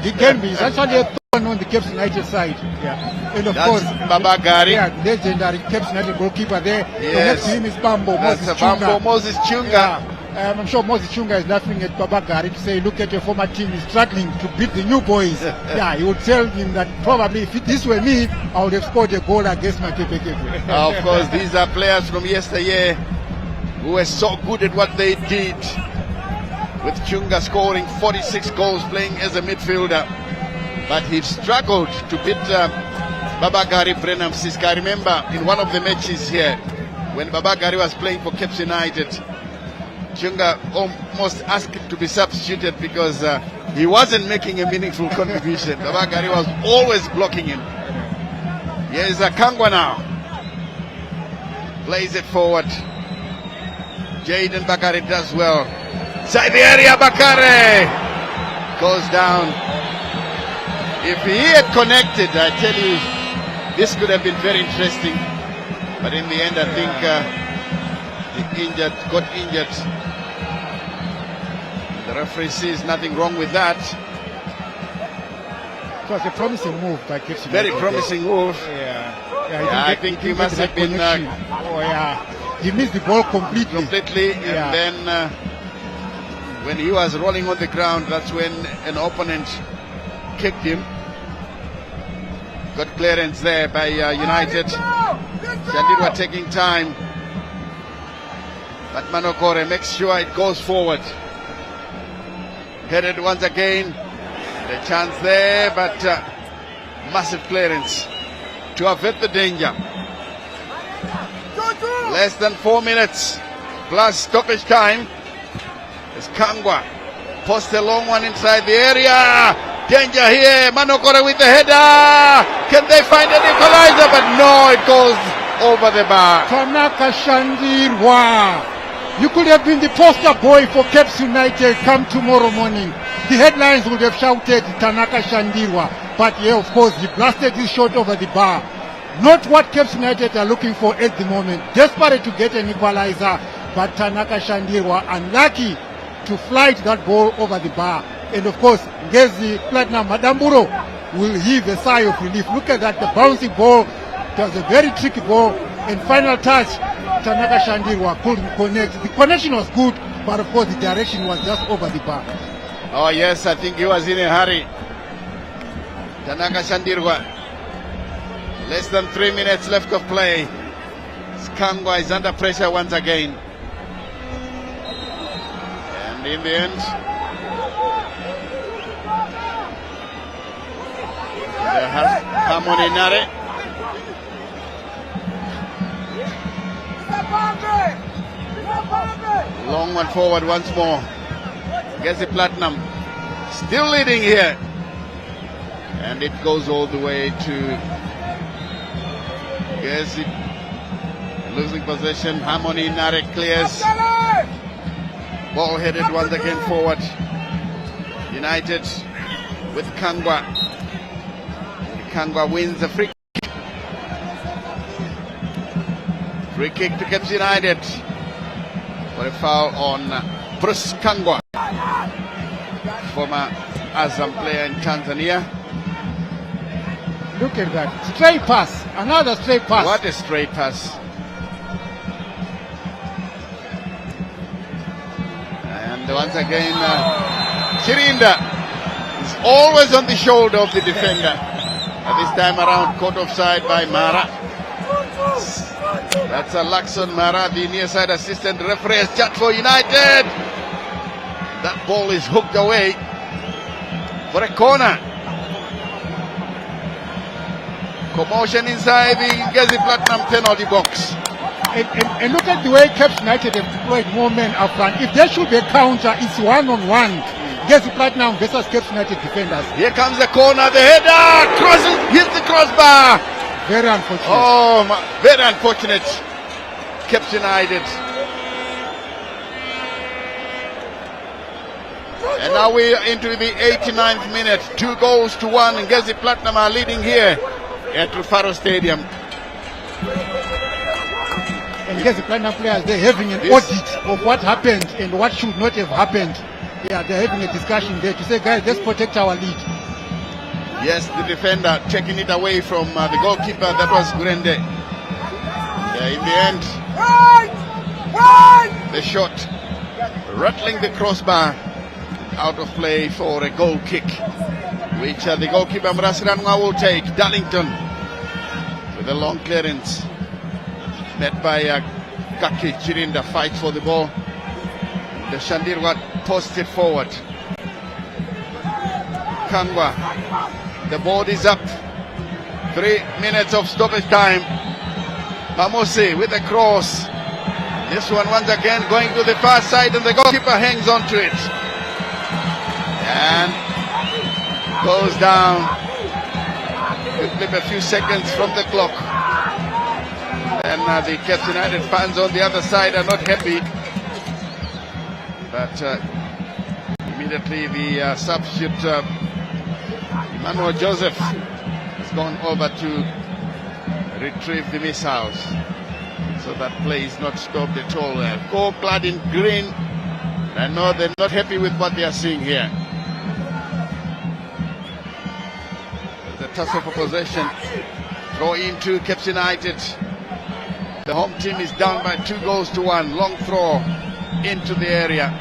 He can be. He's actually a thorn on the Caps United side. Yeah. And of course, Babagari. Yeah, legendary Caps United goalkeeper there. Yes. The next to him is Bambo Moses Chunga. Yeah. I'm sure Moses Chunga is laughing at Babagari to say, look at your former team is struggling to beat the new boys. Yeah, he would tell him that probably if this were me, I would have scored a goal against my KPK. Of course, these are players from yesteryear who were so good at what they did. With Chunga scoring 46 goals playing as a midfielder. But he struggled to beat Babagari Brenham Siska. I remember in one of the matches here, when Babagari was playing for Caps United, Chunga almost asked him to be substituted because he wasn't making a meaningful contribution. Babagari was always blocking him. Here is Kangwa now. Plays it forward. Jaden Bakare does well. Inside the area, Bakare goes down. If he had connected, I tell you, this could have been very interesting. But in the end, I think he got injured. The referee sees nothing wrong with that. It was a promising move by Caps United. Very promising move. Yeah, I think he must have been. He missed the ball completely. And then when he was rolling on the ground, that's when an opponent kicked him. Got clearance there by United. Shandid were taking time, but Manokore makes sure it goes forward. Headed once again. The chance there, but massive clearance to avert the danger. Less than 4 minutes plus stoppage time. As Kangwa posts a long one inside the area. Danger here. Manokore with the header. Can they find an equalizer? But no, it goes over the bar. Tanaka Shandirwa. You could have been the poster boy for Caps United come tomorrow morning. The headlines would have shouted Tanaka Shandirwa, but yeah, of course, he blasted his shot over the bar. Not what Caps United are looking for at the moment. Desperate to get an equalizer, but Tanaka Shandirwa unlucky to flight that ball over the bar. And of course, Ngezi Platinum Madamburo will heave a sigh of relief. Look at that, the bouncing ball. It was a very tricky ball. And final touch, Tanaka Shandirwa couldn't connect. The connection was good, but of course the direction was just over the bar. Oh yes, I think he was in a hurry. Tanaka Shandirwa. Less than 3 minutes left of play. Skangwa is under pressure once again. And in the end, the Harmony Nare. Long one forward once more. Ngezi Platinum still leading here. And it goes all the way to Ngezi losing possession. Harmony Nare clears. Ball headed once again forward. United with Kangwa. Kangwa wins the free kick. Free kick to Caps United for a foul on Bruce Kangwa, former Azam player in Tanzania. Look at that. Straight pass. Another straight pass. What a straight pass. And once again, Chirinda is always on the shoulder of the defender. This time around, caught offside by Mara. That's a Lakson Mara, the near side assistant referee, has judged for United. That ball is hooked away for a corner. Commotion inside the Ngezi Platinum penalty box. And look at the way Caps United have deployed more men up front. If there should be a counter, it's one-on-one. Ngezi Platinum versus Caps United defenders. Here comes the corner, the header, crosses, hits the crossbar. Very unfortunate. Oh, very unfortunate. Caps United. And now we are into the 89th minute. 2 goals to 1. Ngezi Platinum are leading here at Rufaro Stadium. And Ngezi Platinum players, they're having an audit of what happened and what should not have happened. Yeah, they're having a discussion there to say, guys, let's protect our lead. Yes, the defender taking it away from the goalkeeper. That was Gurende. In the end, the shot rattling the crossbar, out of play for a goal kick, which the goalkeeper Mrasiranwa will take. Darlington with a long clearance, met by Kaki. Chirinda fights for the ball. The Shandirwa posts it forward. Kangwa, the board is up. 3 minutes of stoppage time. Mamose with a cross. This one once again going to the far side, and the goalkeeper hangs on to it and goes down. Could flip a few seconds from the clock. And the Caps United fans on the other side are not happy. But immediately the substitute Emmanuel Joseph has gone over to retrieve the missiles, so that play is not stopped at all. Gold-clad in green. I know they're not happy with what they are seeing here. The tussle for possession. Throw into Caps United. The home team is down by 2 goals to 1. Long throw into the area.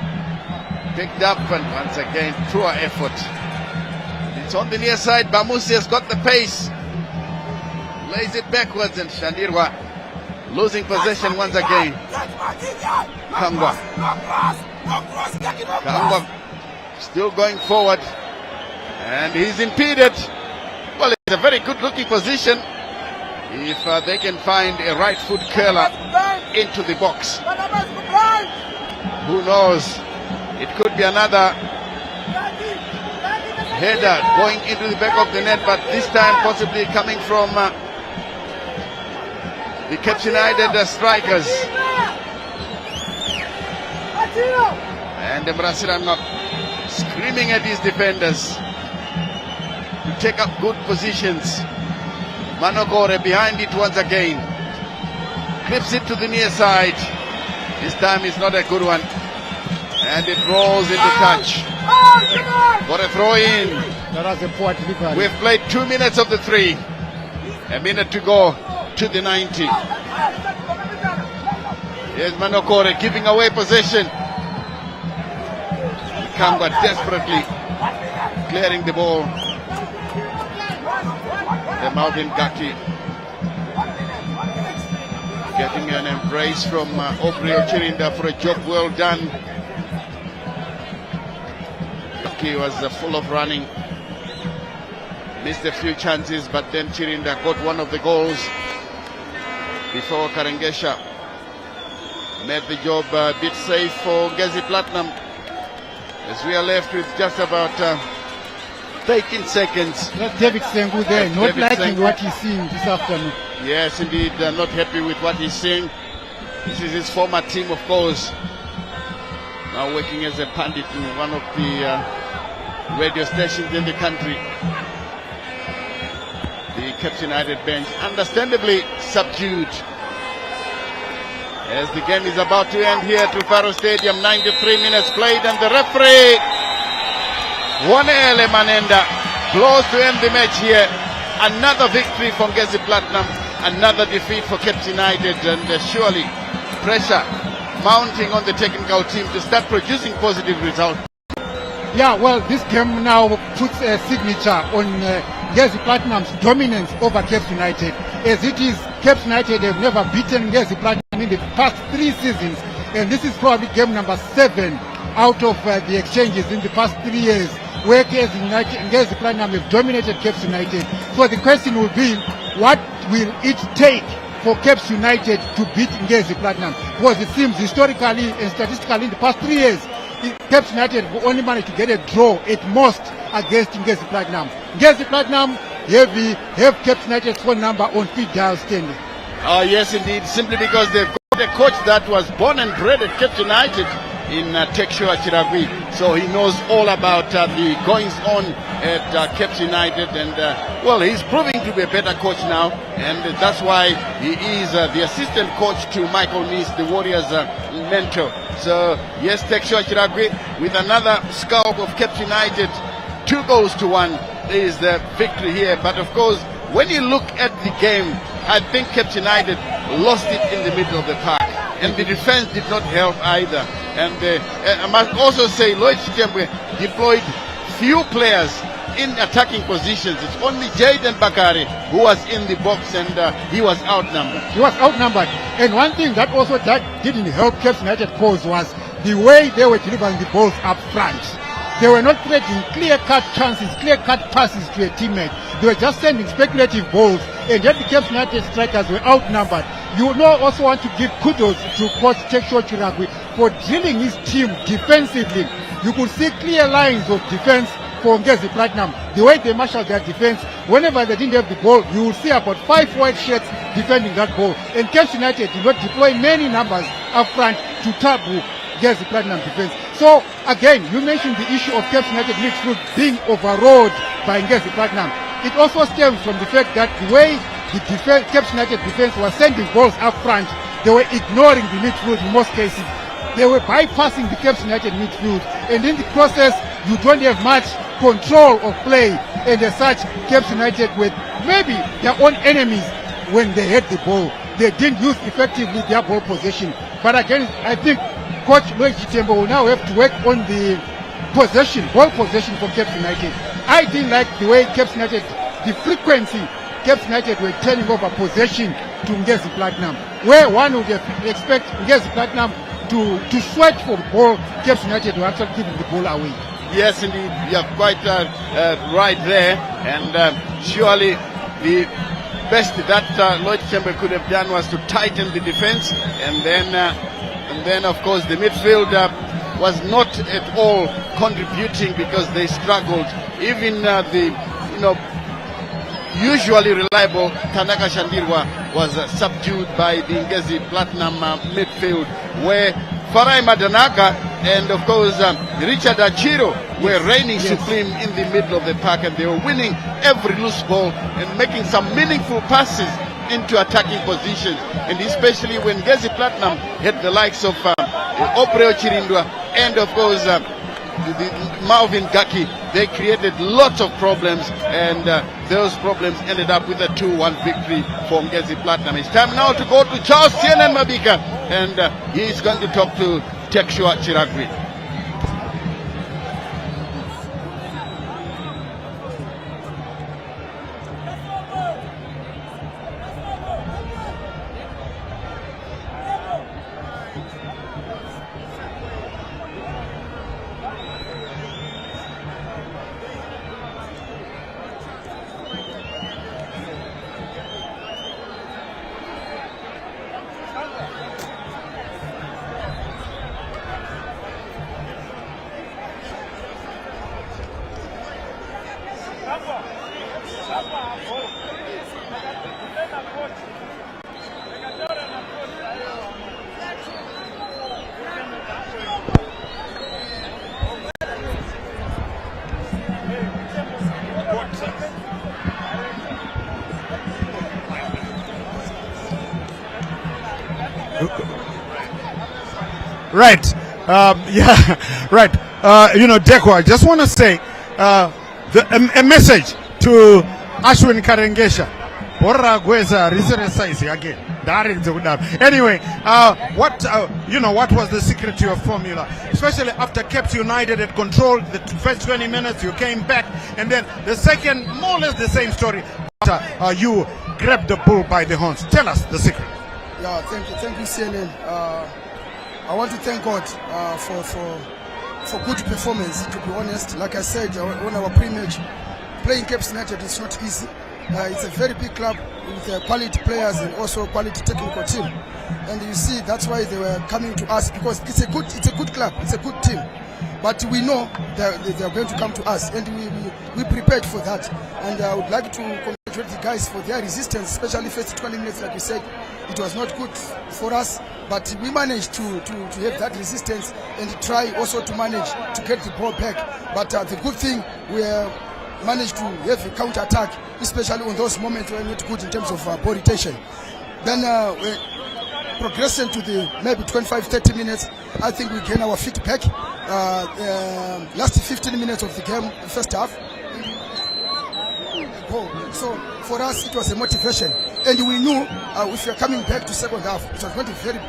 Picked up, and once again, poor effort. It's on the near side. Bamusi has got the pace. Lays it backwards, and Shandirwa losing possession once again. Kangwa still going forward, and he's impeded. Well, it's a very good looking position if they can find a right foot curler into the box. Who knows? It could be another header going into the back of the net, but this time possibly coming from the Caps United strikers. And Mrasiranga screaming at his defenders to take up good positions. Manokore behind it once again. Clips it to the near side. This time is not a good one. And it rolls into touch. For a throw in. That was a poor delivery. We've played 2 minutes of the 3. A minute to go to the 90. Here's Manokore giving away possession. Kamba desperately clearing the ball. The Malvin Gaki getting an embrace from Obreo Chirinda for a job well done. Gaki was full of running. Missed a few chances, but then Chirinda got one of the goals before Karengesha made the job a bit safe for Ngezi Platinum, as we are left with just about 13 seconds. That's David Sengu there, not David liking Sengu. what he's seeing this afternoon. Yes, indeed, not happy with what he's seeing. This is his former team, of course. Now working as a pundit in one of the radio stations in the country. The Caps United bench, understandably subdued. As the game is about to end here at Faro Stadium, 93 minutes played, and the referee, Wanele Manenda, blows to end the match here. Another victory for Ngezi Platinum, another defeat for Caps United, and surely pressure mounting on the technical team to start producing positive results. Yeah, well, this game now puts a signature on Ngezi Platinum's dominance over Caps United. As it is, Caps United have never beaten Ngezi Platinum in the past 3 seasons, and this is probably game number 7 out of the exchanges in the past 3 years, where Ngezi Platinum have dominated Caps United. So the question will be, what will it take for Caps United to beat Ngezi Platinum? Because it seems historically and statistically in the past 3 years, Caps United only managed to get a draw at most against Ngezi Platinum. Ngezi Platinum have Caps United's phone number on speed dial standing. Yes, indeed, simply because they've got a coach that was born and bred at Caps United in Tekshua Chiragui. So he knows all about the goings on at Caps United, and well, he's proving to be a better coach now, and that's why he is the assistant coach to Michael Meese, the Warriors' mentor. So yes, Tekshua Chiragui with another scalp of Caps United, 2-1 is the victory here. But of course, when you look at the game, I think Caps United lost it in the middle of the park, and the defense did not help either. And I must also say, Lloyd Chitembwe deployed few players in attacking positions. It's only Jaden Bakari who was in the box, and he was outnumbered. He was outnumbered. And one thing that also didn't help Caps United cause was the way they were delivering the balls up front. They were not creating clear-cut chances, clear-cut passes to a teammate. They were just sending speculative balls, and yet the Caps United strikers were outnumbered. You now also want to give kudos to coach Tekshua Chiragui for drilling his team defensively. You could see clear lines of defense for Ngezi Platinum. The way they marshaled their defense, whenever they didn't have the ball, you will see about 5 white shirts defending that ball. And Caps United did not deploy many numbers up front to taboo Ngezi Platinum defense. So again, you mentioned the issue of Caps United midfield being overrode by Ngezi Platinum. It also stems from the fact that the way the Caps United defense was sending balls up front, they were ignoring the midfield in most cases. They were bypassing the Caps United midfield, and in the process, you don't have much control of play, and as such, Caps United were maybe their own enemies when they had the ball. They didn't use effectively their ball possession. But again, I think Coach Lloyd Chitembo will now have to work on the possession, ball possession for Caps United. I didn't like the way Caps United, the frequency Caps United were turning over possession to Ngezi Platinum, where one would expect Ngezi Platinum to sweat for the ball. Caps United were actually giving the ball away. Yes, indeed, you're quite right there, and surely the best that Lloyd Chamber could have done was to tighten the defense, and then of course the midfield was not at all contributing because they struggled. Even usually reliable Tanaka Shandirwa was subdued by the Ngezi Platinum midfield, where Farai Madanaka and of course Richard Achiro were reigning supreme in the middle of the park, and they were winning every loose ball and making some meaningful passes into attacking positions, and especially when Ngezi Platinum had the likes of Opreo Chirindwa and of course Marvin Gaki. They created lots of problems, and those problems ended up with a 2-1 victory for Ngezi Platinum. It's time now to go to Charles Tienen Mabika, and he's going to talk to Tekshua Chiragwi. Right. Yeah. Right. Deco, I just want to say a message to Ashwin Karengesha. Anyway, what was the secret to your formula? Especially after Caps United had controlled the first 20 minutes, you came back, and then the second, more or less the same story. You grabbed the bull by the horns. Tell us the secret. Yeah, thank you, CNN. I want to thank God for good performance. To be honest, like I said on our pre-match, playing Caps United is not easy. It's a very big club with quality players and also quality technical team. And you see, that's why they were coming to us, because it's a good club, it's a good team. But we know they are going to come to us, and we prepared for that. And I would like to congratulate the guys for their resistance, especially first 20 minutes. Like we said, it was not good for us, but we managed to have that resistance and try also to manage to get the ball back. But the good thing, we managed to have a counter attack, especially on those moments when it's good in terms of ball retention. Then we're progressing to the maybe 25-30 minutes. I think we gain our feet back. Last 15 minutes of the game, first half. So for us, it was a motivation, and we knew if we are coming back to second half, it was not a very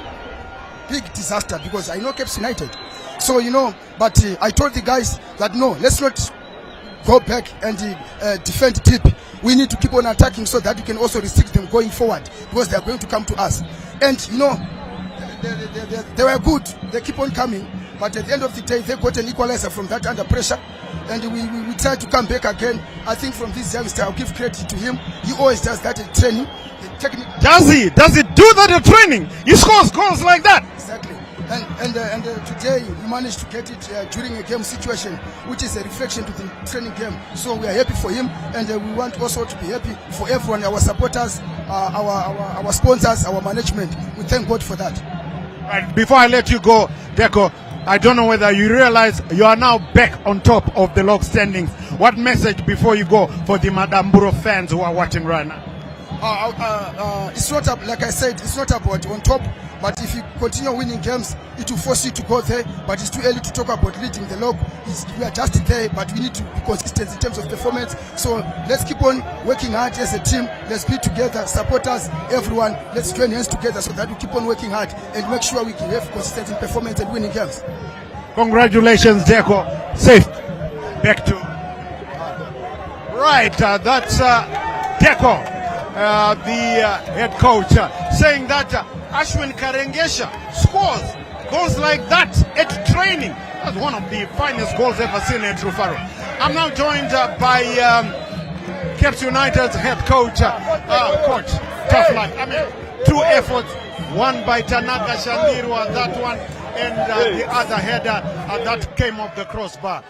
big disaster, because I know Caps United. So but I told the guys that no, let's not go back and defend deep. We need to keep on attacking so that we can also restrict them going forward, because they are going to come to us. And they were good. They keep on coming, but at the end of the day, they got an equalizer from that under pressure. And we tried to come back again. I think from this youngster, I'll give credit to him. He always does that in training. Does he? Does he do that in training? He scores goals like that. Exactly. And today we managed to get it during a game situation, which is a reflection to the training game. So we are happy for him, and we want also to be happy for everyone, our supporters, our sponsors, our management. We thank God for that. Right. Before I let you go, Deco, I don't know whether you realize you are now back on top of the log standings. What message before you go for the Madamburo fans who are watching right now? It's not up, like I said, it's not about on top. But if you continue winning games, it will force you to go there. But it's too early to talk about leading the log. We are just there, but we need to be consistent in terms of performance. So let's keep on working hard as a team. Let's be together, supporters, everyone. Let's join hands together so that we keep on working hard and make sure we can have consistent in performance and winning games. Congratulations, Deco. Safe. Back to right. That's Deco, the head coach, saying that Ashwin Karengesha scores goals like that at training. That's one of the finest goals ever seen at Rufaro. I'm now joined by Caps United's head coach, Coach Tough Luck. I mean, two efforts, one by Tanaka Shandirwa, that one and the other header that came off the crossbar.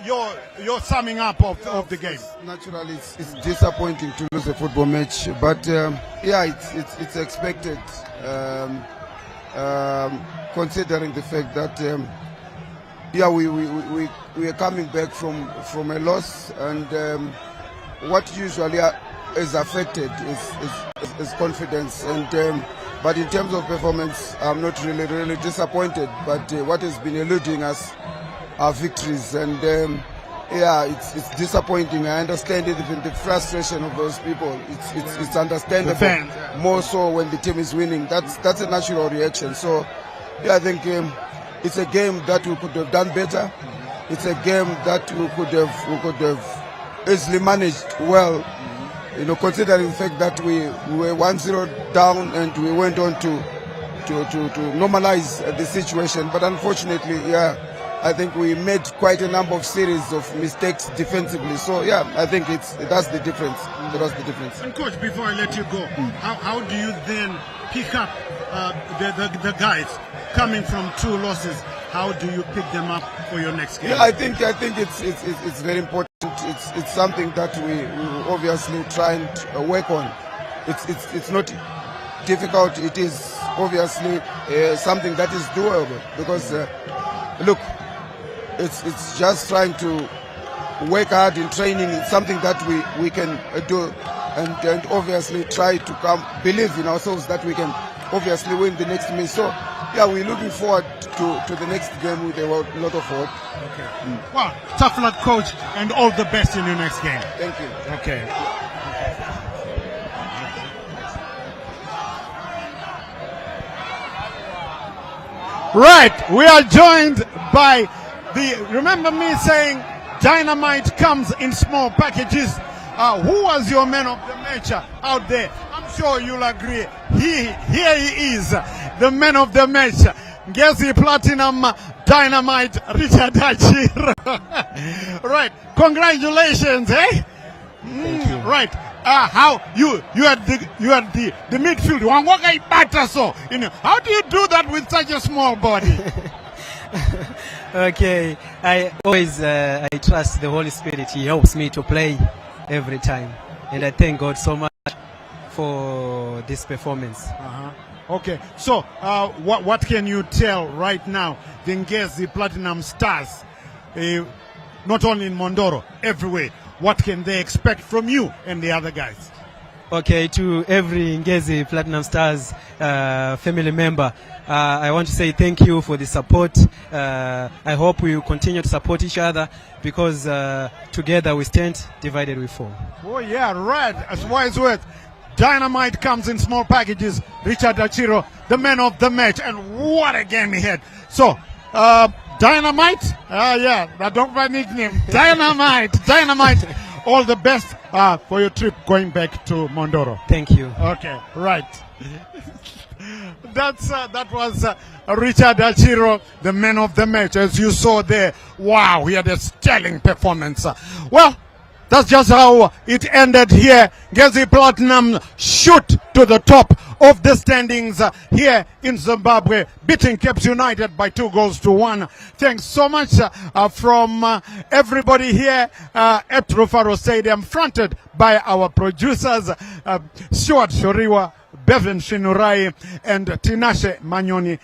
Your summing up of the game. Naturally, it's disappointing to lose a football match, but yeah, it's expected, considering the fact that yeah, we are coming back from a loss, and what usually is affected is confidence, and but in terms of performance, I'm not really disappointed, but what has been eluding us are victories, and yeah, it's disappointing. I understand it, even the frustration of those people. It's understandable, more so when the team is winning. That's a natural reaction. So yeah, I think it's a game that we could have done better. It's a game that we could have easily managed well. You know, considering the fact that we were 1-0 down and we went on to normalize the situation. But unfortunately, yeah, I think we made quite a number of series of mistakes defensively. So yeah, I think that's the difference. That's the difference. And coach, before I let you go, how do you then pick up the guys coming from 2 losses? How do you pick them up for your next game? Yeah, I think it's very important. It's something that we obviously try and work on. It's not difficult. It is obviously something that is doable, because look, it's just trying to work hard in training. It's something that we can do, and obviously try to believe in ourselves that we can obviously win the next match. So yeah, we're looking forward to the next game with a lot of hope. Okay. Well, tough luck, coach, and all the best in your next game. Thank you. Okay. Right, we are joined by remember me saying dynamite comes in small packages. Who was your man of the match out there? I'm sure you'll agree. Here he is, the man of the match. Ngezi Platinum Dynamite Richard Achiro. Right, congratulations, eh? Thank you. Right. How you had the midfield. You know, how do you do that with such a small body? Okay, I always I trust the Holy Spirit. He helps me to play every time, and I thank God so much for this performance. Okay, so what can you tell right now the Ngezi Platinum Stars, not only in Mondoro, everywhere? What can they expect from you and the other guys? Okay, to every Ngezi Platinum Stars family member, I want to say thank you for the support. I hope we will continue to support each other, because together we stand, divided we fall. Oh yeah, right. As wise words. Dynamite comes in small packages. Richard Achiro, the man of the match, and what a game he had. So, Dynamite, yeah, that don't my nickname. Dynamite. All the best for your trip going back to Mondoro. Thank you. Okay, right. That was Richard Achiro, the man of the match, as you saw there. Wow, he had a sterling performance. Well, that's just how it ended here. Ngezi Platinum shoot to the top of the standings here in Zimbabwe, beating Cape United by 2-1. Thanks so much from everybody here at Rufaro Stadium, fronted by our producers, Stuart Shoriwa, Bevan Shinurai, and Tinashe Manyoni.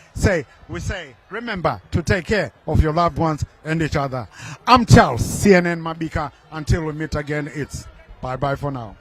We say, remember to take care of your loved ones and each other. I'm Charles, CNN Mabika. Until we meet again, it's bye-bye for now.